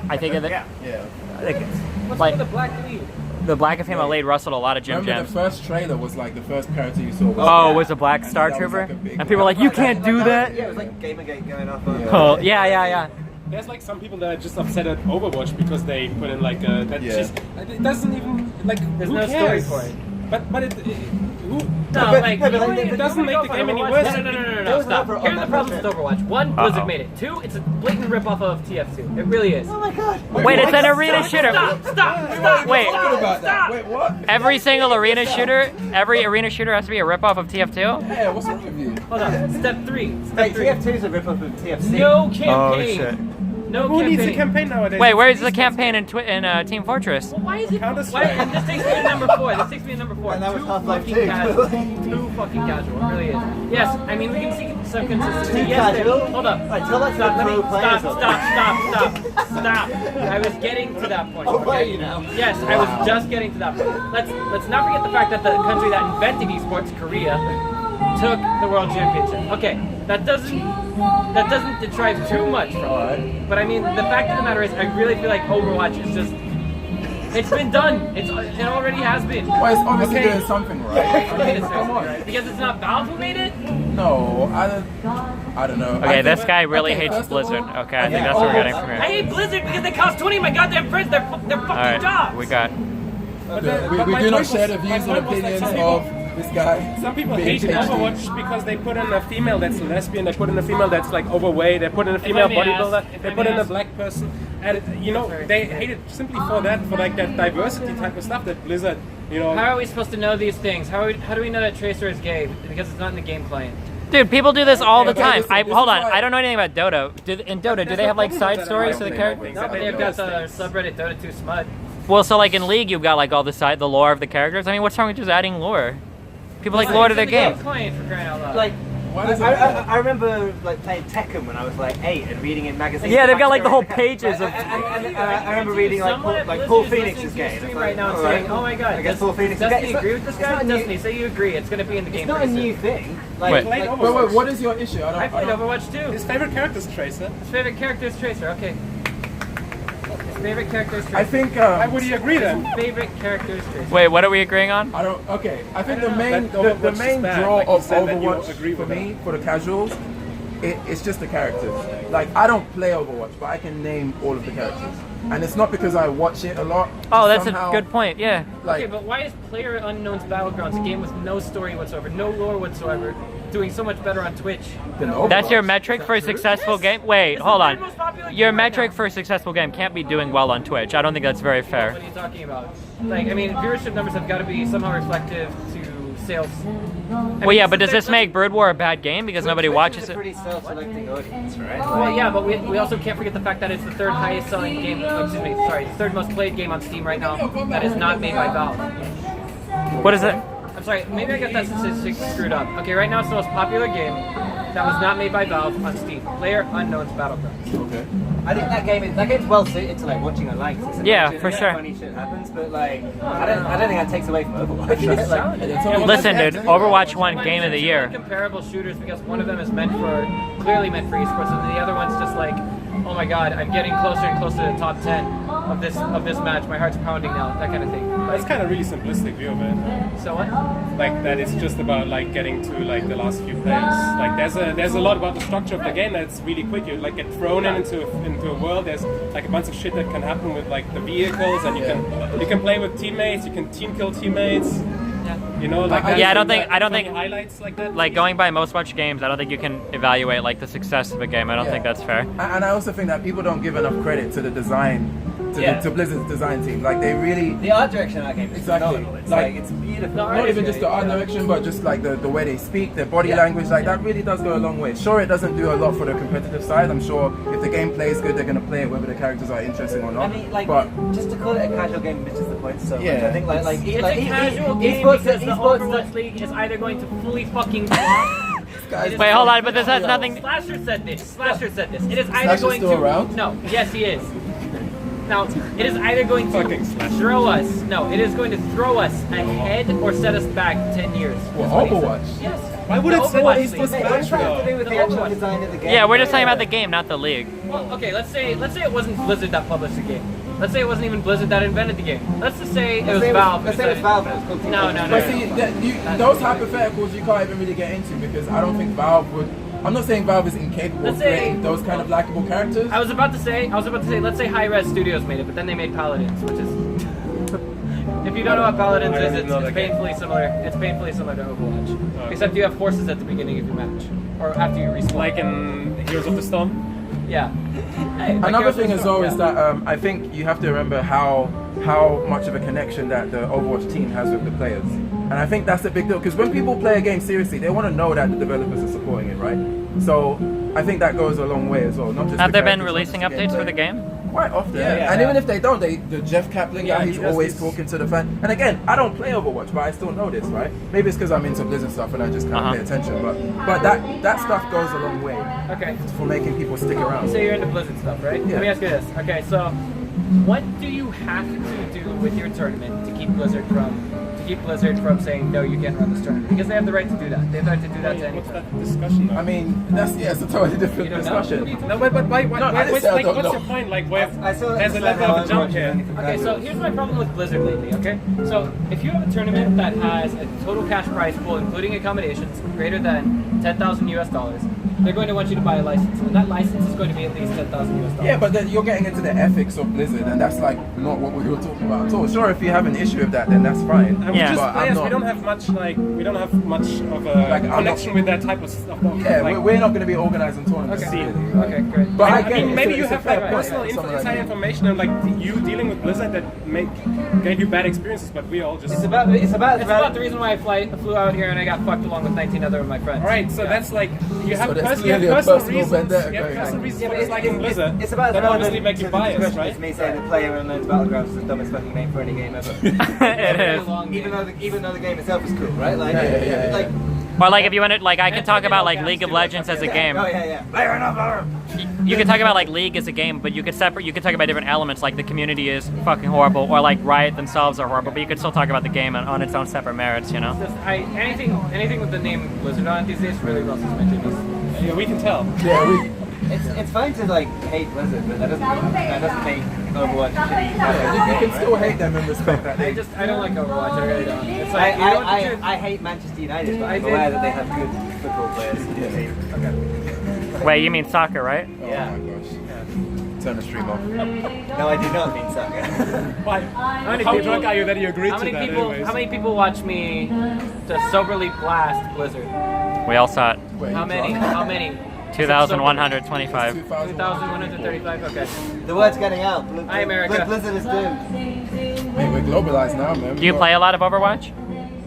I think that. Yeah. I think, What's like, with the black lead? the black and female lead rustled a lot of Jim Remember Jams. the first trailer was like the first character you saw. Oh, was a black And Star that was Trooper? like a big- And people were like, you can't do that? Yeah, it was like Gamergate going off on. Oh, yeah. There's like some people that are just upset at Overwatch because they put in like that. Yeah. Just, it doesn't even like. There's who no cares? story for it. But it who? No, like, it doesn't make the game any worse. No, stop. Here's the problem with Overwatch. One, Blizzard made it. Two, it's a blatant ripoff of TF2. It really is. Oh my god. Wait, it's an arena shooter. Stop! Wait. Talking about that. Wait, what? Every single arena shooter has to be a ripoff of TF2? Hey, what's wrong with you? Hold on. Step 3. Wait, TF2 is a rip-off of TFC. No campaign. Oh, shit. No Who campaign. needs a campaign nowadays? Wait, where's the campaign in Team Fortress? Why is it? Counter-Strike. Why, and this takes me to number 4. This takes me to number 4. And that was Too Half-Life fucking 2. casual. Too fucking casual. It really is. Yes, I mean we can see some consistency. Too Yes, casual? hold up. Right, tell us Stop. what Let me pro players stop. I was getting to that point. Oh, were okay? you now? Yes, I was just getting to that point. Let's not forget the fact that the country that invented esports, Korea, took the world championship. Okay, that doesn't detract too much from it. But I mean, the fact of the matter is, I really feel like Overwatch is just. It's been done. It already has been. Well, it's obviously Okay. doing something right. Wait a Come second. on. Because it's not Valve who made it? No, I don't know. Okay, I this think- guy really okay, hates first of all, Blizzard. Okay, I think that's what we're getting from I here. hate Blizzard because they cost 20 of my goddamn friends their fucking Alright, jobs. we got. We my do not point share was- the my views and point was that opinions some people- of this guy. Some people being hate PhD. Overwatch because they put in a female that's a lesbian, they put in a female that's like overweight, they put in a female may ask- bodybuilder, if they I put may in a ask- black person, and they hate it simply for that, for like that diversity type of stuff that Blizzard, How are we supposed to know these things? How do we know that Tracer is gay? Because it's not in the game client. Dude, people do this all the but time. listen, this Hold is on, why- I don't know anything about Dota. In Dota, do they have like side stories to the characters? No, but they've got the subreddit Dota 2 Smut. Well, so like in League, you've got like all the lore of the characters. I mean, what's wrong with just adding lore? People like lore to their It's in the game. game client for crying out loud. Like, Why does it I remember like playing Tekken when I was like 8 and reading in magazines. Yeah, they've got like the whole pages of. And I remember reading like Someone at Paul Blizzard Phoenix listening is to gay. your and stream it's right now and alright. saying, "Oh my god, I guess Paul Phoenix is Destiny gay. It's agree with this it's guy? not a new- Destiny, say you agree. It's gonna be in the game. It's not a pretty new soon. thing. Wait. played Wait, Overwatch. what is your issue? I played Overwatch too. His favorite character is Tracer. His favorite character is Tracer. Okay. His favorite character is Tracer. I think. Why would you agree then? favorite character is Tracer. Wait, what are we agreeing on? I don't. Okay, I think the don't main know. That the Overwatch main is bad, draw like you of said that you Overwatch agree for with me, for the casuals, it's just the characters. Like I don't play Overwatch, but I can name all of the characters, and it's not because I watch it a lot. Oh, that's Somehow, a good point. Yeah. Like, Okay, but why is Player Unknown's Battlegrounds, a game with no story whatsoever, no lore whatsoever, doing so much better on Twitch? than Overwatch? That's your metric for a successful game? Wait, hold the on. most popular Your game right metric now. for a successful game can't be doing well on Twitch. I don't think that's very fair. What are you talking about? Like, I mean, viewership numbers have got to be somehow reflective to sales. Well, yeah, but does this make Brood War a bad game because nobody watches It's a it? pretty self-selecting audience, right? Well, yeah, but we also can't forget the fact that it's the third highest selling game, the third most played game on Steam right now that is not made by Valve. What is it? I'm sorry, maybe I got that statistic screwed up. Okay, right now it's the most popular game that was not made by Valve on Steam. Player Unknown's Battlegrounds. Okay. I think that game's well suited to like watching a light. Yeah, for sure. Funny shit happens, but like I don't think that takes away from Overwatch. Right? Like, Yeah, Listen, dude, Overwatch won Game of the Year. Comparable shooters because one of them is clearly meant for esports, and the other one's just like, oh my god, I'm getting closer and closer to the top 10 of this match. My heart's pounding now. That kind of thing. That's kind of really simplistic view of it. So what? Like that it's just about like getting to like the last few plays. Like there's a lot about the structure of the game that's really quick. You like get thrown into a world. There's like a bunch of shit that can happen with like the vehicles, and you can play with teammates. You can team kill teammates. Yeah. You know, like Yeah, I don't that's think highlights like that. like going by most watch games, I don't think you can evaluate like the success of a game. I don't Yeah. think that's fair. And I also think that people don't give enough credit to the design, Yeah. to Blizzard's design team. Like they really. the art direction of that game is Exactly. phenomenal. It's Like, like it's beautiful. Not even just the art direction, but just like the way they speak, their body language, like that really does go a long way. Sure, it doesn't do a lot for the competitive side. I'm sure if the gameplay is good, they're going to play it whether the characters are interesting or not. I mean, like, but just to call it a casual game misses the point so much. Yeah. I think It's a casual game because the Overwatch League is either going to fully fucking flop. guys, Wait, hold on, but this has nothing. Slasher said this. It is either Slasher's going still to. around? No. Yes, he is. Now, it is either going to throw us. No, it is going to throw us ahead or set us back 10 years. Well, Overwatch. Yes. Why would it say Overwatch it's supposed to League. match What does to do though? with the actual design of the game? Yeah, we're just talking about the game, not the league. Well, okay, let's say it wasn't Blizzard that published the game. Let's say it wasn't even Blizzard that invented the game. Let's just say it was Valve. Let's say it was Valve. It was called No. But see, those hypotheticals you can't even really get into because I don't think Valve would. I'm not saying Valve is incapable Let's of say- creating those kind of likable characters. I was about to say, let's say Hi-Res Studios made it, but then they made Paladins, which is. If you don't know what Paladins is, it's painfully similar. It's painfully similar to Overwatch, except you have horses at the beginning of your match, or after you respawn. Like in Heroes of the Storm? Yeah. Hey, like Another Heroes thing of as the well Storm, is yeah. that I think you have to remember how much of a connection that the Overwatch team has with the players. And I think that's a big deal because when people play a game seriously, they want to know that the developers are supporting it, right? So I think that goes a long way as well. Not just Have the there been characters, not releasing just the updates for gameplay. the game? Quite often, Yeah. and even if they don't, the Jeff Kaplan Yeah, guy, he he's does always this. talking to the fan. And again, I don't play Overwatch, but I still know this, right? Maybe it's because I'm into Blizzard stuff and I just kind of pay attention. But that stuff goes a long way Okay. for making people stick around. So you're into Blizzard stuff, right? Yeah. Let me ask you this. Okay, so what do you have to do with your tournament to keep Blizzard from saying no, you can't run this tournament? Because they have the right to do that. They have the right to do that to any What's that tournament. discussion though? I mean, it's a totally different You don't know? discussion. No, but why, No, I didn't what's, say I like, don't what's know. your point? Like, where I still there's a understand level how of a jump Overwatch is here. anything Okay, so here's my problem with Blizzard lately, okay? So if you have a tournament that has a total cash prize pool, including accommodations, greater than 10,000 US dollars, they're going to want you to buy a license. And that license is going to be at least 10,000 US dollars. Yeah, but then you're getting into the ethics of Blizzard, and that's like not what we were talking about at all. Sure, if you have an issue with that, then that's fine. And we Yeah. just But I'm players, not- we don't have much of a Like, I'm connection not- with that type of stuff. Yeah, like, we're not going to be organizing tournaments. Okay. really, right? Okay, great. But I I get mean, it. maybe It's you a have fair like point, personal something like inside that. information and like you dealing with Blizzard that gave you bad experiences, but we all just. It's about the reason why I flew out here and I got fucked along with 19 other of my friends. All right, so Yeah. that's like you have, So there's you have clearly a personal personal reasons. vendetta You have going personal on. reasons Yeah, for but disliking Blizzard. it's about that obviously make you to the biased, discussion. right? It's me saying that Player Unknown's Battlegrounds is the dumbest fucking name for any game ever. It Very is. long even game. though the game itself is cool, right? Like, Yeah. like Or like if you wanted, like I could And talk talking about about like games League of too, Legends as a game. Oh yeah. Player Unknown. You could talk about like League as a game, but you could separate. You could talk about different elements, like the community is fucking horrible, or like Riot themselves are horrible. But you could still talk about the game on its own separate merits, you know. Just, anything with the name Blizzard on it these days really rustles my jiggles. Yeah, we can tell. Yeah, It's fine to like hate Blizzard, but that doesn't make Overwatch shitty. you can still hate them and respect that. I don't like Overwatch. I really don't. It's like you know what the truth- I hate Manchester United, but I I'm did- aware that they have good football players in the team. Wait, you mean soccer, right? Yeah. Oh my gosh. Turn the stream off. No, I do not mean soccer. Why? many How people- drunk are you that you agreed How to many that? people? anyways? How many people watch me just soberly blast Blizzard? We all saw it. Wait, How many? drunk? How many? 2,125. 2,135. Okay. The word's getting out. Hi, America. Blizzard is doomed. Hey, we're globalized now, man. Do you play a lot of Overwatch?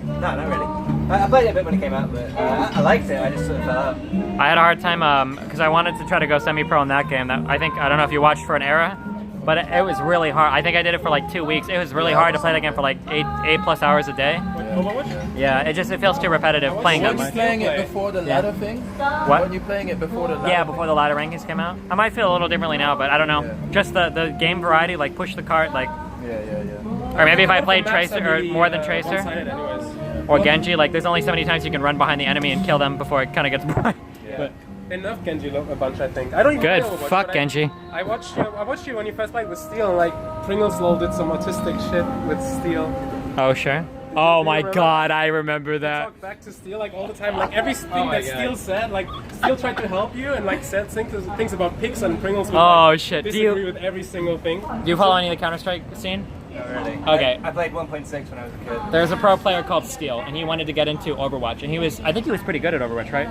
No, not really. I played it a bit when it came out, but I liked it. I just sort of fell out. I had a hard time because I wanted to try to go semi-pro in that game. I don't know if you watched for an era, but it was really hard. I think I did it for like 2 weeks. It was really hard to play that game for like 8+ hours a day. Overwatch? Yeah, it feels too repetitive playing Weren't that you much. playing it before the ladder thing? What? Weren't you playing it before the ladder? Yeah, before the ladder rankings came out. I might feel a little differently now, but I don't know. Yeah. Just the game variety, like push the cart, like, Yeah. or maybe if I The played maps Tracer are or really, more than Tracer one-sided anyways. or Genji. Like, there's only so many times you can run behind the enemy and kill them before it kind of gets boring. But they nerfed Genji a bunch, I think. I don't even Good. play Overwatch, Fuck but Genji. I watched you when you first played with Steel, and like Pringles Lol did some autistic shit with Steel. Oh sure. Oh my remember? god, I remember that. Talk back to Steel like all the time, like every thing my that God. Steel said, like Steel tried to help you and like said things about pigs and Pringles would Oh, like, shit. Do disagree you- with every single thing. Do you follow any of the Counter-Strike scene? Not really. Okay. I played 1.6 when I was a kid. There's a pro player called Steel, and he wanted to get into Overwatch, and I think he was pretty good at Overwatch, right?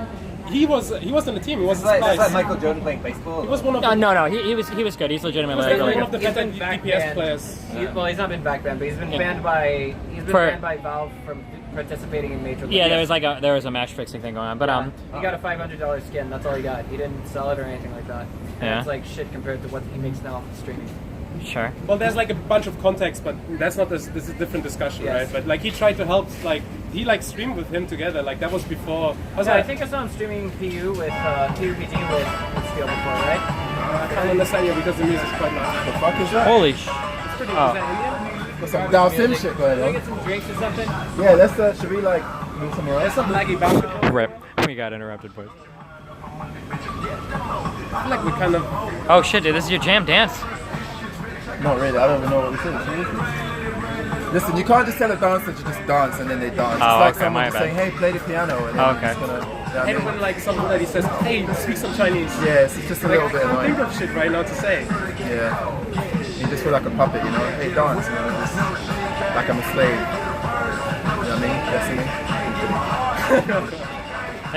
He was on the team. He was That's a like spice. Michael Jordan playing baseball. He was one of the, No, he was good. He's legitimately he was really one of good. the He's better been back DPS banned. players. Well, he's not been back banned, but he's been banned by Valve from participating in Major League. Yeah, there was a match fixing thing going on, but He got a $500 skin. That's all he got. He didn't sell it or anything like that. And Yeah. it's like shit compared to what he makes now streaming. sure. Well, there's like a bunch of context, but that's not this is a different discussion, Yes. right? But like he tried to help, like he like streamed with him together. Like that was before. I think I saw him streaming PUBG with Steel before, right? I can't understand you because the music's quite loud. The fuck is that? Holy It's pretty, Oh. is that Indian? What's some Down Sim shit going Can I on? get some drinks or something? Yeah, let's should we like move somewhere There's else? some laggy basketball. Rip. We got interrupted, boys. I feel like we kind of... Oh shit, dude, this is your jam dance. Not really, I don't even know what this is. Listen, you can't just tell a dancer to just dance and then they dance. Oh, it's like okay, someone my just bad. saying, hey, play the piano. And then Oh, okay. it's gonna, you know what I And mean? when like some lady says, hey, speak some Chinese. Yeah, it's just a Like, little bit I can't think annoying. of shit right now to say. Yeah. You just feel like a puppet, you know? Hey, dance, you know? Just like I'm a slave. You know what I mean? That's me.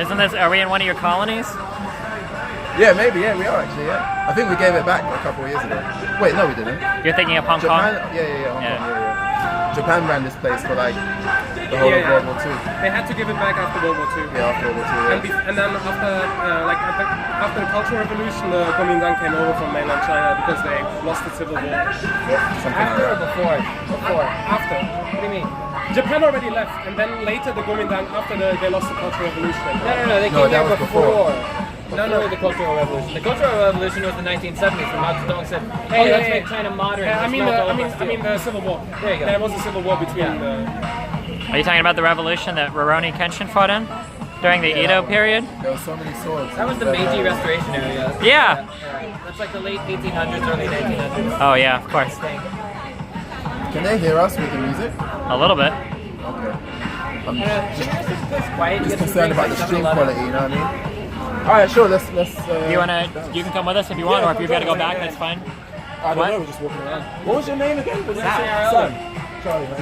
Isn't this, are we in one of your colonies? Yeah, maybe, yeah, we are actually, yeah. I think we gave it back a couple of years ago. Wait, no, we didn't. You're thinking of Hong Japan, Kong? yeah, Hong Yeah. Kong, yeah. Japan ran this place for like the whole of World War II. They had to give it back after World War II. Yeah, after World War II. And, and then after the Cultural Revolution, the Kuomintang came over from mainland China because they lost the civil war. Something like After or that. before? Before. After. What do you mean? Japan already left, and then later the Kuomintang, after they lost the Cultural Revolution. No, they No, came that here was before. No, the Cultural Revolution. The Cultural Revolution was the 1970s when Mao Zedong said, hey, let's make China modern. I let's mean, melt all I of mean, our I steel." mean the Civil War. There you go. There was a civil war between the... Are you talking about the revolution that Rurouni Kenshin fought in? During the Edo period? There were so many swords. That was the Meiji Restoration area. Yeah! That's like the late 1800s, early 1900s. Oh yeah, of course. Can they hear us with the music? A little bit. Okay. I'm Should we just keep this quiet? just Get some concerned about the drinks, stream like quality, you know what I mean? Alright, sure, let's You can come with us if you want, or if you've got to go back, that's fine. I don't What? know, we're just walking around. What was your name again? Was it Sam. Sam? Charlie, man.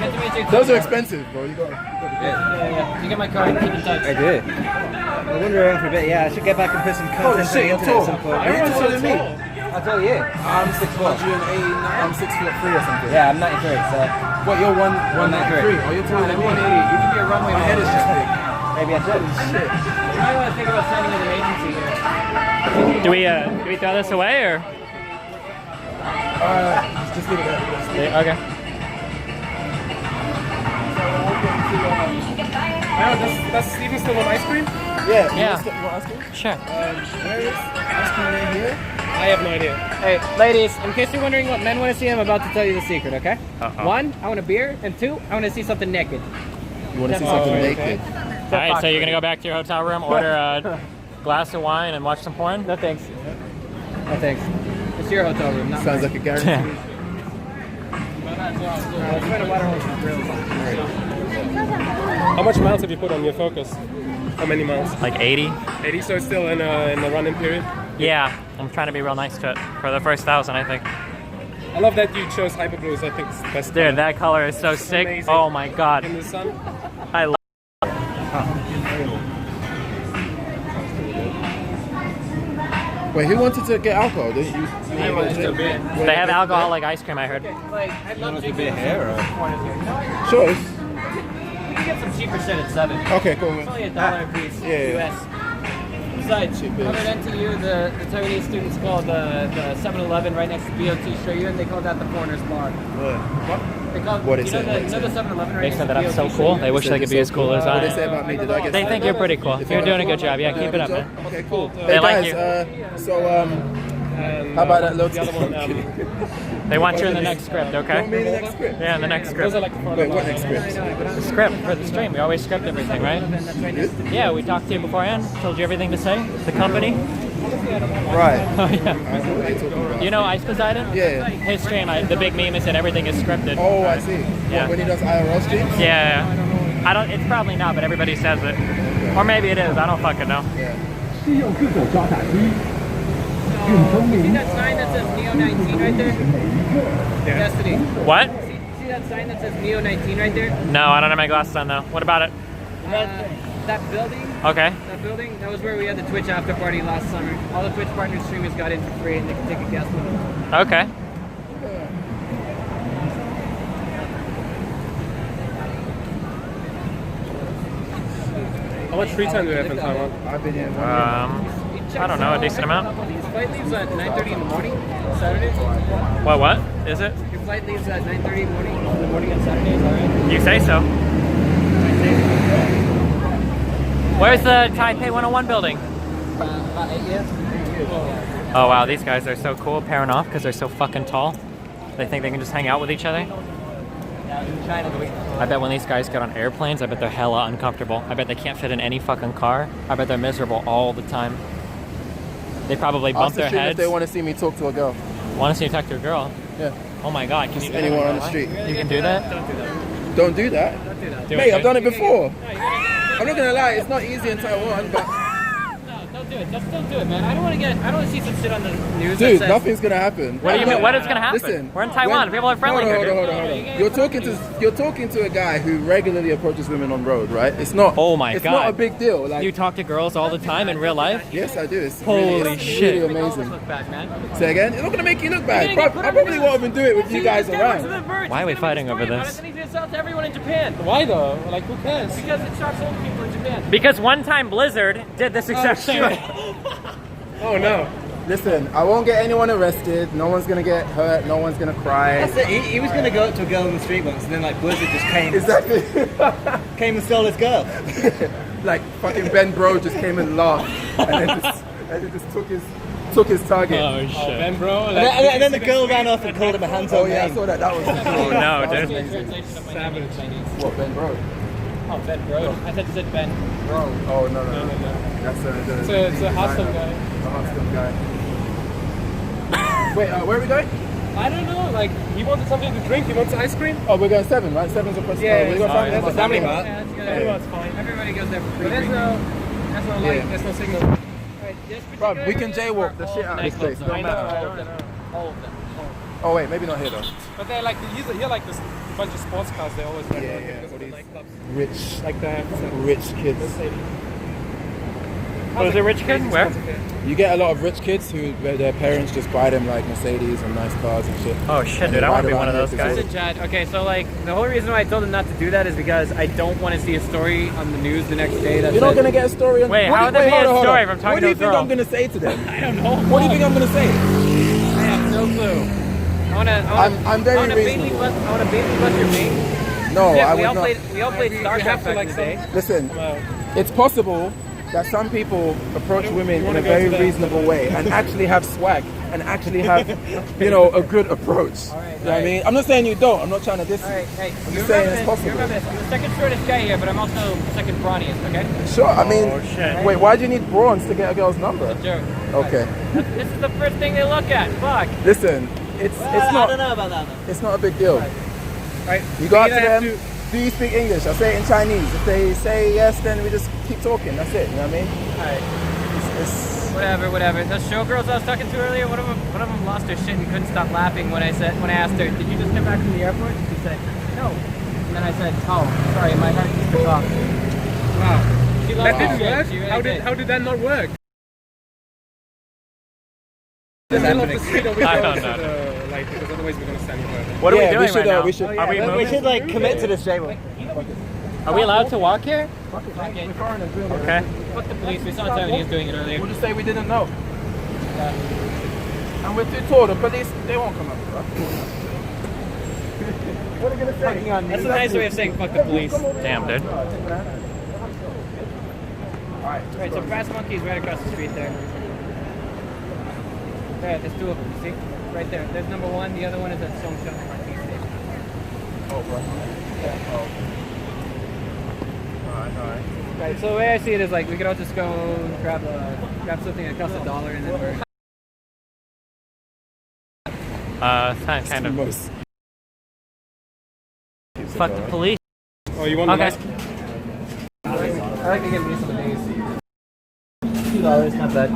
Good to meet you. Those are expensive, bro. You got Yeah. You get my card. Keep in touch. I do. I wander around for a bit. Yeah, I should get back and put some content on the internet at some point. Everyone's taller than me. I told you. I'm 6'4". I'm 6'3" or something. Yeah, I'm 93, so What, you're 193? Oh, you're taller than me. You could be a runway My head is just big. maybe I should. Shit. You might want to think about signing with an agency here. Do we throw this away, or? Just leave it there. Yeah, okay. Wow, does Steven still want ice cream? Yeah. Yeah. You want ice cream? Sure. Where is ice cream in here? I have no idea. Hey, ladies, in case you're wondering what men want to see, I'm about to tell you the secret, okay? Uh-oh. 1, I want a beer, and 2, I want to see something naked. You want to see something naked? Alright, so you're gonna go back to your hotel room, order a glass of wine, and watch some porn? No thanks. No thanks. It's your hotel room, not Sounds mine. like a guarantee. Let's find a water hose for grills. How much miles have you put on your Focus? How many miles? Like 80? 80, so it's still in the running period. Yeah, I'm trying to be real nice to it for the first 1,000, I think. I love that you chose Hyper Blues. I think it's the best Dude, that color is so sick. amazing. Oh my god. in the sun. I love Wait, who wanted to get alcohol? Didn't you? I want just a bit. They have alcoholic ice cream, I heard. Like, I'd love to bit here, or? Sure. You can get some cheaper shit at 7. Okay, cool. It's only $1 a piece, Yeah. US. Besides, over at NTU, the Taiwanese students call the 7-Eleven right next to BOT straight in, they call that the foreigners bar. They call What is you know it? the, you know the 7-Eleven right They next said to that I'm BOT so straight cool. in? They wish they could be as cool as What I they say am. about me? Did I get? They think you're pretty cool. You're doing a good job. Yeah, keep it up, man. Okay, cool. They Hey like guys, you. And, how about that little the other one? They want you in the next script, Want me in the okay? next script? Yeah, in the next Those script. are like the Wait, what next script? The script for the stream. We always script everything, right? Yeah, we talked to you beforehand. Told you everything to say. The company. Right. Oh yeah. What are you talking about? You know Ice Poseidon? Yeah. His stream, the big meme is that everything is scripted. Oh, I see. Yeah. What, when he does IRL streams? Yeah. I don't. It's probably not, but everybody says it. Or maybe it is. I don't fucking know. Yeah. See that sign that says Neo 19 right there? Destiny. What? See that sign that says Neo 19 right there? No, I don't have my glasses on though. What about it? That building, Okay. that was where we had the Twitch after party last summer. All the Twitch partner streamers got in for free and they could take a guest with them. Okay. How much free time do you have in Taiwan? I've been here. I don't know, a decent amount. His flight leaves at 9:30 in the morning, Saturday. What is it? Your flight leaves at 9:30 in the morning on Saturdays, alright? You say so. Where's the Taipei 101 building? About 8 years. Oh wow, these guys are so cool pairing off because they're so fucking tall. They think they can just hang out with each other. I bet when these guys get on airplanes, I bet they're hella uncomfortable. I bet they can't fit in any fucking car. I bet they're miserable all the time. They probably bump their heads. If they want to see me talk to a girl. Want to see you talk to a girl? Yeah. Oh my god, can you do that? Anyone on the street. You can do that? Don't do that. Don't do that. Don't do that. Do Mate, it, I've done it dude. before. No, you gotta, I'm not gonna lie, it's not easy in Taiwan, but no, don't do it. Just don't do it, man. I don't want to see some shit on the news. dude, that says, nothing's gonna happen. What do you mean? What is gonna happen? Listen, we're in Taiwan. People are friendly hold on, here. hold on, hold on, hold on. You're talking to a guy who regularly approaches women on road, right? It's not. Oh my it's God. not a big deal. Like, You talk to girls all the time in real life? yes, I do. It's Holy really, it's shit. really amazing. Look back, man. Say again. It's not gonna make you look bad. You're gonna get I put on probably the won't even do it with you guys around. Why are we fighting over this? It's to sell to everyone in Japan. Why though? Like, who cares? Because it shocks old people in Japan. Because one time Blizzard did this exact shit. thing. Oh no. Listen, I won't get anyone arrested. No one's gonna get hurt. No one's gonna cry. That's it. He was going to go up to a girl on the street once, and then like Blizzard just came Exactly. and stole his girl. Like fucking Ben Bro just came and laughed, and then just took his target. Oh Oh, shit. Ben, bro. And Like, then, and then the girl ran off and called him a handsome Oh yeah, I name. saw that. That was Oh no, dude. Translation of my name in Chinese. what Ben Bro. Oh, Ben Bro. I thought you said Ben Bro. Oh no. no. That's It's a hostile guy. The hostile guy. Wait, where are we going? I don't know. Like, he wanted something to drink. He wants ice cream. Oh, we're going 7, right? 7's a person. Yeah, we got yeah, family. that's a family mart. Yeah, that's good. Everyone's fine. Everybody goes there for free. But there's no light. Yeah. There's no signal. Right, this Bro, we can particular jaywalk area the are shit all out of this nightclubs, place. though. Don't I know, matter. all of them. All of them. Oh wait, maybe not here though. But they're like, you're like this bunch of sports cars. They always like Yeah, because yeah. of the nightclubs. Rich, Like that. rich kids. Was it rich kid? Where? You get a lot of rich kids who their parents just buy them like Mercedes and nice cars and shit. Oh shit, And dude, they I want to ride be one of around those here guys. because Listen, Chad. Okay, so like the whole reason why I told him not to do that is because I don't want to see a story on the news the next day. That You're not says- gonna get a story on. Wait, how would there be a hold on, hold story on. if I'm talking What do you to a think girl? I'm gonna say to them? I don't know. What do you think I'm gonna say? I have no clue. I'm very I want to reasonable. Bailey bust your mate. No, Yeah, I we would all not. played. We all played We Star Trek have to back like in the day. Listen, it's possible that some people approach women in wanna a go very to the- reasonable way and actually have swag and actually have, a good approach. Alright, You know what I mean? I'm not saying you don't. I'm not trying to diss All right, you. hey, I'm you just saying remember it's this. possible. You remember this. I'm the second shortest guy here, but I'm also the second brawniest. Okay. Sure. I mean, Oh, shit. wait. Why do you need brawns to get a girl's number? Joke. Okay. This is the first thing they look at. Fuck. Listen, it's I don't not know about that. Though. it's not a big deal. Right. You go up to either have them. Do you speak English? I say it in Chinese. If they say yes, then we just keep talking. That's it. You know what I mean? Alright. It's Whatever. Those showgirls I was talking to earlier, one of them lost her shit and couldn't stop laughing when I asked her, "Did you just come back from the airport?" She said, "No." And then I said, "Oh, sorry, my heart just took off." Wow. She lost That her didn't shit. work. She really How did that not work? What's In the middle of the happening? street, or we I go don't to know. the like because otherwise we're gonna stand here forever. What are we Yeah, we doing should, right now? we should- Are we We moving? should like commit to this jaywalk. Are we allowed to walk here? Okay. We're foreigners doing it. Okay. Fuck the police. We saw Taiwanese doing it earlier. We'll just say we didn't know. And we're too tall. The police, they won't come up with us. What are you gonna say? That's a nice way of saying fuck the police. Damn, dude. Right, so Brass Monkey's right across the street there. There, there's two of them, see? Right there. There's number one, the other one is at Songshan Marquis Station. Oh, bro. Alright. Right, so the way I see it is like we could all just go grab something that costs $1 and then we're... Kind of. Most. Fuck the police. Oh, you want Okay. the I like to get me some of these. $2, not bad.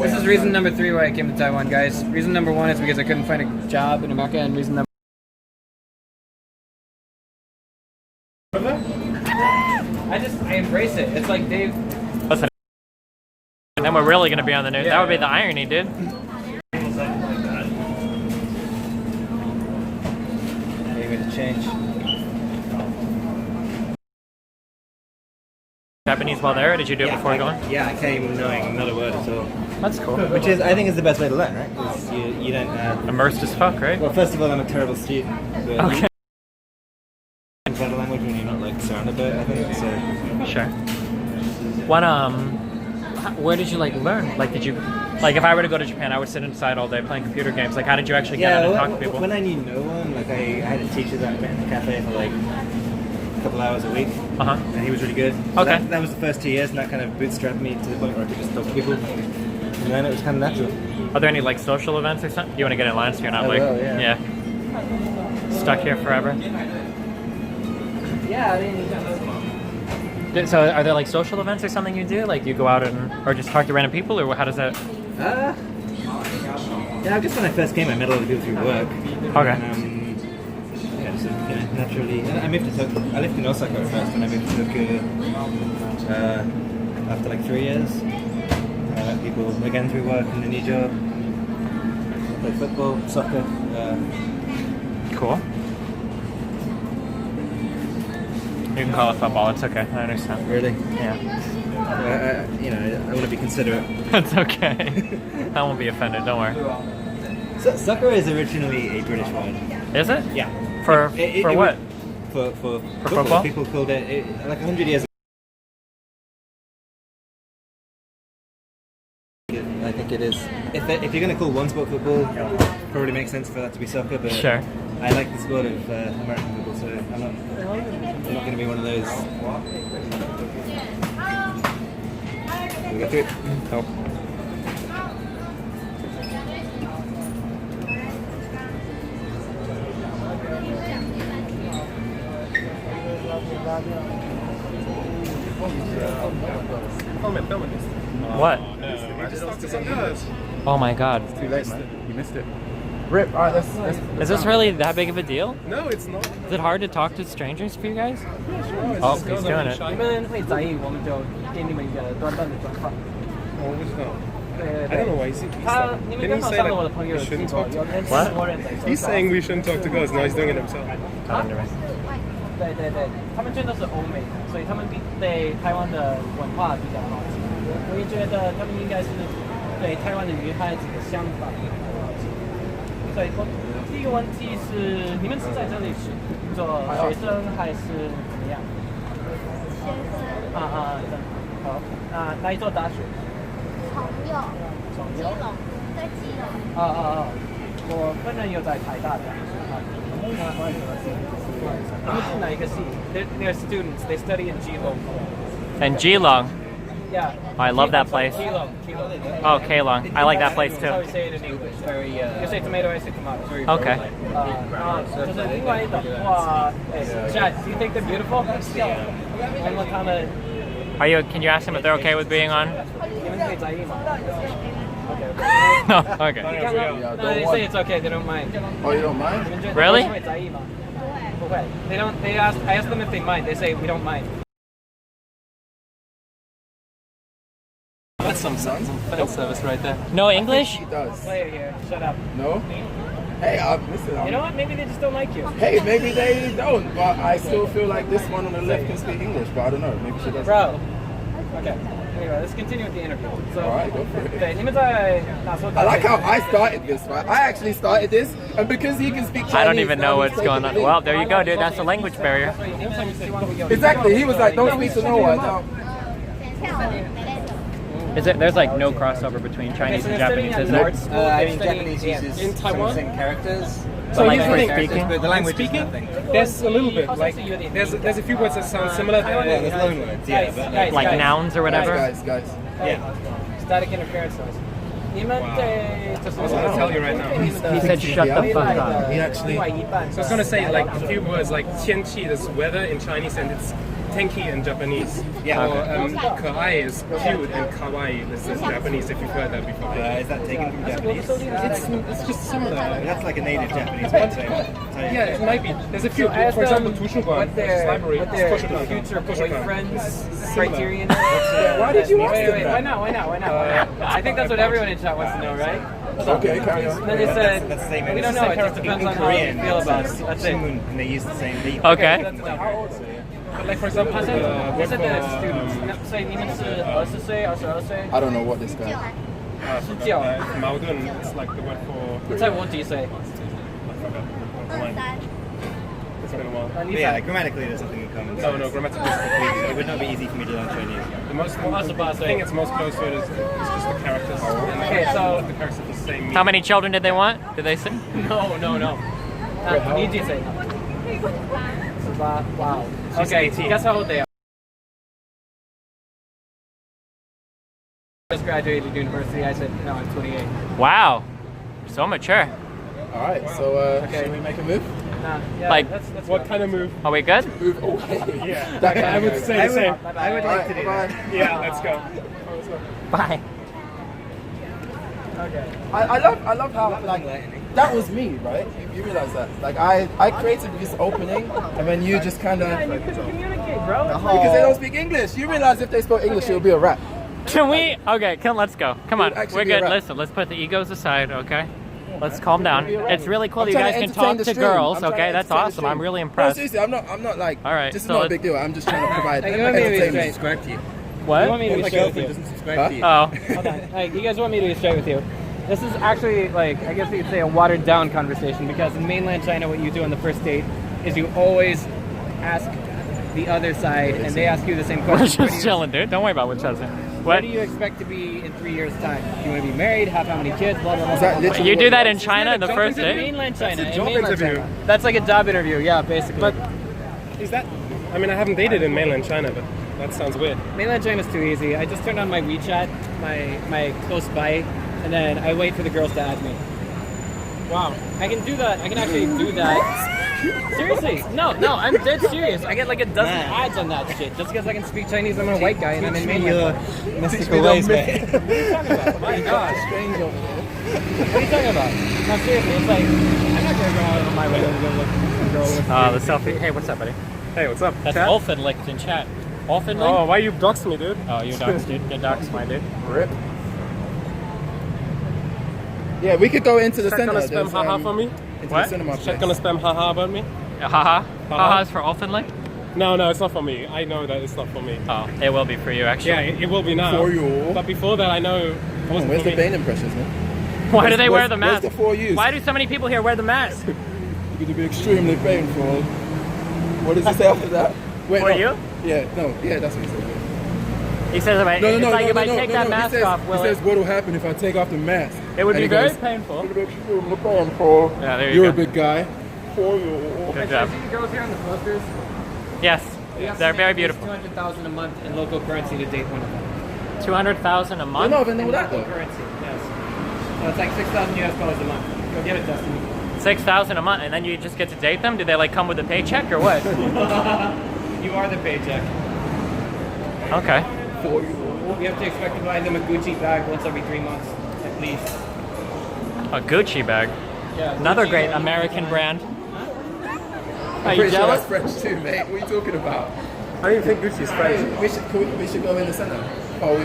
This is reason number 3 why I came to Taiwan, guys. Reason number 1 is because I couldn't find a job in America, and reason number... I embrace it. It's like Dave... Listen. And then we're really gonna be on the news. That would be the irony, dude. Maybe to change. Japanese while there, or did you do it before going? Yeah, I came knowing not a word at all. That's cool. Which is, I think, is the best way to learn, right? Because you don't. Immersed as fuck, right? Well, first of all, I'm a terrible student. But Okay. You learn a language when you're not like surrounded by it. I think so. Sure. What where did you like learn? Like, did you like if I were to go to Japan, I would sit inside all day playing computer games. Like, how did you actually get out and talk to people? When I knew no one, like I had a teacher that I met in the cafe for like a couple hours a week, and he was really good. So Okay. that was the first 2 years, and that kind of bootstrapped me to the point where I could just talk to people, and then it was kind of natural. Are there any like social events or something? You want to get in line so you're not I like will, yeah. stuck here forever? Yeah, I mean, So are there like social events or something you do? Like you go out and or just talk to random people, or how does that? Yeah, I guess when I first came, I met a lot of people through work. Okay. And, yeah, just naturally. And I moved to Tokyo. I lived in Osaka at first, and I moved to Tokyo after like 3 years. I met people again through work and a new job. Played football, soccer. Cool. You can call it football. It's okay. I understand. Really? Yeah. I want to be considerate. That's okay. I won't be offended. Don't worry. So, soccer is originally a British word. Is it? Yeah. For what? For football? People called it like 100 years ago. I think it is. If you're going to call one sport football, probably makes sense for that to be soccer. But Sure. I like the sport of American football, so I'm not going to be one of those. We got through it. Cool. What? Oh my god. Too late, man. You missed it. Rip. All right, let's Is this really that big of a deal? No, it's not. Is it hard to talk to strangers for you guys? Oh, he's doing it. 你们会在意，我们就给你们一个短短的专访。我不知道。对对 I don't know why he's你们刚好上了我的朋友的直播，有很多人在说。 He's saying we shouldn't talk to girls. Now he's doing it himself. 对对对，他们全都是欧美的，所以他们对台湾的文化比较好奇。我也觉得他们应该是对台湾的女孩子的想法比较好奇。所以第一个问题是，你们是在这里是做学生还是怎么样？好，哪一座大学？基隆，在基隆。我本人有在台大的。They're students. They study in Geelong. And Geelong. Yeah. I love that place. Geelong. Oh, Keelong. I like that place That's how we too. say it in English. You say tomato, I say tomato. Okay. 就是另外的话，Chad, do you think they're beautiful? 我们他们 Can you ask them if they're okay with being on? 你们可以在意吗 No. Okay. No, they say it's okay. They don't mind. Oh, you don't mind? Really? 会在意吗？不会。They don't. They ask. I asked them if they mind. They say we don't mind. That's some fan service right there. No English? He does. Player here. Shut up. No? Hey, listen. You know what? Maybe they just don't like you. Hey, maybe they don't, but I still feel like this one on the left can speak English, but I don't know. Maybe she doesn't. Bro. Okay. Anyway, let's continue with the interview. So, Alright, go for it. 对，你们在哪所大 I 学？ like how I started this, right? I actually started this, and because he can speak Chinese, I don't even know now what's he's going on. taking it. Well, there you go, dude. That's the language barrier. Exactly. He was like, "Don't speak to no one." No. There's like no crossover between Chinese and Japanese, is there? I mean, Japanese uses In some Taiwan? same characters. So like here's for the thing. speaking? But the language Speaking, is nothing. there's a little bit like there's a few words that sound similar. Yeah, there's loan words. Yeah, but Like nouns or whatever? Guys. yeah. Static interference noise. 你们对就是 I was gonna tell you right now. He said shut the fuck up. He actually- So I was gonna say like a few words like 天气 is weather in Chinese and it's tenki in Japanese. Yeah. Or kawaii is cute and kawaii is in Japanese if you've heard that before. Is that taken from Japanese? It's just similar. That's like a native Japanese way of saying it. Yeah, it might be. There's a few. I asked For example, them Tushuban, what their library. future boyfriend's criterion is. Why did you ask Wait, them wait, that? why not? I think that's what everyone in chat wants to know, right? Okay, carry on. Then they said, That's the same. we don't know, it just depends on how you feel about it. That's it. And they use the same. Okay. But like for example, I word said for, that students. 所以你们是20岁、22岁、 I don't know what this guy. 19。矛盾 is like the word for. 你猜我几岁？ It's it's been a while. But yeah, grammatically there's something in common. No, no, grammatically it's completely It would not be easy for me to learn Chinese. The most, the thing that's most close to it is just the characters. Okay, so the characters are the same. How many children did they want? Did they say? no. Need you say wow. Okay, guess how old they are. Just graduated university. I said no, I'm 28. Wow, so mature. All right, so Okay. should we make a move? Yeah, Like- let's What go. kind of move? Are we good? Move away. Yeah, That kind I of would move. say the same. I would like to do that. Yeah, let's go. Bye. Okay. I love how like that was me, right? You realize that? Like I created this opening, and then you just kind of Communicate, bro. because they don't speak English. You realize if they spoke English, it would be a rap. Can we? Okay, let's go. Come on, It would actually we're be a good. wrap. Listen, let's put the egos aside, okay? Let's calm down. be a wrap. It's really cool I'm that you trying guys to can talk entertain the to stream. girls, I'm trying okay? to That's entertain the awesome. I'm stream. really No, impressed. seriously, I'm not like. All right, this is so not a let's- big deal. I'm just trying to provide Hey, you want me to be entertainment. straight? Subscribe to you. What? You want me to My be straight with girlfriend you? doesn't subscribe Huh? to you. Oh. Hold on. Like, you guys want me to be straight with you? This is actually like I guess you could say a watered down conversation because in mainland China, what you do on the first date is you always ask the other side, and they ask you the same We're question. just chilling, dude. Don't worry about what Chelsea. What What? do you expect to be in 3 years' time? Do you want to be married? Have how many kids? Blah blah blah. Is that blah, blah. literally You do what that it in is? China, the Jump first into date? mainland China. That's a in job mainland interview. China. That's like a job interview. Yeah, basically. But is that? I mean, I haven't dated in mainland China, but that sounds weird. mainland China's too easy. I just turn on my WeChat, my close by, and then I wait for the girls to add me. Wow. I can do that. I can actually do that. Seriously, no, I'm dead serious. I get like a dozen ads on that shit just because I can speak Chinese. I'm a white guy and I'm in mainland. Mystical ways, mate. What are you talking about? My gosh. Strange over here. What are you talking about? No, seriously, it's like I'm not gonna go out of my way to go look for a girl with The selfie. Hey, what's up, buddy? Hey, what's up? That's chat? Olfenlicht in chat. Olfenlicht? Oh, why you doxed me, dude? Oh, you docs, dude. You docs, my dude. Rip. Yeah, we could go into the Check center. gonna spam There's, haha for me? into What? the cinema Check place. gonna spam haha about me? Haha. Haha's for Olfenlicht? No, it's not for me. I know that it's not for me. Oh, it will be for you, actually. Yeah, it will be now. For you. But before that, I know it Come on, wasn't where's for the me. Bane impressions, man? Why do they wear where's- the where's mask? the for yous? Why do so many people here wear the mask? It's going to be extremely painful. What does he say after that? Wait, For no. you? Yeah, no, yeah, that's what he said. He says, No, it's like if I take that mask off, He will says, it? what will happen if I take off the mask? It would And be he very goes, painful. "It'll be extremely painful. Yeah, there you You're go. a big guy. For you. Good job. See the girls here on the posters? Yes, they're very beautiful. 200,000 a month in local currency to date one of them. 200,000 a I month? don't even know that Local though. currency, yes. So it's like $6,000 US a month. Go get it, Dustin. 6,000 a month, and then you just get to date them? Do they like come with a paycheck or what? You are the paycheck. Okay. You have to expect to buy them a Gucci bag once every 3 months, at least. A Gucci bag. Yeah. Another Gucci great or- American brand. Are I'm you pretty sure jealous? that's French too, mate. What are you talking about? I don't even think Gucci's French. We should go in the center. Oh, we,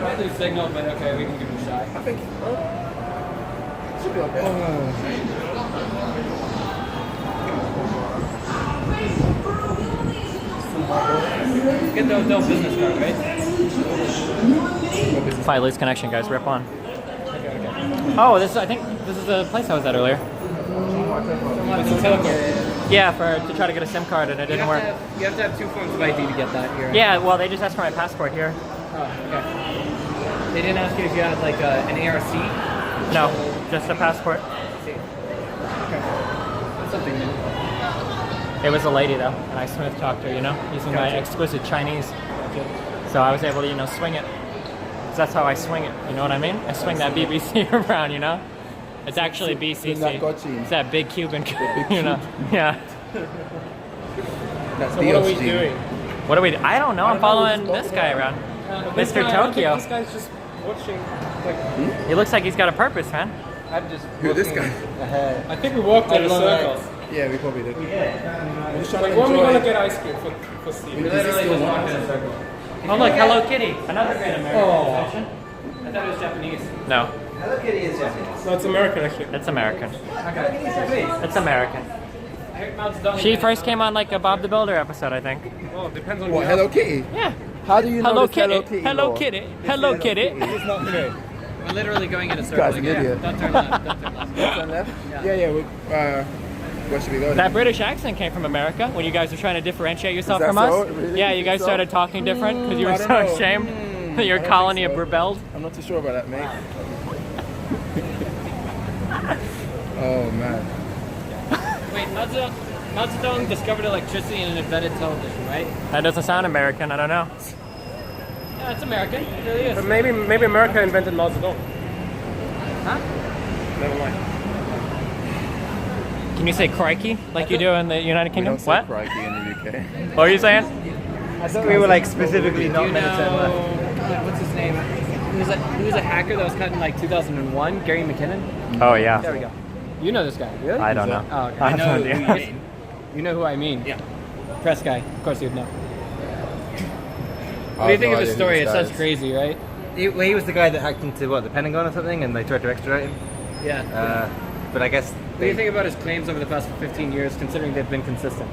Might lose signal, but okay, we can give it a shot. I think. It should be okay. Get the hotel business card, right? If I lose connection, guys, rip on. Oh, I think this is the place I was at earlier. It's a telecom. Yeah, to try to get a SIM card and it didn't work. You have to have 2 forms of ID to get that here. Yeah, well, they just asked for my passport here. Oh, okay. They didn't ask you if you had like an ARC? No, just a passport. See. Okay. That's something new. It was a lady though, and I smooth talked her, using my exquisite Chinese. So I was able to, swing it. 'Cause that's how I swing it. You know what I mean? I swing that BBC around, It's actually BCC. Swing that gochi. It's that big Cuban, big Yeah. That's So what are we DOC. doing? What do we do? I don't know. I'm following this guy around. This Mr. guy- I don't think Tokyo. This guy's just watching. Like, He looks like he's got a purpose, man. I'm just Who, this guy? ahead. I think we walked in a circle. Yeah, we probably did. We're just trying Like, to when are we enjoy gonna it. get ice cream for Steve? Does he still want walked in a it? circle. Oh look, Hello Kitty. Another great American invention. I thought it was Japanese. No, Hello Kitty is Japanese. No, it's American actually. it's American. Okay. It's American. I heard Mao Zedong. She first came on like a Bob the Builder episode, I think. Well, it depends on What, who Hello Kitty? Yeah. How do you know Hello this Kitty. Hello Kitty? Hello lore? Kitty. Hello Kitty. It's not true. We're literally going in a circle. guy's an again. idiot. Don't turn left. Don't turn left. Turn left? Yeah, we, Where should we go? That British accent came from America when you guys were trying to differentiate yourself that from us. so? Really? Yeah, you guys So? started talking different because you were I so don't know. ashamed that your I don't colony think had so. rebelled. I'm not too sure about that, mate. Oh man. Wait, Mao Zedong discovered electricity and invented television, right? That doesn't sound American. I don't know. Yeah, it's American. It really is. But maybe America invented Mao Zedong. Huh? Never mind. Can you say crikey like you do in the United We Kingdom? don't say What? crikey in the UK. What are you saying? I thought we were like specifically not You meant to say that. know, God, what's his name? He was a hacker that was cut in like 2001. Gary McKinnon. Oh yeah. There we go. You know this guy, really? I don't know. Oh, okay. I have no who idea. you mean. You know who I mean? Yeah. Press guy. Of course you'd know. What do you think of his story? It sounds crazy, right? He was the guy that hacked into what, the Pentagon or something, and they tried to extradite him. Yeah. But I guess What do you think about his claims over the past 15 years, considering they've been consistent?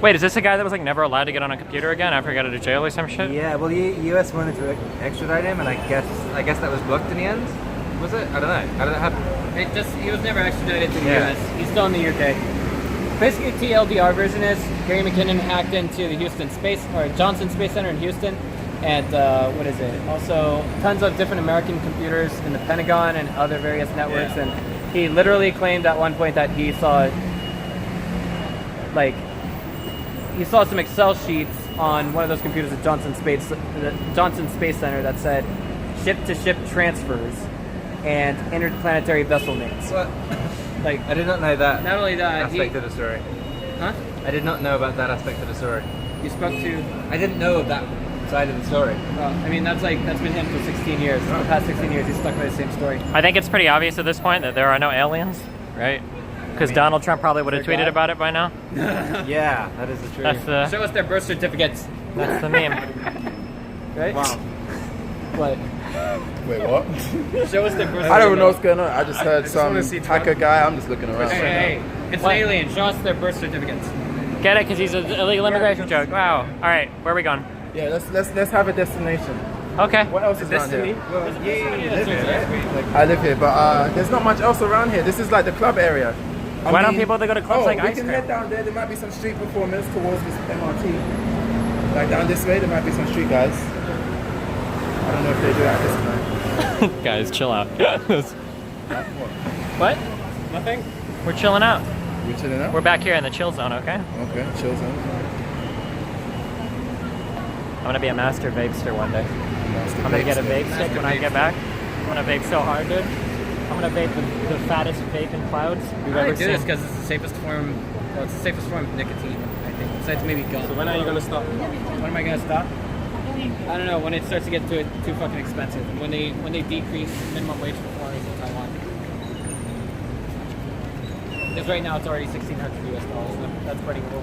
Wait, is this a guy that was like never allowed to get on a computer again after he got out of jail or some shit? Yeah, well, the U.S. wanted to extradite him, and I guess that was blocked in the end. Was it? I don't know. How did that happen? He was never extradited to the Yeah. US. He's still in the UK. Basically, TLDR version is Gary McKinnon hacked into the Johnson Space Center in Houston, and what is it? Also, tons of different American computers in the Pentagon and other various networks. And he literally claimed at one point that he saw some Excel sheets on one of those computers at Johnson Space Center that said ship-to-ship transfers and interplanetary vessel names. What? Like, I did not know that. not only that, aspect of the story. huh? I did not know about that aspect of the story. You spoke to. I didn't know of that side of the story. I mean, that's been him for 16 years. For the past 16 years, he's stuck by the same story. I think it's pretty obvious at this point that there are no aliens, right? Because Donald Trump probably would have tweeted about it by now. Yeah, that is the truth. That's the Show us their birth certificates, that's the meme. right? Wow. What? Wait, what? Show us their birth certificates. I don't even know what's going on. I just heard some wanna see hacker guy. I'm just looking around. Hey, it's What? an alien. Show us their birth certificates. Get it? Because he's an illegal immigration joke. Wow. All right, where are we going? Yeah, let's have a destination. Okay. What else is around Destiny? here? Well, you live here, right? I live here, but there's not much else around here. This is like the club area. Why don't people go to clubs like we Ice can Cream? head down there. There might be some street performers towards this MRT. Like down this way, there might be some street guys. I don't know if they do it at this time. Guys, chill out. What? Nothing. We're chilling out. We chilling out? We're back here in the chill zone, okay? Okay, chill zone. I'm gonna be a master vapester one day. I'm gonna get a vape stick when I get back. I'm gonna vape so hard, dude. I'm gonna vape the fattest vape in clouds you've I ever do this seen. because it's the safest form. Well, it's the safest form of nicotine, I think. Besides maybe gum. So when are you gonna stop? When am I gonna stop? I don't know. When it starts to get too fucking expensive. When they decrease minimum wage for foreigners in Taiwan. Because right now it's already $1,600 US. So that's pretty cool.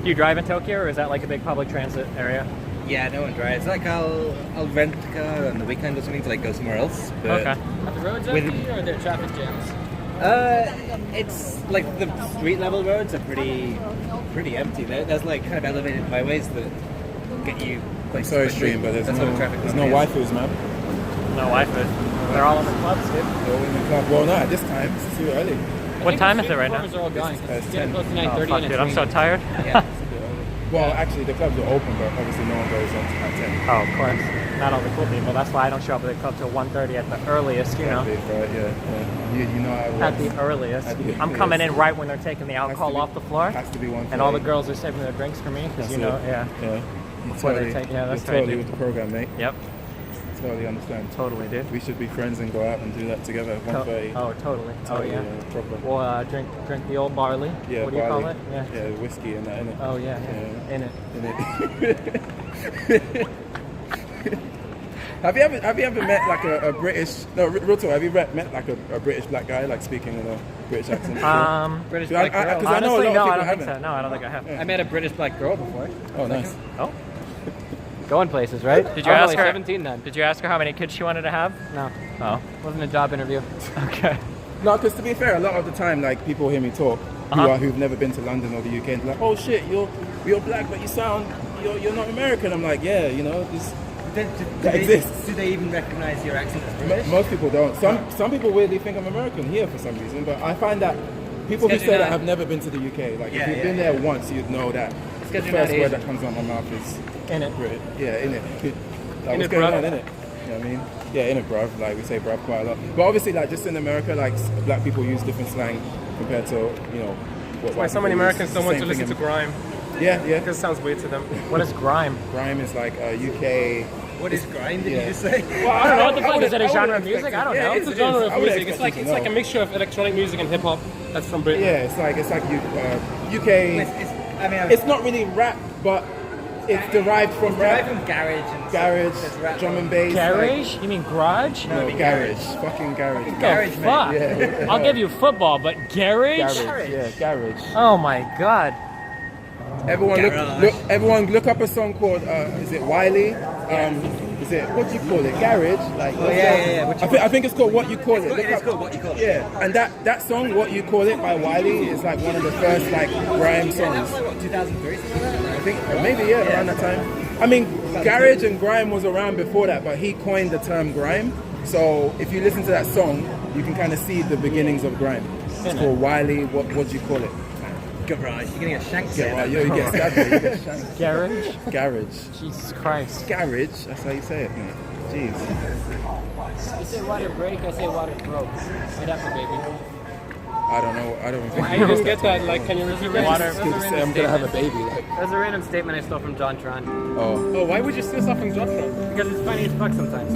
Do you drive in Tokyo, or is that like a big public transit area? Yeah, no one drives. Like I'll rent a car on the weekend or something to like go somewhere else. But Okay. Are the roads With- empty or are there traffic jams? It's like the street level roads are pretty empty. There's like kind of elevated highways that get you. Places Sorry, quickly. stream, but there's That's no what the traffic there's no normally is. waifus, man. No Wi-Fi. They're all in the clubs, dude. They're all in the club. Well, not at this time. It's too early. What time is it right now? Performers are all gone. It's It's getting 10. close to Oh, 9:30 fuck, and it's dude, I'm so raining. tired. Yeah. Well, actually, the clubs are open, but obviously no one goes on at 10. Oh, of course. Not all the cool people. That's why I don't show up at the club till 1:30 at the earliest, you know. Right, yeah. You know how it At works. the earliest. At the I'm coming in earliest. right when they're taking the alcohol Has to be- off the floor. Has to be 1:30. And all the girls are saving their drinks for me, because, you know, yeah. Yeah. You Before they totally, take- yeah, that's you're right, totally dude. with the program, mate. Yep, Totally understand. totally, dude. We should be friends and go out and do that together at 1:30. Oh, totally. Oh, yeah. Proper. Well, drink the old barley. Yeah, What do you call barley. it? Yeah. Yeah, whiskey and that, innit? Oh, yeah. Yeah. In it. Have you ever met like a British? No, real talk. Have you met like a British black guy like speaking in a British accent? before? British Dude, I- black girl. 'cause I know a Honestly, lot of no, people I don't think haven't. so. No, I don't think I have. I met a British black girl before. Oh, nice. Oh. Going places, right? Did you I was ask only her? 17 then. Did you ask her how many kids she wanted to have? No, Oh. wasn't a job interview. Okay. No, because to be fair, a lot of the time, like people hear me talk who've never been to London or the UK, and they're like, "Oh shit, you're black, but you're not American." I'm like, "Yeah, you know, this that exists." Do they even recognize your accent as British? Most people don't. Some people weirdly think I'm American here for some reason, but I find that people who It's 'cause say you're that not- have never been to the UK. Like Yeah, if you've yeah, been there once, you'd know that the 'cause you're not first word Asian. that comes out my mouth is In it. Brit. Yeah, in it. Like, In what's it, going bruv. on, in it? You know what I mean? Yeah, in it, bruv. Like we say bruv quite a lot. But obviously, like just in America, like black people use different slang compared to what Why white so many people use. Americans don't want to Same listen thing to in- grime? Yeah, yeah. Because it sounds weird to them. What is grime? Grime is like UK. What is grind? Did Yeah. you just say? Well, I don't know what the fuck would- is it. A I would genre of expect music? it. I don't Yeah, know. It's a It genre is. of I would music. expect It's like you to it's like a know. mixture of electronic music and hip hop. That's from Britain. Yeah, it's like UK. I mean, It's not really rap, but it's derived from right rap. from garage and Garage, there's rap drum from- and bass. Garage? You mean garage? Like, no, it'd be garage. Fucking garage. The Garage, mate. fuck? Yeah. I'll give you football, but garage? Garage. Yeah, garage. Oh my god. Everyone Garage. everyone look up a song called is it Wiley? Is it what do you call it? Garage? Like Oh, yeah. What you I think it's called What You Call It. Look It's up- called What You Call It. Yeah, and that song What You Call It by Wiley is like one of the first like grime Yeah, that was songs. like what 2003 something like that. I think maybe around that time. I mean, garage and grime was around before that, but he coined the term grime. So if you listen to that song, you can kind of see the beginnings of grime. It's called Wiley. What do you call it? Garage. You're getting a shank Yeah, there. right. You get stabbed. You get shanked. Garage? Garage. Jesus Christ. Garage. That's how you say it. Mate. Jeez. You say water break, I say water broke. What happened, baby? I don't know. I don't think. I didn't get that. Like, can you repeat that? Water. It's good to say I'm gonna have a baby. Like, That's a random statement I stole from John Tron. oh, Oh, why would you steal stuff from John from? Because it's funny as fuck sometimes.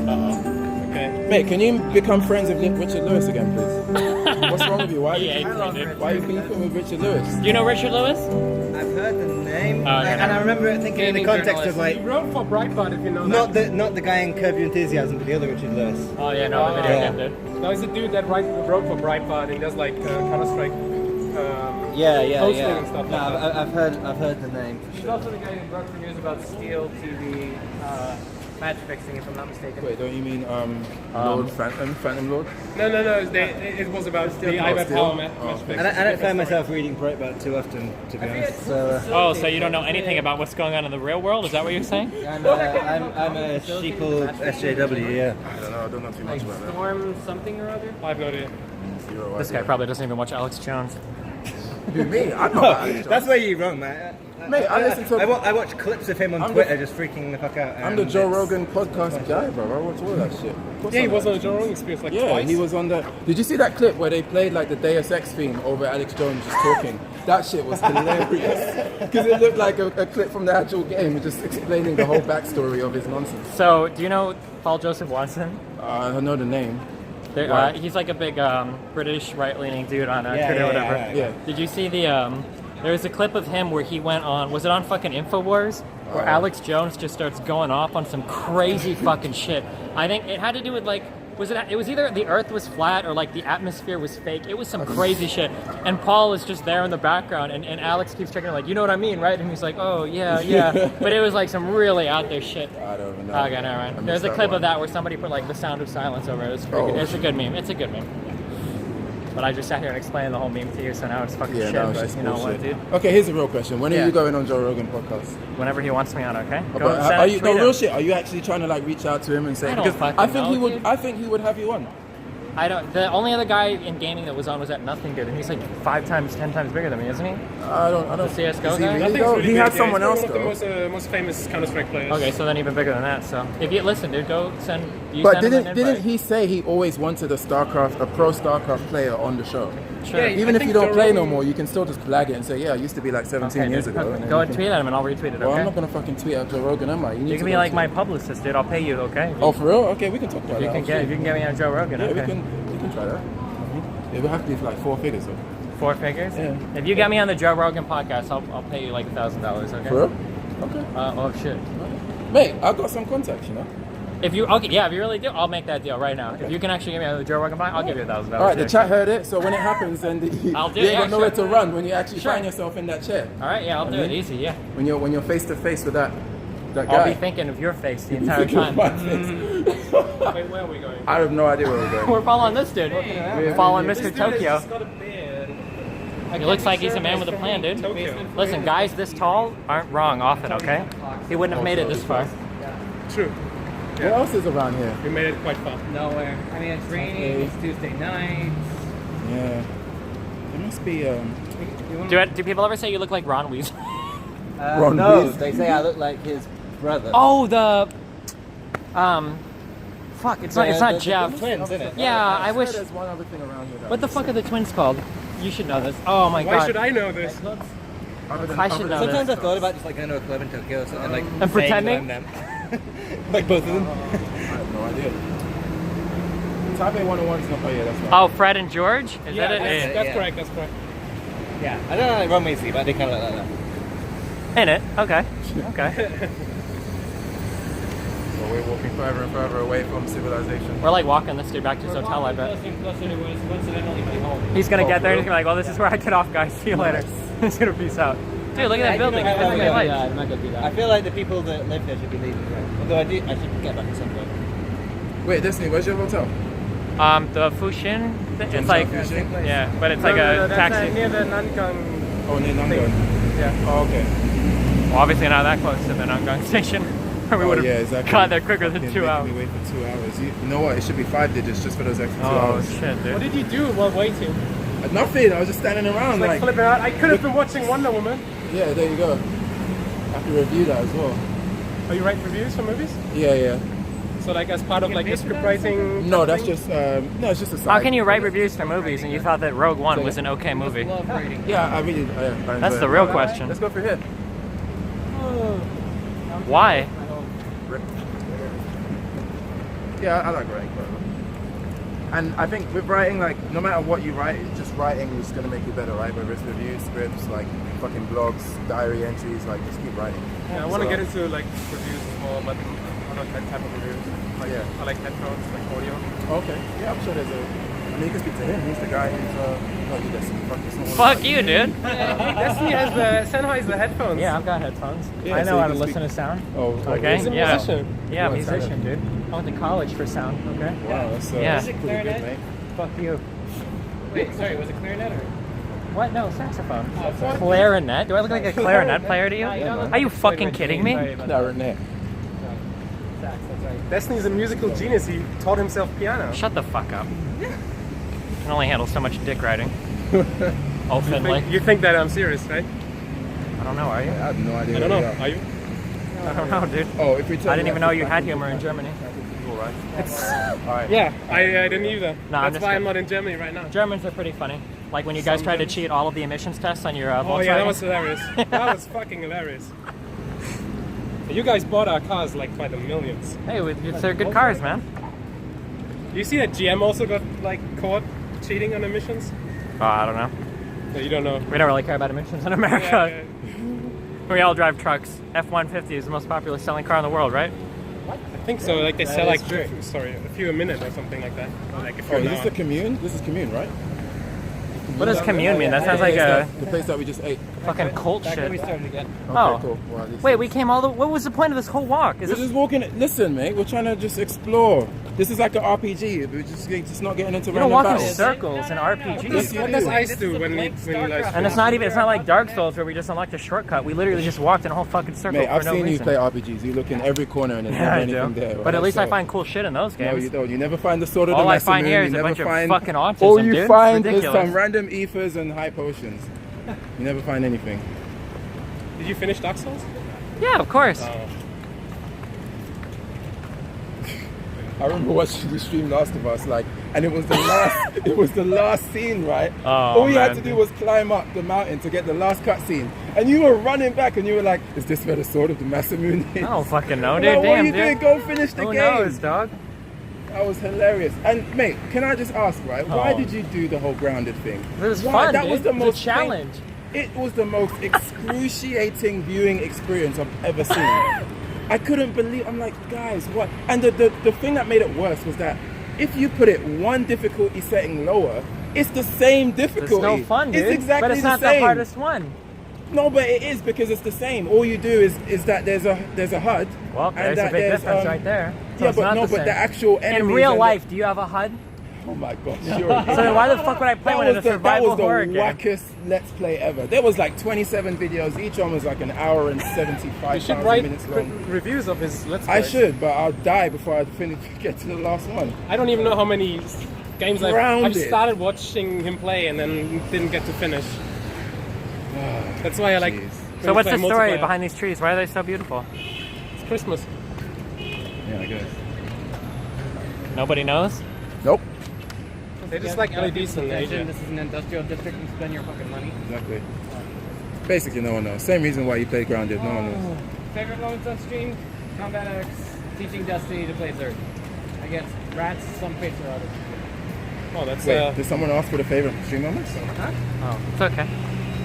Okay. mate, can you become friends with Richard Lewis again, please? What's wrong with you? Why are He you, hates me, dude. why are you beefing with Richard Lewis? Do you know Richard Lewis? I've heard the name, Oh, yeah. and I remember it thinking in the Gaming context of journalist. like He wrote for Breitbart, if you know that. not the guy in Curb Your Enthusiasm, but the other Richard Lewis. Oh yeah, no, the video Yeah. game, dude. No, he's a dude that wrote for Breitbart and does like Counter-Strike. Hosting and stuff No, like that. I've heard the name. For He's sure. also the guy who wrote for news about Steel TV match fixing, if I'm not mistaken. Wait, don't you mean Lord Phantom Lord? No. It was about the iPad Steel? Power match Oh. fix. I don't find myself reading Breitbart too often, to be honest. So, Oh, so you don't know anything about what's going on in the real world? Is that what you're saying? I'm a sheeple SJW, yeah. I don't know too much about that. Storm something or other? I have no idea. Zero This guy idea. probably doesn't even watch Alex Jones. Who, me? I'm not Alex That's Jones. where you're wrong, man. Mate, I listen to- I watch clips of him on I'm the- Twitter just freaking the fuck out. I'm the and Joe it's- Rogan podcast guy, bro. I watch all that shit. Of course Yeah, he I was know. on the Joe Rogan Experience like Yeah, twice. he was on the. Did you see that clip where they played like the Deus Ex theme over Alex Jones just talking? That shit was hilarious because it looked like a clip from the actual game, just explaining the whole backstory of his nonsense. So, do you know Paul Joseph Watson? I know the name. There, Why? he's like a big British right-leaning dude on Yeah, Twitter or yeah, whatever. yeah, yeah. Did you see the? There was a clip of him where he went on. Was it on fucking Infowars? Where Alex Jones just starts going off on some crazy fucking shit. I think it had to do with like. It was either the Earth was flat or like the atmosphere was fake. It was some crazy shit. And Paul is just there in the background, and Alex keeps checking like, you know what I mean, right? And he's like, oh yeah. But it was like some really out there shit. I don't even know. Okay, never I mind. missed There's a that clip one. of that where somebody put like the sound of silence over it. It's, Oh. it's a good meme. It's a good meme. But I just sat here and explained the whole meme to you, so now it's fucking Yeah, shit. that was But just you know bullshit. what, dude? Okay, here's a real question. When Yeah. are you going on Joe Rogan podcast? Whenever he wants me on, okay? Go But send are it, you tweet no real him. shit? Are you actually trying to like reach out to him and say? I don't Because fucking I think know, he would. dude. I think he would have you on. I don't. The only other guy in gaming that was on was that Nothing Dude, and he's like 5 times, 10 times bigger than me, isn't he? I don't. The CS:GO Is he guy? really Nothing's though? really He big, had yeah. someone He's else one though. of the most famous Counter-Strike players. Okay, so then even bigger than that. So if you listen, dude, go send. You But send him an didn't invite. he say he always wanted a pro StarCraft player on the show? Sure. Yeah, Even I if think you don't Joe play no Rogan- more, you can still just flag it and say, yeah, I used to be like 17 Okay, years dude. ago. And Go you and can- tweet at him, and I'll retweet it. Well, I'm Okay. not gonna fucking tweet at Joe Rogan, am I? You need You to can be go like to- my publicist, dude. I'll pay you, okay? Oh, for real? Okay, we can talk about You that. can get. If you can get me on Joe Rogan, Yeah, okay. we can try that. It would have to be for like 4 figures though. 4 figures. Yeah. If you get me on the Joe Rogan podcast, I'll pay you like $1,000. Okay. For real? Okay. Oh shit. Mate, I've got some contacts, you know. If you if you really do, I'll make that deal right now. If you can actually get me on the Joe Rogan podcast, I'll give you $1,000. All right, the chat heard it, so when it happens, then I'll do you it, ain't got yeah, nowhere sure. to run when you actually Sure. find yourself in that chair. All right, yeah, I'll do it Okay. easy. Yeah. When you're face to face with that guy. I'll be thinking of your face the entire Thinking of time. my face. Wait, where are we going? I have no idea where we're going. We're following this dude. We're following This Mr. dude has Tokyo. just got a beard. He looks like he's a man with a plan, dude. Tokyo. Listen, guys this tall aren't wrong often, okay? He wouldn't have made it this far. True. What else is around here? We made it quite far. Nowhere. I mean, it's raining. It's Tuesday night. Yeah. It must be Do people ever say you look like Ron Weasley? Ron No, Weasley. they say I look like his brother. Oh, fuck, it's not Jeff. The twins, isn't it? Yeah, I wish. There's one other thing around here. What the fuck are the twins called? You should know this. Oh my god. Why should I know this? I should know Sometimes this. I've thought about just like going to a club in Tokyo or something like And pretending? saying that I'm them. Like both of them. I have no idea. Taipei 101 is not. Oh yeah, that's right. Oh, Fred and George? Is Yeah, that it? that's Yeah. correct. That's correct. Yeah. I don't know like Ron Weasley, but they kind of look like that. In it? Okay. Okay. So we're walking further and further away from civilization. We're like walking this dude back to his hotel, I bet. Coincidentally, my home. He's gonna get there and he's gonna be like, well, this is where I get off, guys. See you later. He's gonna peace out. Dude, look at that building. It's really lights. I'm not gonna do that. I feel like the people that live there should be leaving. Right? Although I should get back at some point. Wait, Destiny, where's your hotel? The Fushin, it's like, Fushin? yeah, but it's like a that's taxi. near the Nangang. Oh, near Nangon. Yeah. Oh, okay. Well, obviously not that close to the Nangang station. Or we would have yeah, exactly. got there quicker than Fucking 2 making hours. me wait for 2 hours. You know what? It should be 5 digits just for those extra 2 Oh hours. shit, What dude. did you do while waiting? Nothing. I was just standing around Like like. flipping out. I could have been watching Wonder Woman. Yeah, there you go. I have to review that as well. Are you write reviews for movies? Yeah, yeah. So like as part of like your script writing? No, that's just no, it's just a side. How can you write reviews for movies and you thought that Rogue One was an okay movie? Yeah, I really. I That's enjoy the it. real question. Let's go for here. Why? Yeah, I like writing, but. And I think with writing, like, no matter what you write, just writing is gonna make you better, right? Whether it's reviews, scripts, like fucking blogs, diary entries, like just keep writing. Yeah, I want to So- get into like reviews as well, but other type of reviews. Like, Yeah. I like headphones, like audio. Okay. Yeah, I'm sure there's a. I mean, you can speak to him. He's the guy who's not you, Destiny. Fuck this one. Fuck you, dude. Destiny has the Senhai has the headphones. Yeah, I've got headphones. Yeah, I so know you how to can listen speak- to sound. Oh, Okay. He's a Yeah. musician. Yeah, What, musician, dude. I went to college for sound. Okay. Wow, that's Yeah. that's pretty good, mate. Fuck you. Wait, sorry, was it clarinet or? What? No, saxophone. Clarinet? Do I look like a clarinet player to you? Are you fucking kidding me? Clarinet. Sax, that's right. Destiny's a musical genius. He taught himself piano. Shut the fuck up. I can only handle so much dick riding. Oh, Finley. You think that I'm serious, right? I don't know, are you? I have no idea. I don't where know. we are. Are you? I don't know, dude. Oh, if we turn I didn't even know left, you it's had like- humor in Germany. All right. It's All right. Yeah, I didn't either. No, I'm That's just why I'm kidding. not in Germany right now. Germans are pretty funny. Like when you guys tried to cheat all of the emissions tests on your Oh Volkswagen. yeah, that was hilarious. That was fucking hilarious. You guys bought our cars like by the millions. Hey, they're good cars, man. You see that GM also got like caught cheating on emissions? Oh, I don't know. No, you don't know. We don't really care about emissions in Yeah, America. We all drive trucks. F-150 is the most popular selling car in the world, right? I think so. Like they sell like a few a minute or something like that. Or like a few Oh, an is this hour. the commune? This is commune, right? What does commune mean? That sounds like a The place that we just ate. fucking cult Back when we shit. started again. Okay, Oh. cool. Well, this Wait, is- we came all the... What was the point of this whole walk? Is We're this... just walking. Listen, mate. We're trying to just explore. This is like an RPG. We're just not getting into You don't random walk in battles. circles in Yes, RPGs. you What do. does ice do when you like? And it's not like Dark Souls where we just unlocked a shortcut. We literally just walked in a whole fucking circle Mate, for I've no seen you reason. play RPGs. You look in every corner and there's Yeah, never I anything do. there. But right? at least I So- find cool shit in those No, games. you don't. You never find the sword of All the I Master find Moon. here You is a never bunch of find fucking autism, All you dude. find It's is ridiculous. some random ethers and high potions. You never find anything. Did you finish Dark Souls? Yeah, of course. Oh. I remember watching the stream Last of Us, like, and it was the last. It was the last scene, right? Oh, All you had man. to do was climb up the mountain to get the last cutscene, and you were running back, and you were like, "Is this where the sword of the Master Moon is?" I don't fucking know, I'm dude. like, what are Damn, you doing? dude. Go finish the Who game. knows, dog? That was hilarious. And mate, can I just ask, right? Why Oh. did you do the whole grounded thing? It was Why? fun, That dude. was the It was a most challenge. It was the most excruciating viewing experience I've ever seen. I couldn't believe. I'm like, guys, what? And the thing that made it worse was that if you put it one difficulty setting lower, it's the same It's difficulty. no fun, dude. It's exactly but it's the not same. the hardest one. No, but it is because it's the same. All you do is that there's a HUD. Well, and there's a that big there's, difference right there. So Yeah, it's but not no, the but same. the actual enemies In real and life, do you have a HUD? oh my gosh, sure. So then why the fuck would I play one in a that survival was the horror game? wackest Let's Play ever. There was like 27 videos. Each one was like an hour and You 75 should write minutes long. reviews of his Let's I Plays. should, but I'll die before I get to the last one. I don't even know how many games I've grounded. started watching him play and then didn't get to finish. That's why I like. Jeez. So what's the play story multiplayer. behind these trees? Why are they so beautiful? It's Christmas. Yeah, I guess. Nobody knows? Nope. They just like LEDs in Asia. This is an industrial district and spend your fucking money. Exactly. Basically, no one knows. Same reason why you play Grounded. No one knows. Favorite moments on stream? Combat X, teaching Destiny to play Zerg. I guess rats, some face or other. Oh, that's Wait, did someone ask for the favorite stream moments? Oh, it's okay.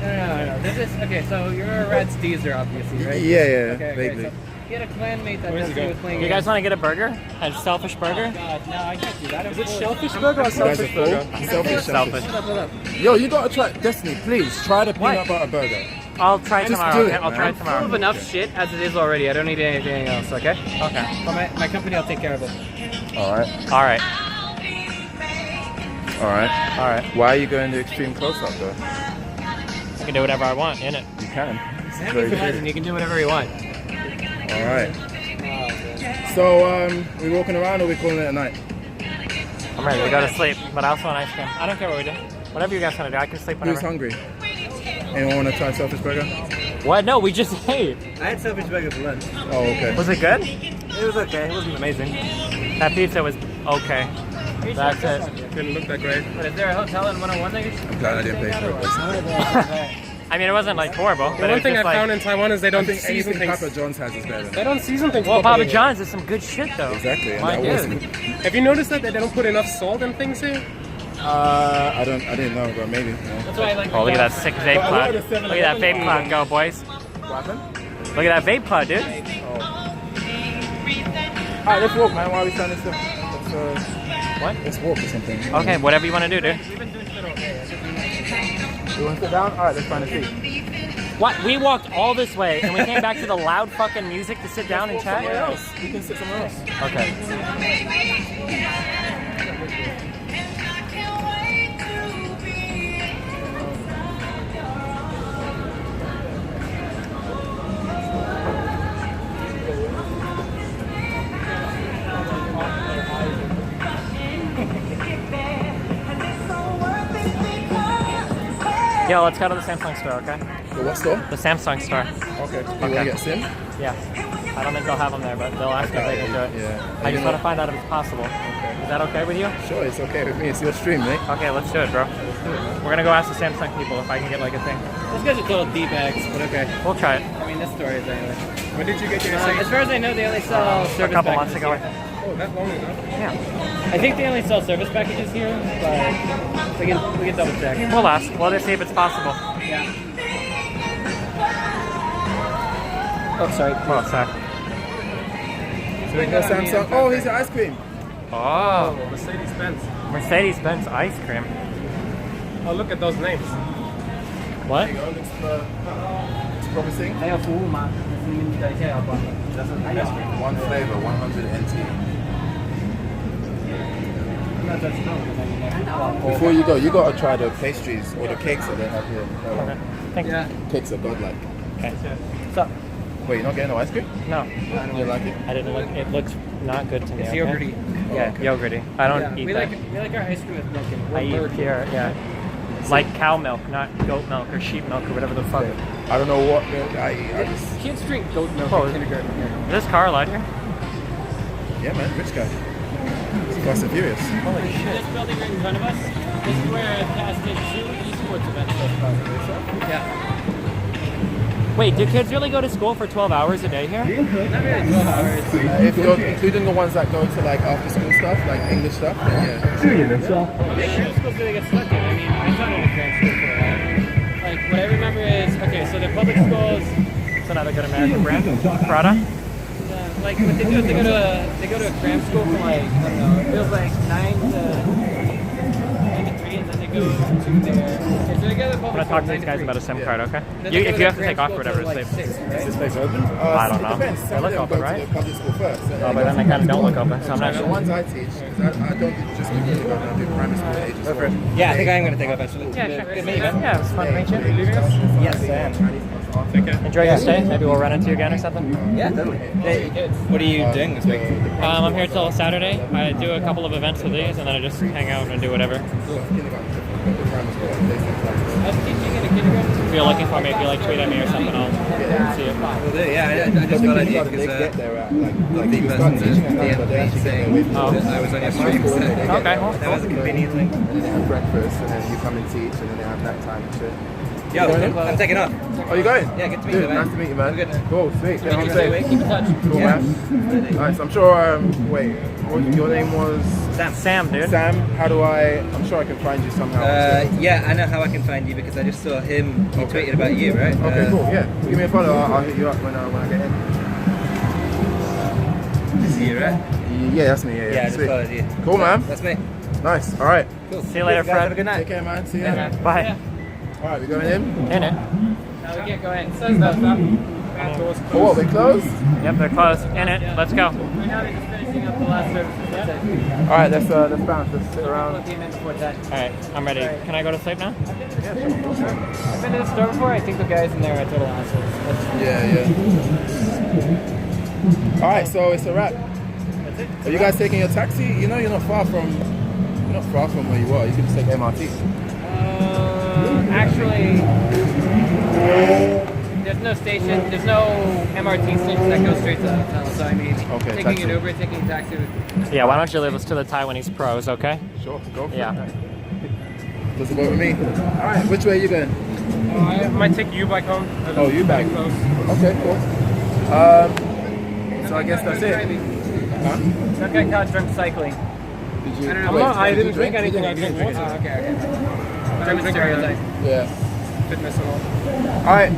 No. This is okay. So you're a Rats Deezer, obviously, right? Yeah, Okay, vaguely. so you had a clanmate that Where's he Destiny going? was playing. You guys want to get a burger? A selfish burger? God, no, I can't do that. Is it shellfish burger or You guys are selfish full? burger? Selfish. Selfish. Hold up. Yo, you gotta try Destiny, please. Try the peanut butter burger. I'll try Just tomorrow. do it, I'll try man. Full of tomorrow. enough shit as it is already. I don't need anything else. Okay. Okay. But my company will take care of it. All right. All right. All right. All right. Why are you going to extreme close-up though? I can do whatever I want in it. You can. Very good. You can do whatever you want. All right. So, we walking around or we calling it a night? I'm ready to go to sleep, but I also want ice cream. I don't care what we do. Whatever you guys want to do, I can sleep Who's whenever. hungry? Anyone want to try Selfish Burger? What? No, we just ate. I had selfish burger for lunch. Oh, okay. Was it good? It was okay. It wasn't amazing. That pizza was okay. That's it. Didn't look that great. But is there a hotel in 101 that you're I'm glad I didn't pay for it. I mean, it wasn't like horrible, The but it one was thing I just like. found in Taiwan is they I don't think season anything things. Papa John's has is better They than don't season things. Well, properly Papa here. John's is some good shit though. Exactly, and My that dude. wasn't. Have you noticed that they don't put enough salt in things here? I didn't know, but maybe. That's why I like. Oh, look at that sick vape But a lot cloud. of the Look at that vape cloud go, boys. What happened? Look at that vape cloud, dude. Alright, let's walk, man. Why are we standing still? What? Let's walk or something. Okay, whatever you want to do, dude. You want to sit down? Alright, let's find a seat. What? We walked all this way and we came back to the loud fucking music to sit down and chat? Somewhere else. You can sit somewhere else. Okay. Yo, let's go to the Samsung store, okay? The what store? The Samsung store. Okay. You want to get SIM? Yeah. I don't think they'll have them there, but they'll ask if they can do it. Yeah. I just want to find out if it's possible. Is that okay with you? Sure, it's okay with me. It's your stream, mate. Okay, let's do it, bro. We're gonna go ask the Samsung people if I can get like a thing. This guy's a total D-bags, but okay. We'll try it. I mean, this story is anyway. When did you get your As far as I know, they only sell A service couple packages months ago. here. Oh, that long enough? Yeah. I think they only sell service packages here, but we can double check. We'll ask. We'll just see if it's possible. Yeah. Oh, sorry. Well, sorry. So we go Samsung. Oh, here's the ice cream. Oh, Mercedes-Benz. Mercedes-Benz ice cream. Oh, look at those names. What? There you go. Looks promising. 还有服务吗？你等一下要关。 One flavor, 100 NT. Before you go, you gotta try the pastries or the cakes that they have here. Thank you. Cakes are godlike. Okay. So, Wait, you're not getting no ice cream? no, You like it? I didn't look. It looks not good to me. It's okay? yogurty. Yeah, yogurty. I don't eat we that. like our ice cream with milk in it. I eat pure, yeah. Like cow milk, not goat milk or sheep milk or whatever the fuck. I don't know what milk I eat. I just, Kids drink goat milk Oh, in kindergarten here. Is this car allowed here? yeah, man, rich guy. It's Fast and Furious. Holy shit. This building right in front of us, this is where Cass did 2 esports events so far. Yeah. Wait, do kids really go to school for 12 hours a day here? Not really 12 hours. If you're including the ones that go to like after school stuff, like English stuff, then yeah. What cram schools do they get stuck in? I mean, I taught in a cram school for a while. Like, what I remember is, okay, so the public schools, It's another good American brand. Prada? like, what they do is they go to a cram school from like, I don't know, it feels like 9 to 3, and then they go to their, okay, so they go to the I'm public gonna talk to school, these guys 9 about a to SIM 3. card, okay? Then You, they go if you have to cram take off school or whatever, till, it's like, safe. 6, right? Is this place open? I don't know. It depends. They Some look of them open, go right? to the public school first. and Oh, but then they kind of don't look open, so I'm not the sure. ones I teach, because I don't just do kindergarten, I do primary school age as well. Yeah, I think I am going to take off actually. Yeah, sure. Good meeting you, man. Yeah, it was fun to meet you. Yes, I am. Take care. Enjoy your stay. Maybe we'll run into you again or something. Yeah, totally. What are you doing this week? I'm here till Saturday. I do a couple of events with these, and then I just hang out and do whatever. I was teaching in a kindergarten. If you're looking for me, if you like tweet at me or something, I'll see you. Will do. Yeah, I just got an idea because the person at the DMV saying Oh. that I was on your stream. So Okay, well, that was a convenient thing. And then they have breakfast, and then you come and teach, and then they have nap time and shit. Yeah, I'm taking off. Oh, you going? Yeah, good to meet you, Dude, man. nice to meet you, man. Good. Cool, sweet. Thank you, stay awake. Keep in touch. Cool, Yeah. man. Nice. I'm sure. Wait, your name was Sam, dude. Sam. How do I? I'm sure I can find you somehow. Yeah, I know how I can find you because I just saw him. He tweeted about you, right? Okay, cool. Yeah, give me a follow. I'll hit you up when I get in. This is you, right? Yeah, that's me. Yeah, Yeah, I just sweet. followed you. Cool, man. That's me. Nice. All right. Cool. See you later, Guys, have a Fred. good night. Take care, man. See ya. Bye. All right, we going in? In it. No, we can't go in. It says that stuff. Oh, what? We closed? Yep, they're closed. In it. Let's go. Right now they're just finishing up the last service. That's it. All right, let's bounce. Let's sit around. We'll came in before 10. All right, I'm ready. Can I go to sleep now? I've been to the store before. I think the guys in there are total assholes. Yeah. All right, so it's a wrap. That's it. Are you guys taking your taxi? You know, you're not far from where you are. You can just take MRT. Actually, there's no station. There's no MRT station that goes straight to the hotel. So I mean, Okay, taking taxi. an Uber, taking a taxi. Yeah, why don't you leave us to the Taiwanese pros, okay? Sure, go for Yeah. it. Does it go with me? All right, which way are you going? I might take you back home. Oh, you back. Close. Okay, cool. So I guess that's it. Huh? That guy caught drunk cycling. Did you? I don't know. wait, I did didn't you drink anything. I You didn't drink drink anything? Okay. I German drink stereotype. Yeah. fitness and all. All right,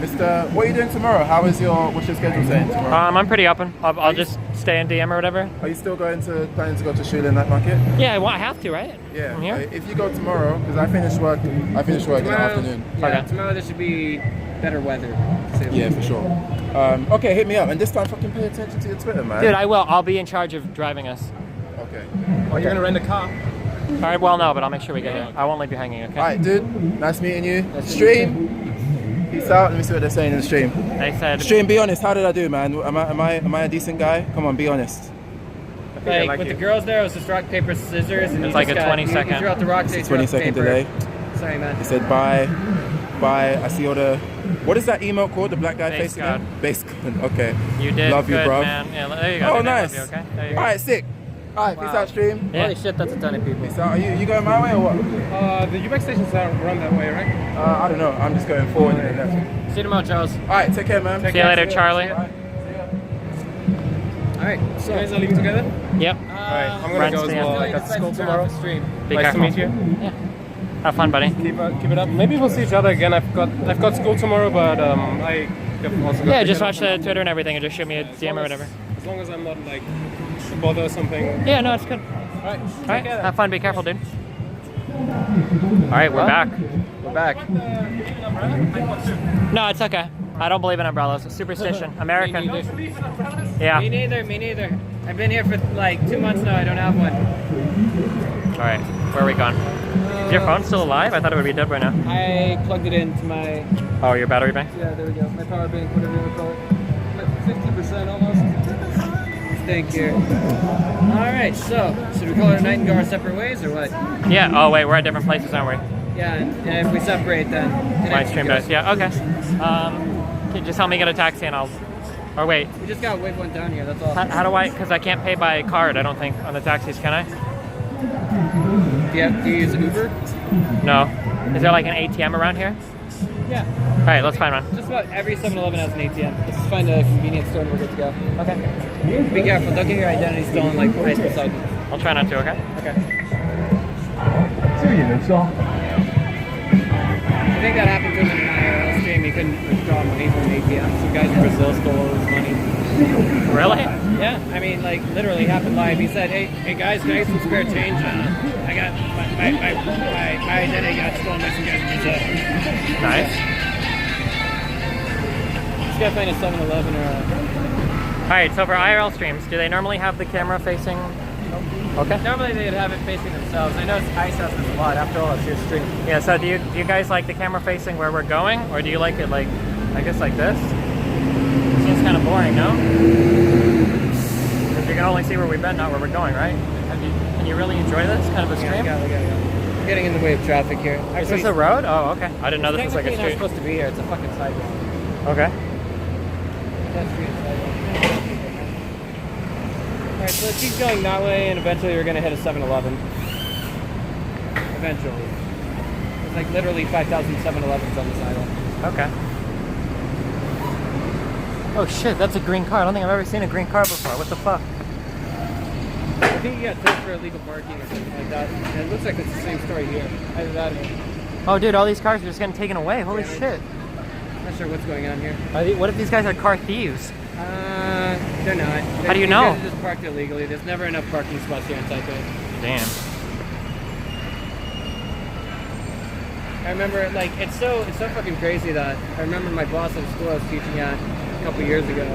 Mr. What are you doing tomorrow? What's your schedule saying tomorrow? I'm pretty open. I'll just stay in DM or whatever. Are you still planning to go to Shula Night Market? Yeah, well, I have to, right? Yeah. From here? If you go tomorrow, because I finish work in the afternoon. Yeah, Okay. tomorrow there should be better weather. to say the Yeah, least. for sure. Okay, hit me up, and this time fucking pay attention to your Twitter, man. Dude, I will. I'll be in charge of driving us. Okay. Are you gonna rent a car? All right, well, no, but I'll make sure we get here. I won't leave you hanging, okay? All right, dude. Nice meeting you. Stream. Peace out. Let me see what they're saying in the stream. They said, Stream, be honest. How did I do, man? Am I a decent guy? Come on, be honest. Like with the girls there, it was just rock, paper, scissors, and It's you like just a got, 20-second. You threw out the rock, they threw out the 20-second paper. delay. Sorry, man. He said bye. I see all the. What is that emote called? The black guy Base face again? Base God. Okay. you did Love you, good, bro. man. Yeah, there you go. Oh, dude. I love nice. you, okay? There you go. All right, sick. All right, peace out, stream. Yeah. Holy shit, that's a ton of people. Peace out. Are you going my way or what? The UBEX stations are run that way, right? I don't know. I'm just going forward and left. See you tomorrow, Charles. All right, take care, man. See you later, Charlie. All right. All right, So you guys are leaving together? Yep. Alright, I'm gonna Friends go as to you. well. I got school tomorrow. Stream. Be Nice careful. to meet you. Yeah. Have fun, buddy. Keep it up. Maybe we'll see each other again. I've got school tomorrow, but I have also got Yeah, to just get watch up. the Twitter and everything and just shoot me a DM or whatever. As long as I'm not like a bother or something. Yeah, no, it's good. Alright, All right, have fun. Be careful, dude. All right, we're back. We're back. No, it's okay. I don't believe in umbrellas. It's superstition. American. Me neither. Yeah. Me neither. I've been here for like 2 months now. I don't have one. All right, where are we going? Is your phone still alive? I thought it would be dead by now. I plugged it into my, Oh, your battery bank? yeah, there we go. My power bank, whatever you would call it. Like 50% almost. Thank you. All right, so should we call it a night and go our separate ways or what? Yeah. Oh, wait, we're at different places, aren't we? Yeah, and if we separate then. Live stream does. Yeah. Okay. Can you just help me get a taxi and I'll. Or wait, We just got wave one down here, that's all. how do I? Because I can't pay by card. I don't think on the taxis, can I? Do you use Uber? No. Is there like an ATM around here? Yeah. All right, let's find one. Just about every 7-Eleven has an ATM. Let's just find a convenience store and we're good to go. Okay. Be careful, don't get your identity stolen like right beside me. I'll try not to. Okay. Okay. I think that happened to him in an IRL stream. He couldn't withdraw money from an ATM. Some guys in Brazil stole all his money. Really? Yeah, I mean, like literally happened live. He said, "Hey guys, can I get some spare change? I got my identity got stolen by some guys in Brazil." Nice. Just gotta find a 7-Eleven or a. All right. So for IRL streams, do they normally have the camera facing? Okay. Normally they'd have it facing themselves. I know Ice has this a lot. After all, it's your stream. Yeah. So do you guys like the camera facing where we're going, or do you like it like I guess like this. Seems kind of boring, no? Because you can only see where we've been, not where we're going, right? Can you really enjoy this kind of a stream? Yeah. We're getting in the way of traffic here. Is this a road? Oh, okay. I didn't know this was like a It's street. not supposed to be here. It's a fucking sidewalk. Okay. That street is sidewalk. Alright, so let's keep going that way, and eventually we're gonna hit a 7-Eleven. Eventually. There's like literally 5,000 7-Elevens on this island. Okay. Oh shit, that's a green car. I don't think I've ever seen a green car before. What the fuck? I think you got towed for illegal parking or something like that. And it looks like it's the same story here. Either that or... Oh dude, all these cars are just getting taken away. Holy Yeah, shit. I'm not sure what's going on here. What if these guys are car thieves? They're not. How do you These know? guys are just parked illegally. There's never enough parking spots here in Taipei. Damn. I remember, like, it's so fucking crazy that I remember my boss at the school I was teaching at a couple years ago.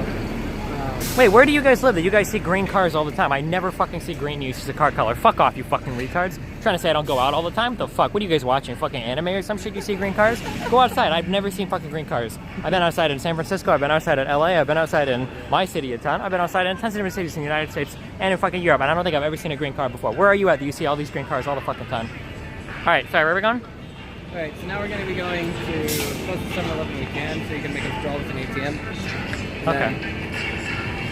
Wait, where do you guys live that you guys see green cars all the time? I never fucking see green used as a car color. Fuck off, you fucking retards. Trying to say I don't go out all the time? The fuck? What are you guys watching? Fucking anime or some shit you see green cars? Go outside. I've never seen fucking green cars. I've been outside in San Francisco. I've been outside in LA. I've been outside in my city a ton. I've been outside in tons of different cities in the United States and in fucking Europe. And I don't think I've ever seen a green car before. Where are you at that you see all these green cars all the fucking time? Alright, sorry, where are we going? Alright, so now we're going to be going to the closest 7-Eleven we can so you can make a withdrawal with an ATM. Okay.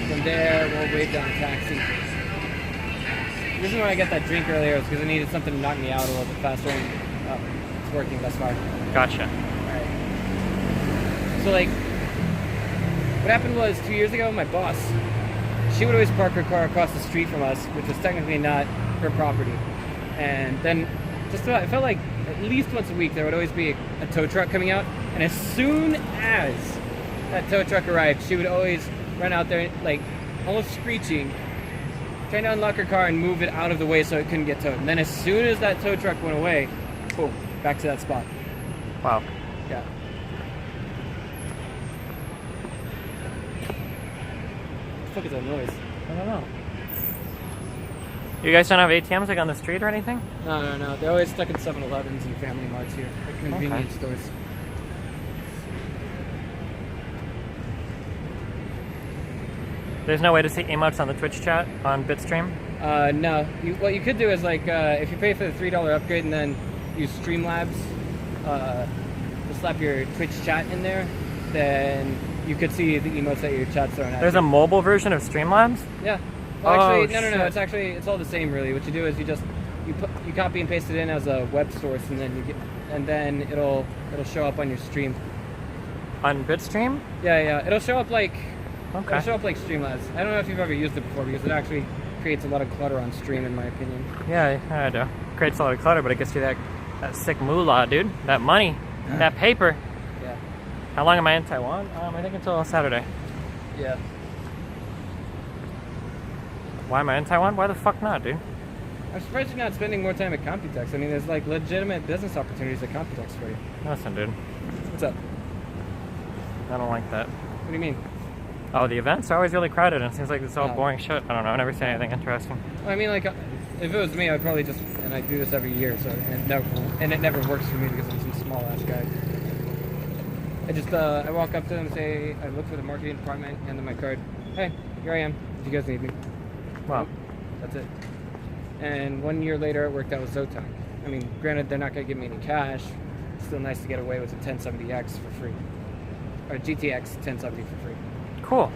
From there, we'll wait down a taxi. The reason why I got that drink earlier was because I needed something to knock me out a little bit faster, and it's working thus far. Gotcha. Alright. So, like, what happened was 2 years ago, my boss, she would always park her car across the street from us, which was technically not her property. And then, I felt like at least once a week there would always be a tow truck coming out, and as soon as that tow truck arrived, she would always run out there, like, almost screeching, trying to unlock her car and move it out of the way so it couldn't get towed. And then as soon as that tow truck went away, boom, back to that spot. Wow. Yeah. What the fuck is that noise? I don't know. You guys don't have ATMs like on the street or anything? No. They're always stuck in 7-Elevens and Family Marts here, like convenience stores. There's no way to see emotes on the Twitch chat on Bitstream? No. What you could do is, like, if you pay for the $3 upgrade and then use Streamlabs, to slap your Twitch chat in there, then you could see the emotes that your chat's throwing at There's you. a mobile version of Streamlabs? Yeah. Well, actually, Oh, no. shit. It's all the same, really. What you do is you copy and paste it in as a web source, and then it'll show up on your stream. On Bitstream? Yeah. It'll show up like Okay. Streamlabs. I don't know if you've ever used it before because it actually creates a lot of clutter on stream, in my opinion. Yeah, I do. Creates a lot of clutter, but it gets you that sick moolah, dude. That money. That paper. Yeah. How long am I in Taiwan? I think until Saturday. Yeah. Why am I in Taiwan? Why the fuck not, dude? I'm surprised you're not spending more time at Computex. I mean, there's like legitimate business opportunities at Computex for you. Listen, dude. What's up? I don't like that. What do you mean? Oh, the events are always really crowded, and it seems like it's all Oh. boring shit. I don't know. I never see anything interesting. Well, I mean, like, if it was me, I'd probably just, and I do this every year, so and it never works for me because I'm some small ass guy. I walk up to them and say, I look for the marketing department, hand them my card. Hey, here I am. If you guys need me. Wow. That's it. And 1 year later, it worked out with Zotac. I mean, granted, they're not going to give me any cash. It's still nice to get away with a 1070X for free. Or GTX 1070 for free. Cool.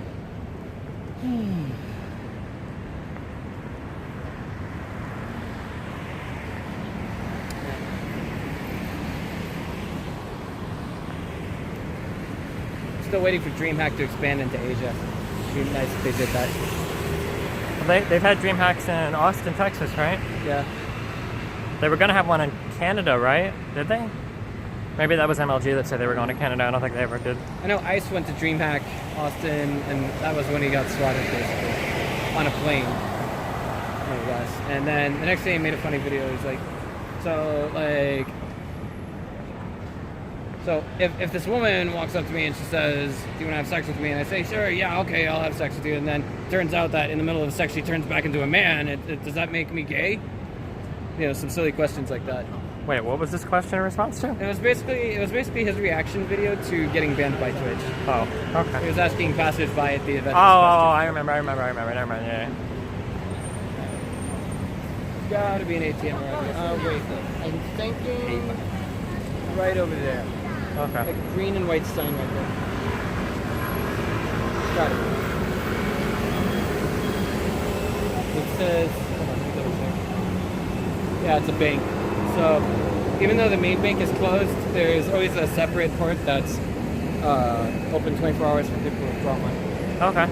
Still waiting for DreamHack to expand into Asia. It'd be nice if they did that. Well, they've had DreamHacks in Austin, Texas, right? Yeah. They were going to have one in Canada, right? Did they? Maybe that was MLG that said they were going to Canada. I don't think they ever did. I know Ice went to DreamHack Austin, and that was when he got swatted, basically, on a plane. Oh, gosh. And then the next day he made a funny video. He's like, so if this woman walks up to me and she says, do you want to have sex with me? And I say, sure, yeah, okay, I'll have sex with you. And then turns out that in the middle of the sex she turns back into a man. Does that make me gay? You know, some silly questions like that. Wait, what was this question in response to? It was basically his reaction video to getting banned by Twitch. Oh, okay. He was asking passers-by at the event. Oh, I remember, yeah. Gotta be an ATM around here. Oh, wait. I'm thinking right over there. Okay. Like green and white sign right there. Got it. It says, hold on, let me double check. Yeah, it's a bank. So, even though the main bank is closed, there's always a separate port that's open 24 hours for people to withdraw money. Okay.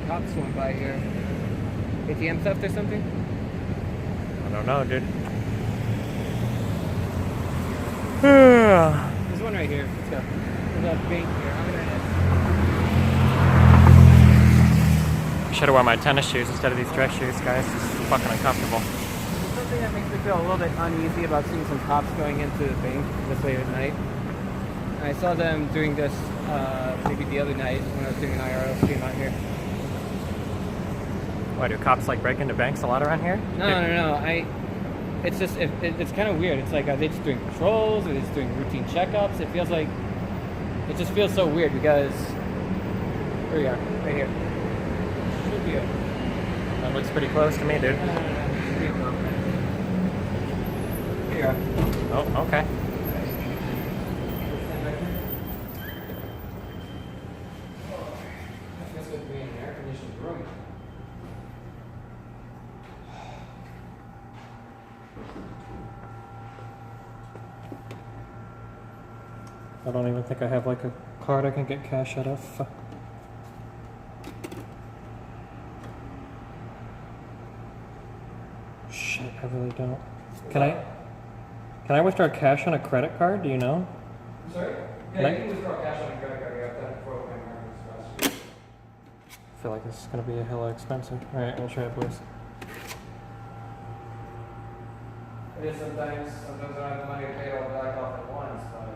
Cops went by here. ATM theft or something? I don't know, dude. There's one right here. Let's go. There's a bank here. I'm gonna head. I should have worn my tennis shoes instead of these dress shoes, guys. This is fucking uncomfortable. There's something that makes me feel a little bit uneasy about seeing some cops going into the bank this late at night. I saw them doing this maybe the other night when I was doing an IRL stream out here. Why, do cops like break into banks a lot around here? No. It's just it's kind of weird. It's like, are they just doing patrols? Are they just doing routine checkups? It just feels so weird because here we are, right here. Should be it. That looks pretty close to me, dude. Here you are. Oh, okay. This would be an air-conditioned room. I don't even think I have like a card I can get cash out of. Shit, I really don't. Can I withdraw cash on a credit card? Do you know? I'm sorry? Can I- You can withdraw cash on a credit card. You have done it before with my American Express. I feel like this is gonna be a hella expensive. Alright, we'll try it, please. It is sometimes I don't have the money to pay it all back off at once, but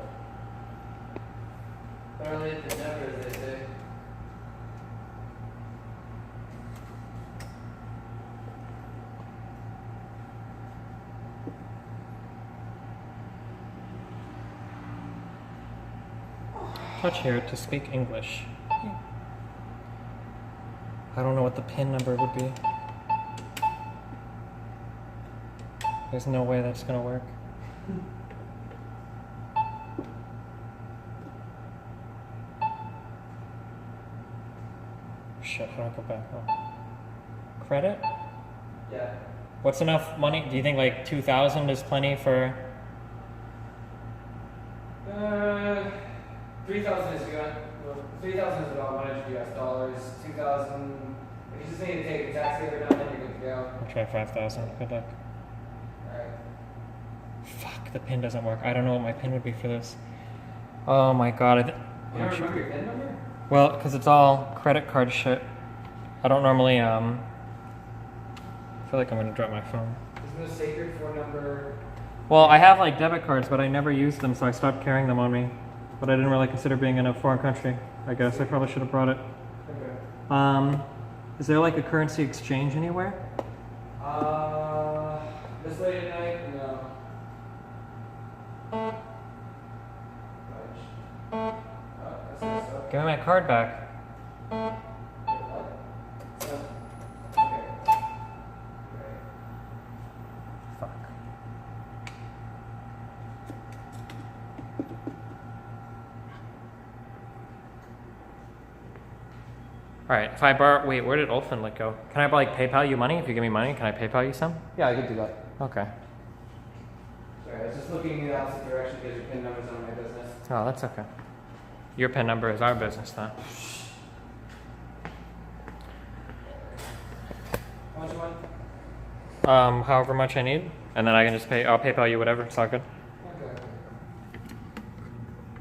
apparently it's never, as they say. Touch here to speak English. I don't know what the PIN number would be. There's no way that's gonna work. Shit, how do I go back? Oh. Credit? Yeah. What's enough money? Do you think like 2,000 is plenty for? 3,000 is good. Well, 3,000 is about $100 US. 2,000. If you just need to take a taxi every now and then, you're good to go. I'll try 5,000. Good luck. Alright. Fuck, the PIN doesn't work. I don't know what my PIN would be for this. Oh my god. You don't remember your PIN number? Well, because it's all credit card shit. I don't normally, I feel like I'm gonna drop my phone. Isn't the sacred phone number? Well, I have like debit cards, but I never used them, so I stopped carrying them on me. But I didn't really consider being in a foreign country. I guess I probably should have brought it. Okay. Is there like a currency exchange anywhere? This late at night? No. Give me my card back. Fuck. Alright, if I borrow, wait, where did Olfin go? Can I like PayPal you money? If you give me money, can I PayPal you some? Yeah, I could do that. Okay. Sorry, I was just looking in the opposite direction because your PIN number's on my business. Oh, that's okay. Your PIN number is our business then. How much you want? However much I need, and then I can just I'll PayPal you whatever, it's all good. Okay.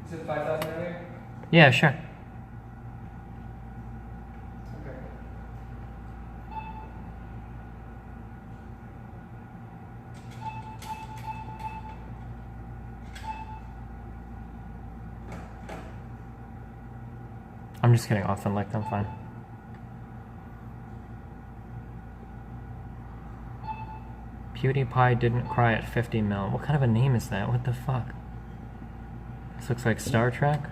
You said 5,000 earlier? Yeah, sure. I'm just getting off and licked, I'm fine. PewDiePie didn't cry at 50 mil. What kind of a name is that? What the fuck? This looks like Star Trek.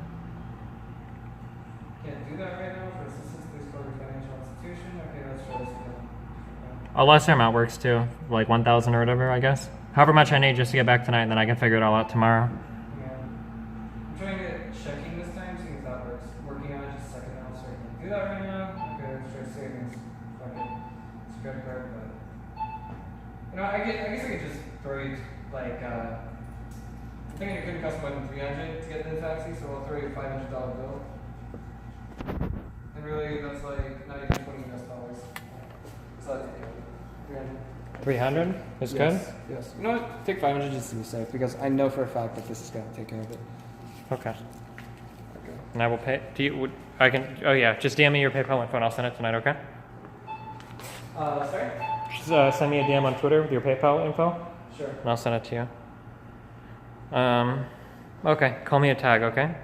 Can't do that right now. For assistance, please call your financial institution. Okay, let's try this again. A lesser amount works too, like 1,000 or whatever, I guess. However much I need just to get back tonight, and then I can figure it all out tomorrow. Yeah. I'm trying to get checking this time, seeing if that works. Working on it just a second now, so I can do that right now. Okay, let's try savings. Fuck it. It's a credit card, but you know, I guess I could just throw you like I'm thinking you couldn't cost more than 300 to get the taxi, so I'll throw you a $500 bill. And really, that's like not even $20 US. So I'll take it. 300. 300 is Yes, good? yes. You know what? Take 500 just to be safe, because I know for a fact that this is going to take care of it. Okay. Okay. And I will pay. Do you? I can. Oh yeah. Just DM me your PayPal info, and I'll send it tonight. Okay. Sorry? Just send me a DM on Twitter with your PayPal info, Sure. and I'll send it to you. Okay. Call me a tag. Okay.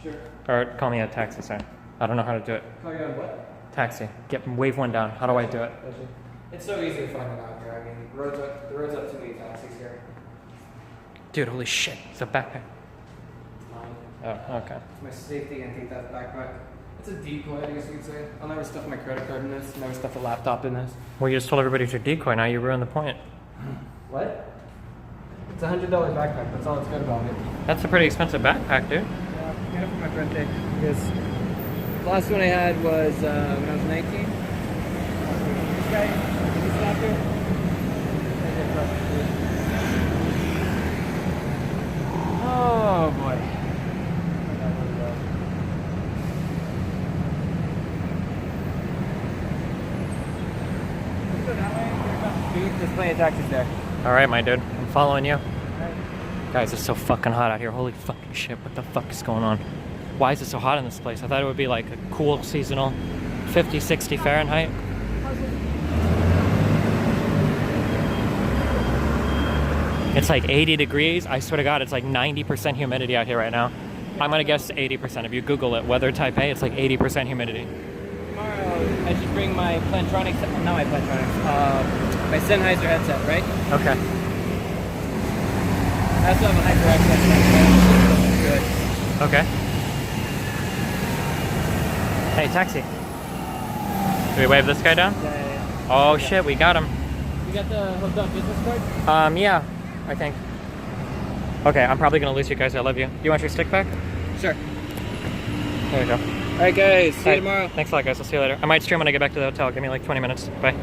Sure. Or call me a taxi. Sorry. I don't know how to do it. Call you on what? Taxi. Wave one down. How do I do it? It's so easy to find it out here. I mean, the roads up too many taxis here. Dude, holy shit! It's a backpack. It's mine. Oh, okay. It's my safety anti-theft backpack. It's a decoy, I guess you could say. I'll never stuff my credit card in this. Never stuff a laptop in this. Well, you just told everybody it's your decoy. Now you ruined the point. What? It's a $100 backpack. That's all that's good about it. That's a pretty expensive backpack, dude. Yeah, I got it for my birthday. Because the last one I had was when I was 19. This guy, this doctor. Oh boy. There's plenty of taxis there. All right, my dude. I'm following you. Guys, it's so fucking hot out here. Holy fucking shit. What the fuck is going on? Why is it so hot in this place? I thought it would be like a cool seasonal 50, 60 Fahrenheit. It's like 80 degrees. I swear to God, it's like 90% humidity out here right now. I'm gonna guess 80%. If you Google it, weather Taipei, it's like 80% humidity. Tomorrow, I should bring my Plantronics, not my Plantronics, my Sennheiser headset, right? Okay. I also have a HyperX headset. Good. Okay. Hey, taxi. Do we wave this guy down? Yeah. Oh shit, we got him. You got the hooked up business card? Yeah, I think. Okay, I'm probably gonna lose you guys. I love you. Do you want your stick back? Sure. There you go. Alright guys, see you tomorrow. Thanks a lot, guys. I'll see you later. I might stream when I get back to the hotel. Give me like 20 minutes. Bye.